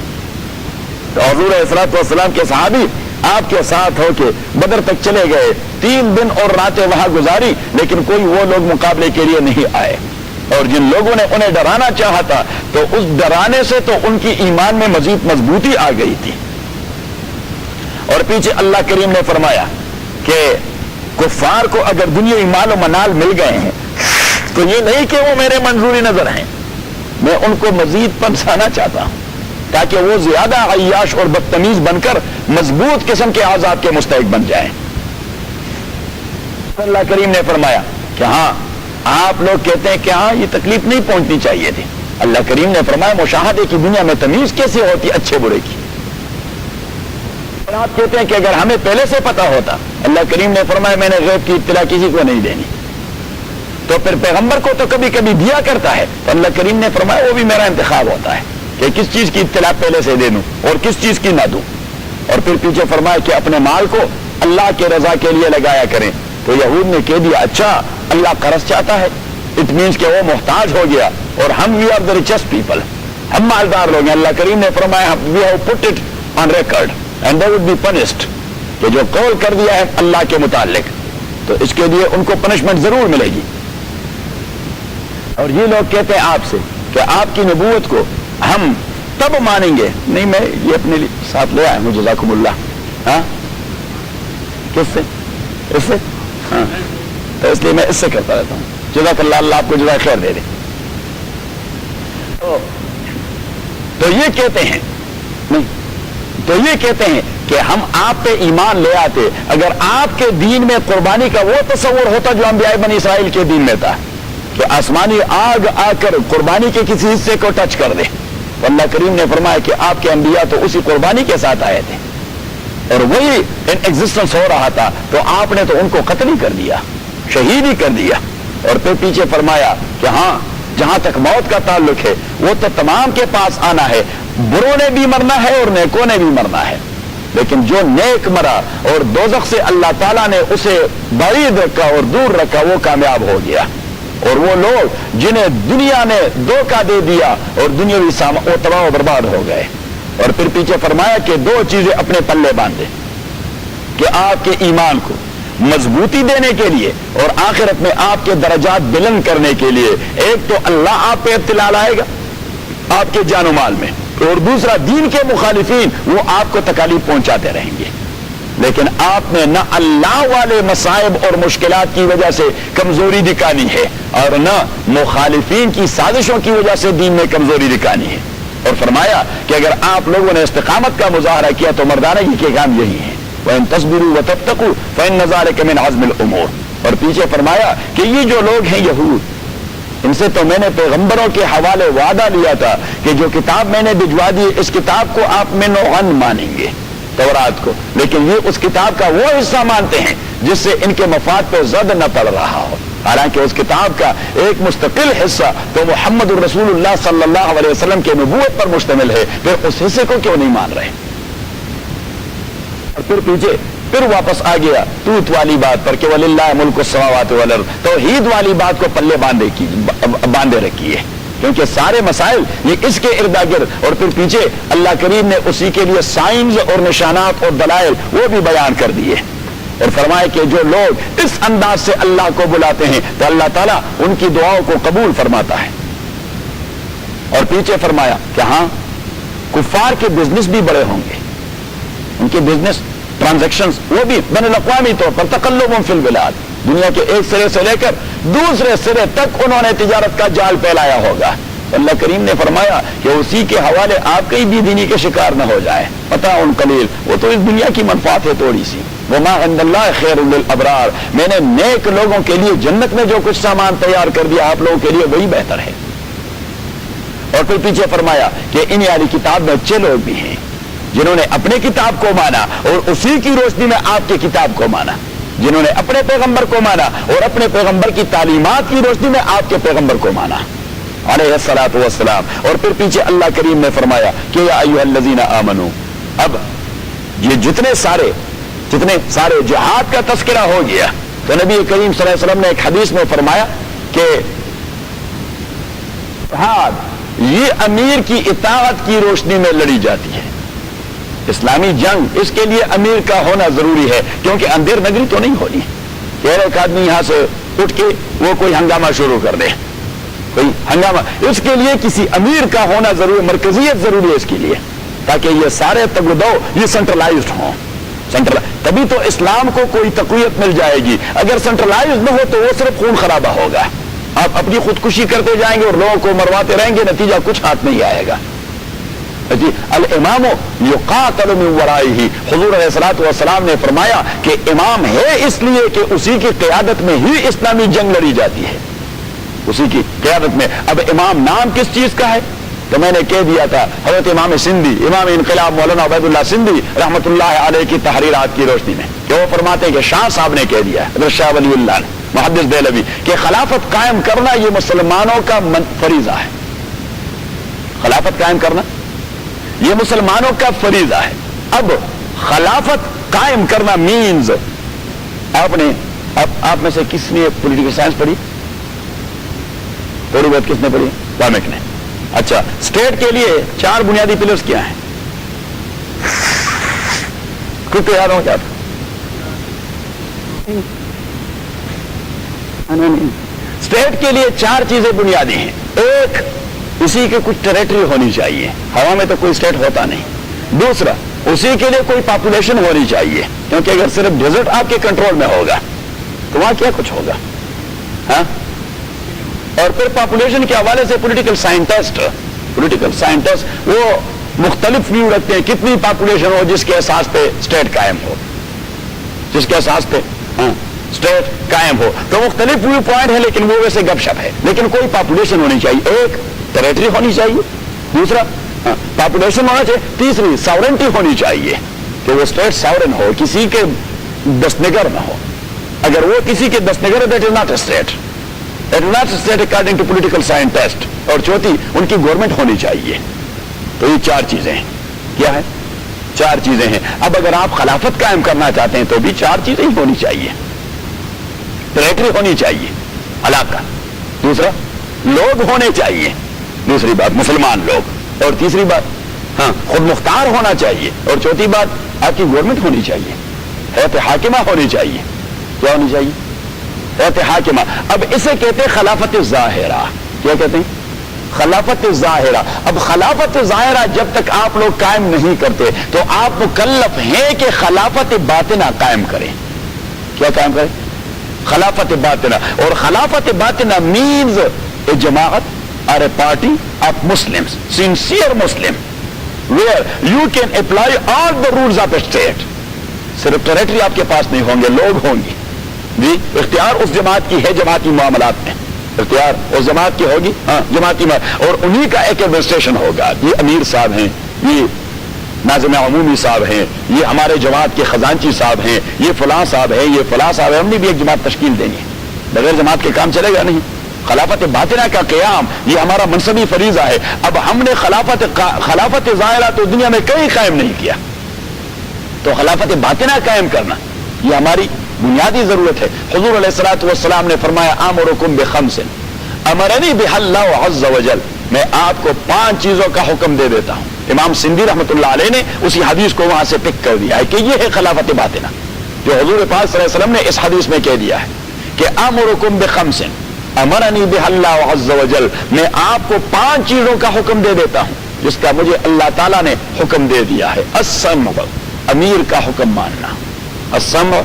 A: تو حضور علیہ الصلوۃ والسلام کے صحابی آپ کے ساتھ ہو کے بدر تک چلے گئے, 3 دن اور راتیں وہاں گزاری, لیکن کوئی وہ لوگ مقابلے کے لیے نہیں آئے. اور جن لوگوں نے انہیں ڈرانا چاہا تھا تو اس ڈرانے سے تو ان کی ایمان میں مزید مضبوطی آ گئی تھی. اور پیچھے اللہ کریم نے فرمایا کہ کفار کو اگر دنیاوی مال و منال مل گئے ہیں تو یہ نہیں کہ وہ میرے منظوری نظر ہیں, میں ان کو مزید پنسانا چاہتا ہوں تاکہ وہ زیادہ عیاش اور بدتمیز بن کر مضبوط قسم کے عذاب کے مستحق بن جائیں. اللہ کریم نے فرمایا کہ ہاں آپ لوگ کہتے ہیں کہ ہاں یہ تکلیف نہیں پہنچنی چاہیے تھی. اللہ کریم نے فرمایا مشاہدے کی دنیا میں تمیز کیسے ہوتی اچھے برے کی. اور آپ کہتے ہیں کہ اگر ہمیں پہلے سے پتا ہوتا, اللہ کریم نے فرمایا میں نے غیب کی اطلاع کسی کو نہیں دینی, تو پھر پیغمبر کو تو کبھی کبھی دیا کرتا ہے. تو اللہ کریم نے فرمایا وہ بھی میرا انتخاب ہوتا ہے کہ کس چیز کی اطلاع پہلے سے دے دوں اور کس چیز کی نہ دوں. اور پھر پیچھے فرمایا کہ اپنے مال کو اللہ کے رضا کے لیے لگایا کریں. تو یہود نے کہہ دیا اچھا اللہ قرض چاہتا ہے, اٹ مینس کہ وہ محتاج ہو گیا اور ہم we are the richest people, ہم مالدار لوگ ہیں. اللہ کریم نے فرمایا we have put it on record and they would be punished, کہ جو قول کر دیا ہے اللہ کے متعلق تو اس کے لیے ان کو پنشمنٹ ضرور ملے گی. اور یہ لوگ کہتے ہیں آپ سے کہ آپ کی نبوت کو ہم تب مانیں گے. نہیں, میں یہ اپنے ساتھ لے آیا ہوں, جزاکم اللہ. ہاں کس سے؟ اس سے؟ ہاں تو اس لیے میں اس سے کرتا رہتا ہوں. جزاک اللہ، اللہ آپ کو جزائے خیر دے دے. تو یہ کہتے ہیں نہیں، تو یہ کہتے ہیں کہ ہم آپ پہ ایمان لے آتے اگر آپ کے دین میں قربانی کا وہ تصور ہوتا جو انبیاء بنی اسرائیل کے دین میں تھا کہ آسمانی آگ آ کر قربانی کے کسی حصے کو ٹچ کر دے. اللہ کریم نے فرمایا کہ آپ کے انبیاء تو اسی قربانی کے ساتھ آئے تھے اور وہی ان ایگزسٹنس ہو رہا تھا، تو آپ نے تو ان کو قتل ہی کر دیا، شہید ہی کر دیا. اور پھر پیچھے فرمایا کہ ہاں جہاں تک موت کا تعلق ہے وہ تو تمام کے پاس آنا ہے، بروں نے بھی مرنا ہے اور نیکوں نے بھی مرنا ہے، لیکن جو نیک مرا اور دوزخ سے اللہ تعالیٰ نے اسے بعید رکھا اور دور رکھا وہ کامیاب ہو گیا. اور وہ لوگ جنہیں دنیا نے دھوکہ دے دیا اور دنیاوی وہ تباہ و برباد ہو گئے. اور پھر پیچھے فرمایا کہ دو چیزیں اپنے پلے باندھے کہ آپ کے ایمان کو مضبوطی دینے کے لیے اور آخرت میں آپ کے درجات بلند کرنے کے لیے ایک تو اللہ آپ پہ ابتلا لائے گا آپ کے جان و مال میں، اور دوسرا دین کے مخالفین وہ آپ کو تکالیف پہنچاتے رہیں گے. لیکن آپ نے نہ اللہ والے مصائب اور مشکلات کی وجہ سے کمزوری دکھانی ہے اور نہ مخالفین کی سازشوں کی وجہ سے دین میں کمزوری دکھانی ہے. اور فرمایا کہ اگر آپ لوگوں نے استقامت کا مظاہرہ کیا تو مردانگی کے کام یہی ہیں، وَإِن تَصْبِرُوا وَتَتَّقُوا فَإِنَّ ذَلِكَ مِنْ عَزْمِ الْأُمُورِ. اور پیچھے فرمایا کہ یہ جو لوگ ہیں یہود، ان سے تو میں نے پیغمبروں کے حوالے وعدہ لیا تھا کہ جو کتاب میں نے بھجوا دی اس کتاب کو آپ من و عن مانیں گے، تورات کو، لیکن یہ اس کتاب کا وہ حصہ مانتے ہیں جس سے ان کے مفاد پہ زد نہ پڑ رہا ہو، حالانکہ اس کتاب کا ایک مستقل حصہ تو محمد الرسول اللہ صلی اللہ علیہ وسلم کے نبوت پر مشتمل ہے، پھر اس حصے کو کیوں نہیں مان رہے؟ اور پھر پیچھے پھر واپس آ گیا توت والی بات پر کہ وَلِلَّهِ مُلْكُ السَّمَاوَاتِ وَالْأَرْضِ، توحید والی بات کو پلے باندھے رکھی ہے، کیونکہ سارے مسائل یہ اس کے ارد گرد. اور پھر پیچھے اللہ کریم نے اسی کے لیے سائنز اور نشانات اور دلائل وہ بھی بیان کر دیے اور فرمائے کہ جو لوگ اس انداز سے اللہ کو بلاتے ہیں تو اللہ تعالیٰ ان کی دعاؤں کو قبول فرماتا ہے. اور پیچھے فرمایا کہ ہاں کفار کے بزنس بھی بڑے ہوں گے، ان کے بزنس ٹرانزیکشنز وہ بھی بین الاقوامی طور پر تقلب فی البلاد، دنیا کے ایک سرے سے لے کر دوسرے سرے تک انہوں نے تجارت کا جال پھیلایا ہوگا. اللہ کریم نے فرمایا کہ اسی کے حوالے آپ کئی بھی دینی کے شکار نہ ہو جائیں. متاع قلیل، وہ تو اس دنیا کی منفعت ہے تھوڑی سی. وما عند اللہ خیر للابرار، میں نے نیک لوگوں کے لیے جنت میں جو کچھ سامان تیار کر دیا آپ لوگوں کے لیے وہی بہتر ہے. اور پھر پیچھے فرمایا کہ ان والی کتاب میں اچھے لوگ بھی ہیں جنہوں نے اپنے کتاب کو مانا اور اسی کی روشنی میں آپ کی کتاب کو مانا، جنہوں نے اپنے پیغمبر کو مانا اور اپنے پیغمبر کی تعلیمات کی روشنی میں آپ کے پیغمبر کو مانا علیہ الصلوۃ والسلام. اور پھر پیچھے اللہ کریم نے فرمایا کہ یا ایھا الذین آمنو، اب یہ جتنے سارے جہاد کا تذکرہ ہو گیا تو نبی کریم صلی اللہ علیہ وسلم نے ایک حدیث میں فرمایا کہ جہاد یہ امیر کی اطاعت کی روشنی میں لڑی جاتی ہے. اسلامی جنگ اس کے لیے امیر کا ہونا ضروری ہے، کیونکہ اندھیر نگری تو نہیں ہونی کہ ایک آدمی یہاں سے اٹھ کے وہ کوئی ہنگامہ شروع کر دے، کوئی ہنگامہ. اس کے لیے کسی امیر کا ہونا ضروری، مرکزیت ضروری ہے اس کے لیے، تاکہ یہ سارے تگدو یہ سینٹرلائزڈ ہوں. تبھی تو اسلام کو کوئی تقویت مل جائے گی. اگر سینٹرلائزڈ نہ ہو تو وہ صرف خون خرابہ ہوگا، آپ اپنی خودکشی کرتے جائیں گے اور لوگوں کو مرواتے رہیں گے، نتیجہ کچھ ہاتھ نہیں آئے گا. الامام یقاتل من ورائہ، حضور علیہ الصلوۃ والسلام نے فرمایا کہ امام ہے اس لیے کہ اسی کی قیادت میں ہی اسلامی جنگ لڑی جاتی ہے، اسی کی قیادت میں. اب امام نام کس چیز کا ہے؟ تو میں نے کہہ دیا تھا حضرت امام سندھی، امام انقلاب مولانا عبید اللہ سندھی رحمۃ اللہ علیہ کی تحریرات کی روشنی میں کہ وہ فرماتے ہیں کہ شاہ صاحب نے کہہ دیا، حضرت شاہ ولی اللہ نے، محدث دہلوی، کہ خلافت قائم کرنا یہ مسلمانوں کا فریضہ ہے. خلافت قائم کرنا یہ مسلمانوں کا فریضہ ہے. اب خلافت قائم کرنا مینز، آپ میں سے کس نے پولیٹیکل سائنس پڑھی؟ تھوڑی بہت کس نے پڑھی؟ کامک نے. اچھا، اسٹیٹ کے لیے 4 بنیادی پلرز کیا ہیں؟ کچھ تو یاد ہو جاتا. اسٹیٹ کے لیے 4 چیزیں بنیادی ہیں. ایک، اسی کے کچھ ٹیریٹری ہونی چاہیے، ہوا میں تو کوئی اسٹیٹ ہوتا نہیں. دوسرا، اسی کے لیے کوئی پاپولیشن ہونی چاہیے، کیونکہ اگر صرف ڈیزرٹ آپ کے کنٹرول میں ہوگا تو وہاں کیا کچھ ہوگا؟ ہاں؟ اور پھر پاپولیشن کے حوالے سے پولیٹیکل سائنٹسٹ وہ مختلف ویو رکھتے ہیں. کتنی پاپولیشن ہو جس کے اساس پہ اسٹیٹ قائم ہو, جس کے اساس پہ اسٹیٹ قائم ہو, تو مختلف ویو پوائنٹ ہے, لیکن وہ ویسے گپ شپ ہے. لیکن کوئی پاپولیشن ہونی چاہیے, ایک ٹیریٹری ہونی چاہیے, دوسرا پاپولیشن ہونا چاہیے, تیسری ساورنٹی ہونی چاہیے کہ وہ اسٹیٹ ساورن ہو, کسی کے دستنگر نہ ہو. اگر وہ کسی کے دستنگر ہے that is not a state, it is not state according to political scientist. اور چوتھی ان کی گورنمنٹ ہونی چاہیے. تو یہ 4 چیزیں ہیں. کیا ہے؟ 4 چیزیں ہیں. اب اگر آپ خلافت قائم کرنا چاہتے ہیں تو بھی 4 چیزیں ہی ہونی چاہیے. ٹریٹری ہونی چاہیے, علاقہ. دوسرا لوگ ہونے چاہیے, دوسری بات مسلمان لوگ. اور تیسری بات خود مختار ہونا چاہیے. اور چوتھی بات آپ کی گورنمنٹ ہونی چاہیے, حیات حاکمہ ہونی چاہیے. کیا ہونی چاہیے؟ حیات حاکمہ. اب اسے کہتے ہیں خلافت ظاہرہ. کیا کہتے ہیں؟ خلافت ظاہرہ. اب خلافت ظاہرہ جب تک آپ لوگ قائم نہیں کرتے تو آپ مکلف ہیں کہ خلافت باطنہ قائم کریں. کیا قائم کریں؟ خلافت باطنہ. اور خلافت باطنہ means a جماعت or a party of Muslims, sincere Muslim, where you can apply all the rules of a state. صرف ٹریٹری آپ کے پاس نہیں ہوں گے, لوگ ہوں گے. جی اختیار اس جماعت کی ہے, جماعتی معاملات میں اختیار اس جماعت کی ہوگی, جماعتی اور انہی کا ایک ایڈمنسٹریشن ہوگا. یہ امیر صاحب ہیں, یہ ناظم عمومی صاحب ہیں, یہ ہمارے جماعت کے خزانچی صاحب ہیں, یہ فلاں صاحب ہیں, یہ فلاں صاحب ہے. ہم نے بھی ایک جماعت تشکیل دینی ہے, بغیر جماعت کے کام چلے گا نہیں. خلافت باطنہ کا قیام یہ ہمارا منصبی فریضہ ہے. اب ہم نے خلافت ظاہرہ تو دنیا میں کہیں قائم نہیں کیا, تو خلافت باطنہ قائم کرنا یہ ہماری بنیادی ضرورت ہے. حضور علیہ الصلوۃ والسلام نے فرمایا آمرکم بخمس امرنی بها اللہ عز وجل, میں آپ کو 5 چیزوں کا حکم دے دیتا ہوں. امام سندھی رحمۃ اللہ علیہ نے اسی حدیث کو وہاں سے پک کر دیا ہے کہ یہ ہے خلافت باطنہ, جو حضور پاک صلی اللہ علیہ وسلم نے اس حدیث میں کہہ دیا ہے کہ آمرکم بخمس امرنی بها اللہ عز وجل, میں آپ کو 5 چیزوں کا حکم دے دیتا ہوں جس کا مجھے اللہ تعالیٰ نے حکم دے دیا ہے. السمع, امیر کا حکم ماننا. السمع,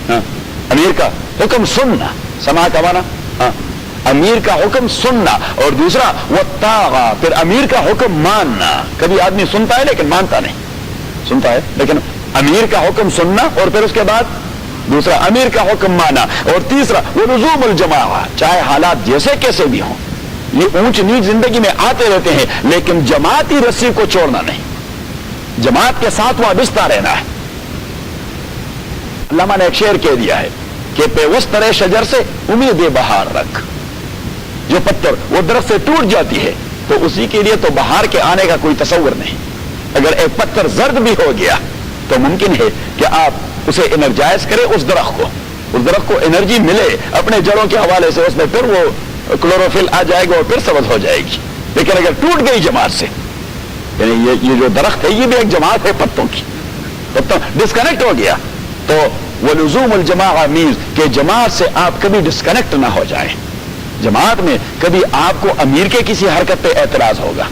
A: امیر کا حکم سننا. سماع کا مانا امیر کا حکم سننا. اور دوسرا والطاعہ, پھر امیر کا حکم ماننا. کبھی آدمی سنتا ہے لیکن مانتا نہیں, سنتا ہے لیکن امیر کا حکم سننا, اور پھر اس کے بعد دوسرا امیر کا حکم مانا. اور تیسرا ولزوم الجماعہ, چاہے حالات جیسے کیسے بھی ہوں. یہ اونچ نیچ زندگی میں آتے رہتے ہیں لیکن جماعتی رسی کو چھوڑنا نہیں, جماعت کے ساتھ وابستہ رہنا ہے. علامہ نے ایک شعر کہہ دیا ہے کہ پیوستر شجر سے امید بہار رکھ. جو پتھر وہ درخت سے ٹوٹ جاتی ہے تو اسی کے لیے تو بہار کے آنے کا کوئی تصور نہیں. اگر ایک پتھر زرد بھی ہو گیا تو ممکن ہے کہ آپ اسے انرجائز کریں, اس درخت کو انرجی ملے اپنے جڑوں کے حوالے سے, اس میں پھر وہ کلوروفل آ جائے گا اور پھر سبز ہو جائے گی. لیکن اگر ٹوٹ گئی جماعت سے, یعنی یہ جو درخت ہے یہ بھی ایک جماعت ہے پتوں کی, پتوں ڈسکنیکٹ ہو گیا تو وہ لزوم الجماعہ مینز کہ جماعت سے آپ کبھی ڈسکنیکٹ نہ ہو جائیں. جماعت میں کبھی آپ کو امیر کے کسی حرکت پہ اعتراض ہوگا,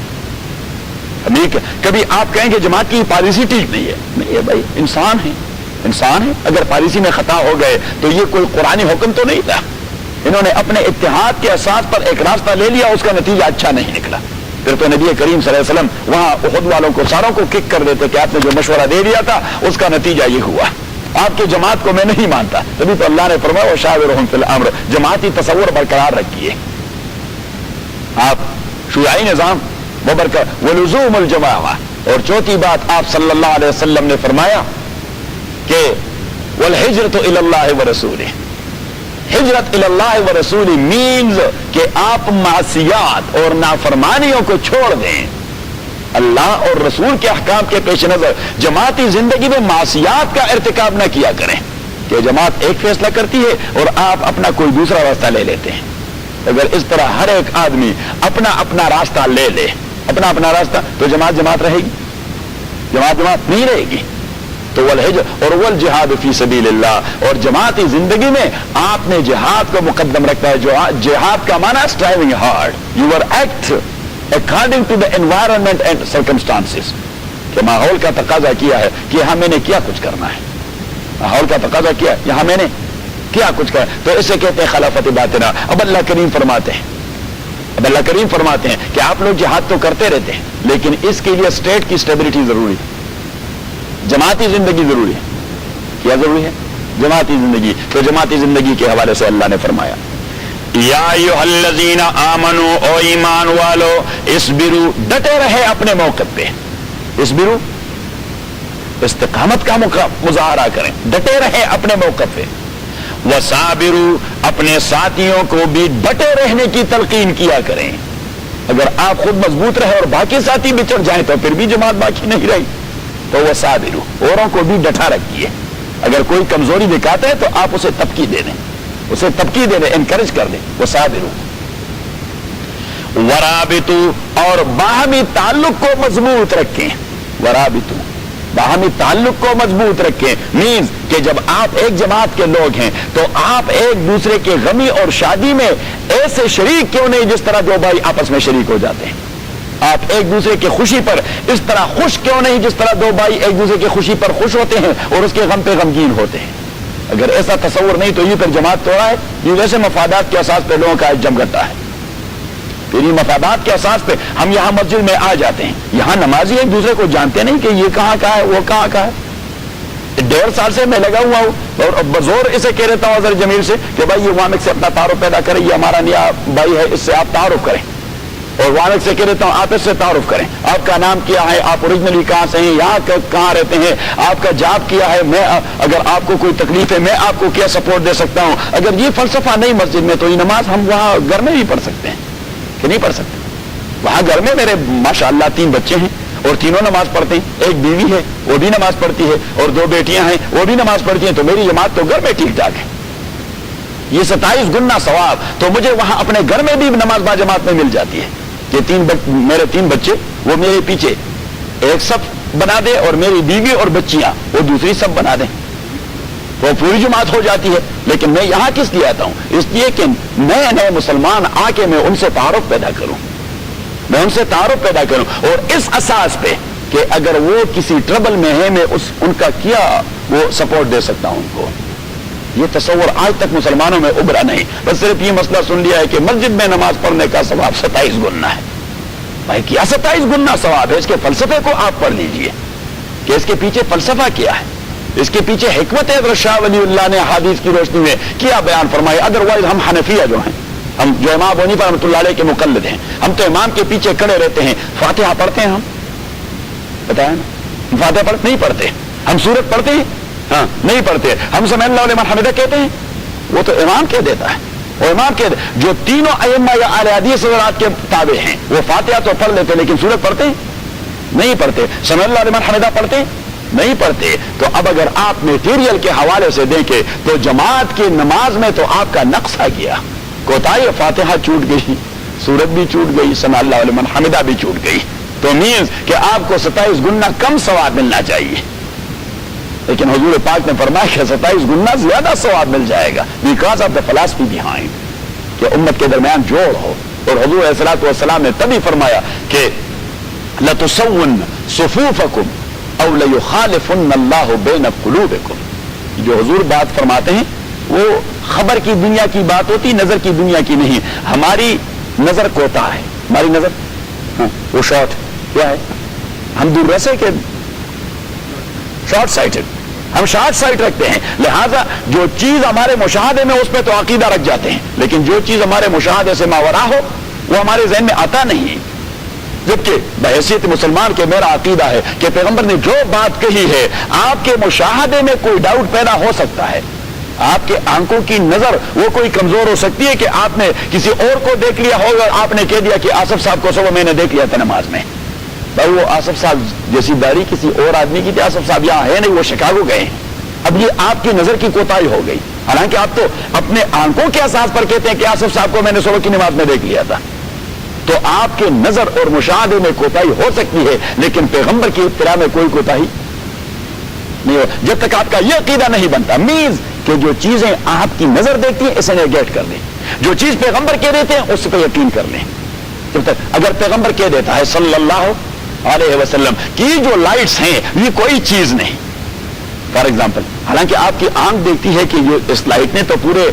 A: کبھی آپ کہیں گے جماعت کی پالیسی ٹھیک نہیں ہے. نہیں ہے بھائی, انسان ہے, اگر پالیسی میں خطا ہو گئے تو یہ کوئی قرآنی حکم تو نہیں تھا. انہوں نے اپنے اتحاد کے اساس پر ایک راستہ لے لیا, اس کا نتیجہ اچھا نہیں نکلا. پھر تو نبی کریم صلی اللہ علیہ وسلم وہاں احد والوں کو ساروں کو کک کر دیتے کہ آپ نے جو مشورہ دے دیا تھا اس کا نتیجہ یہ ہوا, آپ کی جماعت کو میں نہیں مانتا. تبھی تو اللہ نے فرمایا وشاورہم فی الامر, جماعتی تصور برقرار رکھیے. آپ شیعی نظام وہ ولزوم الجماعہ. اور چوتھی بات آپ صلی اللہ علیہ وسلم نے فرمایا کہ والہجرۃ الی اللہ ورسولہ, ہجرت الی اللہ ورسولہ مینز کہ آپ معصیات اور نافرمانیوں کو چھوڑ دیں, اللہ اور رسول کے احکام کے پیش نظر جماعتی زندگی میں معصیات کا ارتکاب نہ کیا کریں. کہ جماعت ایک فیصلہ کرتی ہے اور آپ اپنا کوئی دوسرا راستہ لے لیتے ہیں. اگر اس طرح ہر ایک آدمی اپنا اپنا راستہ لے لے, اپنا راستہ, تو جماعت رہے گی؟ جماعت نہیں رہے گی. تو والہجر اور والجہاد فی سبیل اللہ, اور جماعتی زندگی میں آپ نے جہاد کو مقدم رکھا ہے. جو جہاد کا معنی striving hard, your act according to the environment and circumstances, کہ ماحول کا تقاضا کیا ہے کہ یہاں میں نے کیا کچھ کرنا ہے, ماحول کا تقاضا کیا یہاں میں نے کیا کچھ کہا، تو اسے کہتے ہیں خلافت باطنہ۔ اب اللہ کریم فرماتے ہیں کہ آپ لوگ جہاد تو کرتے رہتے ہیں، لیکن اس کے لیے اسٹیٹ کی اسٹیبلٹی ضروری ہے، جماعتی زندگی ضروری ہے۔ کیا ضروری ہے؟ جماعتی زندگی۔ تو جماعتی زندگی کے حوالے سے اللہ نے فرمایا یا ایھا الذین آمنو، او ایمان والو، اصبروا، ڈٹے رہے اپنے موقف پہ، اصبروا استقامت کا مظاہرہ کریں، ڈٹے رہے اپنے موقف پہ، وصابروا، اپنے ساتھیوں کو بھی ڈٹے رہنے کی تلقین کیا کریں۔ اگر آپ خود مضبوط رہے اور باقی ساتھی بچڑ جائیں تو پھر بھی جماعت باقی نہیں رہی، تو وصابروا، اوروں کو بھی ڈٹا رکھیے۔ اگر کوئی کمزوری دکھاتا ہے تو آپ اسے تبکی دے دیں، انکریج کر دیں۔ وصابروا ورابطوا، اور باہمی تعلق کو مضبوط رکھیں۔ ورابطوا، باہمی تعلق کو مضبوط رکھیں، مینز کہ جب آپ ایک جماعت کے لوگ ہیں تو آپ ایک دوسرے کے غمی اور شادی میں ایسے شریک کیوں نہیں جس طرح دو بھائی آپس میں شریک ہو جاتے ہیں؟ آپ ایک دوسرے کی خوشی پر اس طرح خوش کیوں نہیں جس طرح دو بھائی ایک دوسرے کی خوشی پر خوش ہوتے ہیں اور اس کے غم پہ غمگین ہوتے ہیں؟ اگر ایسا تصور نہیں تو یہ پھر جماعت توڑا ہے، یہ ویسے مفادات کے اساس پہ لوگوں کا ایک جمگٹا ہے۔ پھر یہ مفادات کے اساس پہ ہم یہاں مسجد میں آ جاتے ہیں، یہاں نمازی ایک دوسرے کو جانتے نہیں کہ یہ کہاں کا ہے وہ کہاں کا ہے۔ 1.5 سال سے میں لگا ہوا ہوں اور بزور اسے کہہ رہتا ہوں اظہر جمیل سے کہ بھائی یہ وامک سے اپنا تعارف پیدا کریں، یہ ہمارا نیا بھائی ہے، اس سے آپ تعارف کریں، اور وامک سے کہہ رہتا ہوں آپ اس سے تعارف کریں، آپ کا نام کیا ہے، آپ اوریجنلی کہاں سے ہیں، یہاں کہاں رہتے ہیں، آپ کا جاب کیا ہے، میں اگر آپ کو کوئی تکلیف ہے میں آپ کو کیا سپورٹ دے سکتا ہوں۔ اگر یہ فلسفہ نہیں مسجد میں تو یہ نماز ہم وہاں گھر میں بھی پڑھ سکتے ہیں کہ نہیں پڑھ سکتے؟ وہاں گھر میں میرے ماشاءاللہ 3 بچے ہیں اور تینوں نماز پڑھتے ہیں، ایک بیوی ہے وہ بھی نماز پڑھتی ہے اور 2 بیٹیاں ہیں وہ بھی نماز پڑھتی ہیں، تو میری جماعت تو گھر میں ٹھیک ٹھاک ہے۔ یہ 27 گنا ثواب تو مجھے وہاں اپنے گھر میں بھی نماز با جماعت میں مل جاتی ہے کہ میرے 3 بچے وہ میرے پیچھے ایک صف بنا دے اور میری بیوی اور بچیاں وہ دوسری صف بنا دیں، وہ پوری جماعت ہو جاتی ہے۔ لیکن میں یہاں کس لیے آتا ہوں؟ اس لیے کہ نئے مسلمان آ کے میں ان سے تعارف پیدا کروں، اور اس اساس پہ کہ اگر وہ کسی ٹربل میں ہے میں ان کا کیا وہ سپورٹ دے سکتا ہوں ان کو۔ یہ تصور آج تک مسلمانوں میں ابھرا نہیں، بس صرف یہ مسئلہ سن لیا ہے کہ مسجد میں نماز پڑھنے کا ثواب 27 گنا ہے۔ بھائی کیا 27 گنا ثواب ہے؟ اس کے فلسفے کو آپ پڑھ لیجئے کہ اس کے پیچھے فلسفہ کیا ہے، اس کے پیچھے حکمت حضرت شاہ ولی اللہ نے حدیث کی روشنی میں کیا بیان فرمایا۔ ادروائز ہم حنفیہ جو ہیں، ہم جو امام ابو حنیفہ رحمۃ اللہ علیہ کے مقلد ہیں، ہم تو امام کے پیچھے کھڑے رہتے ہیں۔ فاتحہ پڑھتے ہیں ہم؟ بتائیں نا، فاتحہ نہیں پڑھتے۔ ہم سورت پڑھتے ہیں؟ ہاں نہیں پڑھتے۔ ہم سمع اللہ لمن حمدہ کہتے ہیں؟ وہ تو امام کہہ دیتا ہے، وہ امام کہہ دے۔ جو تینوں ائمہ یا اہل حدیث حضرات کے تابع ہیں وہ فاتحہ تو پڑھ لیتے لیکن سورت پڑھتے ہیں؟ نہیں پڑھتے۔ سمع اللہ لمن حمدہ پڑھتے ہیں؟ نہیں پڑھتے۔ تو اب اگر آپ میٹیریل کے حوالے سے دیکھیں تو جماعت کی نماز میں تو آپ کا نقص آ گیا، کوتاہی، فاتحہ چھوٹ گئی، سورت بھی چھوٹ گئی، سمع اللہ لمن حمدہ بھی چھوٹ گئی، تو مینز کہ آپ کو 27 گنا کم ثواب ملنا چاہیے، لیکن حضور پاک نے فرمایا کہ 27 گنا زیادہ ثواب مل جائے گا because of the philosophy behind, کہ امت کے درمیان جوڑ ہو۔ اور حضور علیہ الصلوۃ والسلام نے تبھی فرمایا کہ لَتُسَوُّنَّ صُفُوفَكُمْ أَوْ لَيُخَالِفُنَّ اللَّهُ بَيْنَ قُلُوبِكُمْ۔ جو حضور بات فرماتے ہیں وہ خبر کی دنیا کی بات ہوتی، نظر کی دنیا کی نہیں۔ ہماری نظر کوتا ہے، ہماری نظر وہ شارٹ کیا ہے، ہم دور رسے کے شارٹ سائٹڈ، ہم شارٹ سائٹ رکھتے ہیں، لہذا جو چیز ہمارے مشاہدے میں اس پہ تو عقیدہ رکھ جاتے ہیں، لیکن جو چیز ہمارے مشاہدے سے ماورا ہو وہ ہمارے ذہن میں آتا نہیں۔ جبکہ بحیثیت مسلمان کے میرا عقیدہ ہے کہ پیغمبر نے جو بات کہی ہے آپ کے مشاہدے میں کوئی ڈاؤٹ پیدا ہو سکتا ہے، آپ کے آنکھوں کی نظر وہ کوئی کمزور ہو سکتی ہے کہ آپ نے کسی اور کو دیکھ لیا ہوگا، آپ نے کہہ دیا کہ آصف صاحب کو صبح میں نے دیکھ لیا تھا نماز میں، بھائی وہ آصف صاحب جیسی داڑھی کسی اور آدمی کی تھی، آصف صاحب یہاں ہے نہیں، وہ شکاگو گئے ہیں۔ اب یہ آپ کی نظر کی کوتاہی ہو گئی، حالانکہ آپ تو اپنے آنکھوں کے اساس پر کہتے ہیں کہ آصف صاحب کو میں نے صبح کی نماز میں دیکھ لیا تھا۔ تو آپ کے نظر اور مشاہدے میں کوتاہی ہو سکتی ہے لیکن پیغمبر کی اطلاع میں کوئی کوتاہی نہیں ہو جب تک آپ کا یہ عقیدہ نہیں بنتا، مینز کہ جو چیزیں آپ کی نظر دیکھتی ہیں اسے نیگیٹ کر دیں، جو چیز پیغمبر کہہ دیتے ہیں اس پہ یقین کر لیں۔ جب تک اگر پیغمبر کہہ دیتا ہے صلی اللہ علیہ وسلم کہ جو لائٹس ہیں یہ کوئی چیز نہیں، فار ایگزامپل. حالانکہ آپ کی آنکھ دیکھتی ہے کہ یہ اس لائٹ نے تو پورے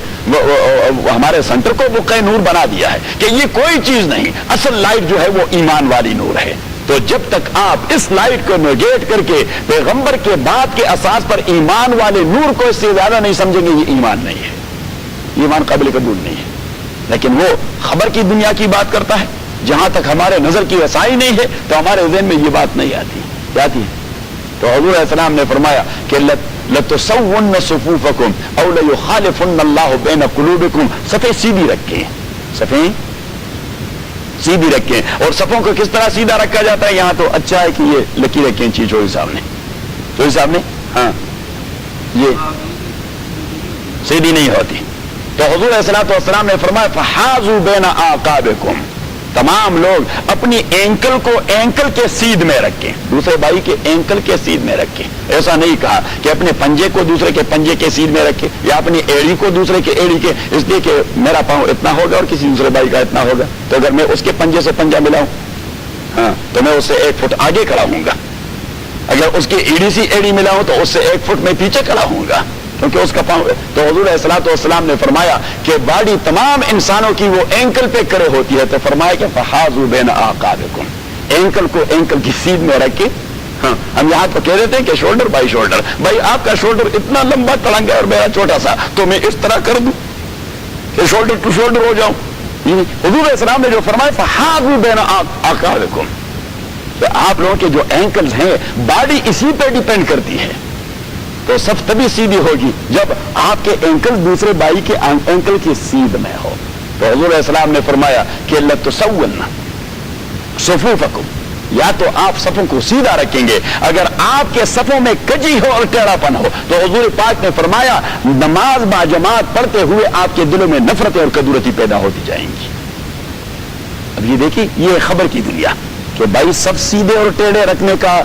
A: ہمارے سینٹر کو بقع نور بنا دیا ہے کہ یہ کوئی چیز نہیں. اصل لائٹ جو ہے وہ ایمان والی نور ہے. تو جب تک آپ اس لائٹ کو نیگیٹ کر کے پیغمبر کے بات کے اساس پر ایمان والے نور کو اس سے زیادہ نہیں سمجھیں گے, یہ ایمان نہیں ہے, ایمان قابل قبول نہیں ہے. لیکن وہ خبر کی دنیا کی بات کرتا ہے, جہاں تک ہمارے نظر کی رسائی نہیں ہے تو ہمارے ذہن میں یہ بات نہیں آتی. آتی ہے. تو حضور علیہ السلام نے فرمایا کہ لَتُسَوُّنَّ صُفُوفَكُمْ أَوْ لَيُخَالِفُنَّ اللَّهُ بَيْنَ قُلُوبِكُمْ. صفیں سیدھی رکھیں, صفیں سیدھی رکھیں. اور صفوں کو کس طرح سیدھا رکھا جاتا ہے؟ یہاں تو اچھا ہے کہ یہ لکیر رکھیں چیز چوہی صاحب نے, چوہی صاحب نے, ہاں یہ سیدھی نہیں ہوتی. تو حضور علیہ السلام نے فرمایا فحاذوا بین اعقابکم, تمام لوگ اپنی اینکل کو اینکل کے سیدھ میں رکھیں, دوسرے بھائی کے اینکل کے سیدھ میں رکھیں. ایسا نہیں کہا کہ اپنے پنجے کو دوسرے کے پنجے کے سیدھ میں رکھیں یا اپنی ایڑی کو دوسرے کے ایڑی کے, اس لیے کہ میرا پاؤں اتنا ہوگا اور کسی دوسرے بھائی کا اتنا ہوگا, تو اگر میں اس کے پنجے سے پنجہ ملاؤں ہاں تو میں اس سے 1 فٹ آگے کھڑا ہوں گا. اگر اس کی ایڑی سی ایڑی ملاؤں تو اس سے 1 فٹ میں پیچھے کھڑا ہوں گا, کیونکہ اس کا پاؤں. تو حضور علیہ السلام نے فرمایا کہ باڈی تمام انسانوں کی وہ اینکل پہ کھڑے ہوتی ہے, تو فرمایا کہ فحاذوا بین اعقابکم, اینکل کو اینکل کی سیدھ میں رکھ کے. ہاں ہم یہاں تو کہہ دیتے ہیں کہ شولڈر بائی شولڈر, بھائی آپ کا شولڈر اتنا لمبا تڑنگ ہے اور میرا چھوٹا سا, تو میں اس طرح کر دوں کہ شولڈر ٹو شولڈر ہو جاؤں. حضور علیہ السلام نے جو فرمایا فحاذوا بین اعقابکم, تو آپ لوگوں کے جو اینکلز ہیں باڈی اسی پہ ڈیپینڈ کرتی ہے. تو صف تبھی سیدھی ہوگی جب آپ کے اینکل دوسرے بھائی کے اینکل کی سیدھ میں ہو. تو حضور علیہ السلام نے فرمایا کہ لَتُسَوُّنَّ صُفُوفَكُمْ, یا تو آپ صفوں کو سیدھا رکھیں گے, اگر آپ کے صفوں میں کجی ہو اور ٹیڑھا پن ہو تو حضور پاک نے فرمایا نماز با جماعت پڑھتے ہوئے آپ کے دلوں میں نفرتیں اور کدورتی پیدا ہوتی جائیں گی. اب یہ دیکھیے یہ خبر کی دنیا کہ بھائی سب سیدھے اور ٹیڑھے رکھنے کا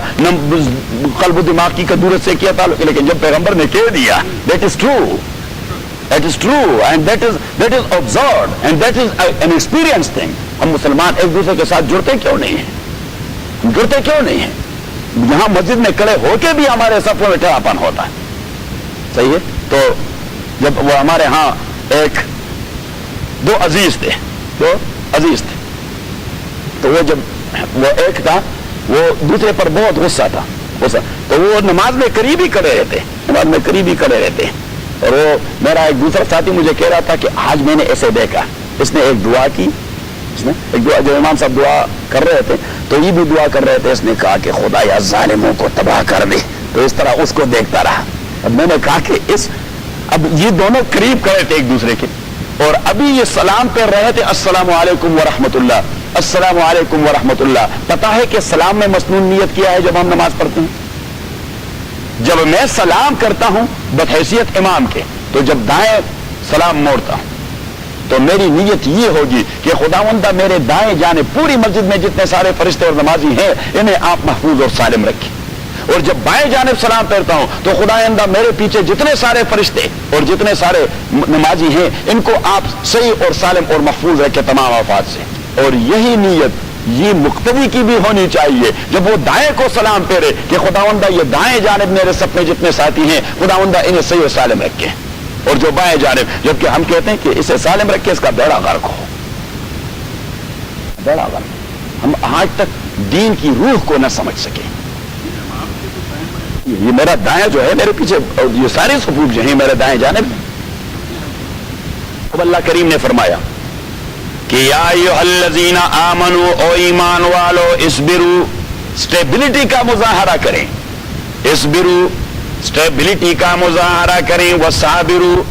A: قلب و دماغ کی کدورت سے کیا تعلق ہے, لیکن جب پیغمبر نے کہہ دیا that is true and that is observed and that is an experience thing. ہم مسلمان ایک دوسرے کے ساتھ جڑتے کیوں نہیں ہیں؟ یہاں مسجد میں کھڑے ہو کے بھی ہمارے صفوں میں ٹیڑھاپن ہوتا ہے, صحیح ہے. تو جب وہ ہمارے ہاں دو عزیز تھے, تو وہ جب وہ ایک تھا وہ دوسرے پر بہت غصہ تھا, تو وہ نماز میں قریب ہی کھڑے رہتے, اور وہ میرا ایک دوسرا ساتھی مجھے کہہ رہا تھا کہ آج میں نے ایسے دیکھا, اس نے ایک دعا کی, جو امام صاحب دعا کر رہے تھے تو یہ بھی دعا کر رہے تھے, اس نے کہا کہ خدا یا ظالموں کو تباہ کر دے. تو اس طرح اس کو دیکھتا رہا. اب میں نے کہا کہ اب یہ دونوں قریب کھڑے تھے ایک دوسرے کے, اور ابھی یہ سلام پہ رہے تھے السلام علیکم ورحمۃ اللہ, السلام علیکم ورحمۃ اللہ. پتا ہے کہ سلام میں مسنون نیت کیا ہے جب ہم نماز پڑھتے ہیں؟ جب میں سلام کرتا ہوں بحیثیت امام کے, تو جب دائیں سلام موڑتا ہوں تو میری نیت یہ ہوگی کہ خداوندہ میرے دائیں جانب پوری مسجد میں جتنے سارے فرشتے اور نمازی ہیں انہیں آپ محفوظ اور سالم رکھیں, اور جب بائیں جانب سلام پھیرتا ہوں تو خداوندہ میرے پیچھے جتنے سارے فرشتے اور جتنے سارے نمازی ہیں ان کو آپ صحیح اور سالم اور محفوظ رکھیں تمام آفات سے. اور یہی نیت یہ مقتدی کی بھی ہونی چاہیے جب وہ دائیں کو سلام پھیرے کہ خداوندہ یہ دائیں جانب میرے سب میں جتنے ساتھی ہیں خداوندہ انہیں صحیح اور سالم رکھیں, اور جو بائیں جانب, جبکہ ہم کہتے ہیں کہ اسے سالم رکھے اس کا بیڑا غرق ہو, بیڑا غرق. ہم آج تک دین کی روح کو نہ سمجھ سکے. یہ میرا دائیں جو ہے میرے پیچھے یہ سارے صفوف جو ہیں میرے دائیں جانب. اب اللہ کریم نے فرمایا کہ یا ایھا الذین آمنوا, او ایمان والو, اصبروا, اسٹیبلٹی کا مظاہرہ کریں, اصبروا, اسٹیبلٹی کا مظاہرہ کریں, وصابروا,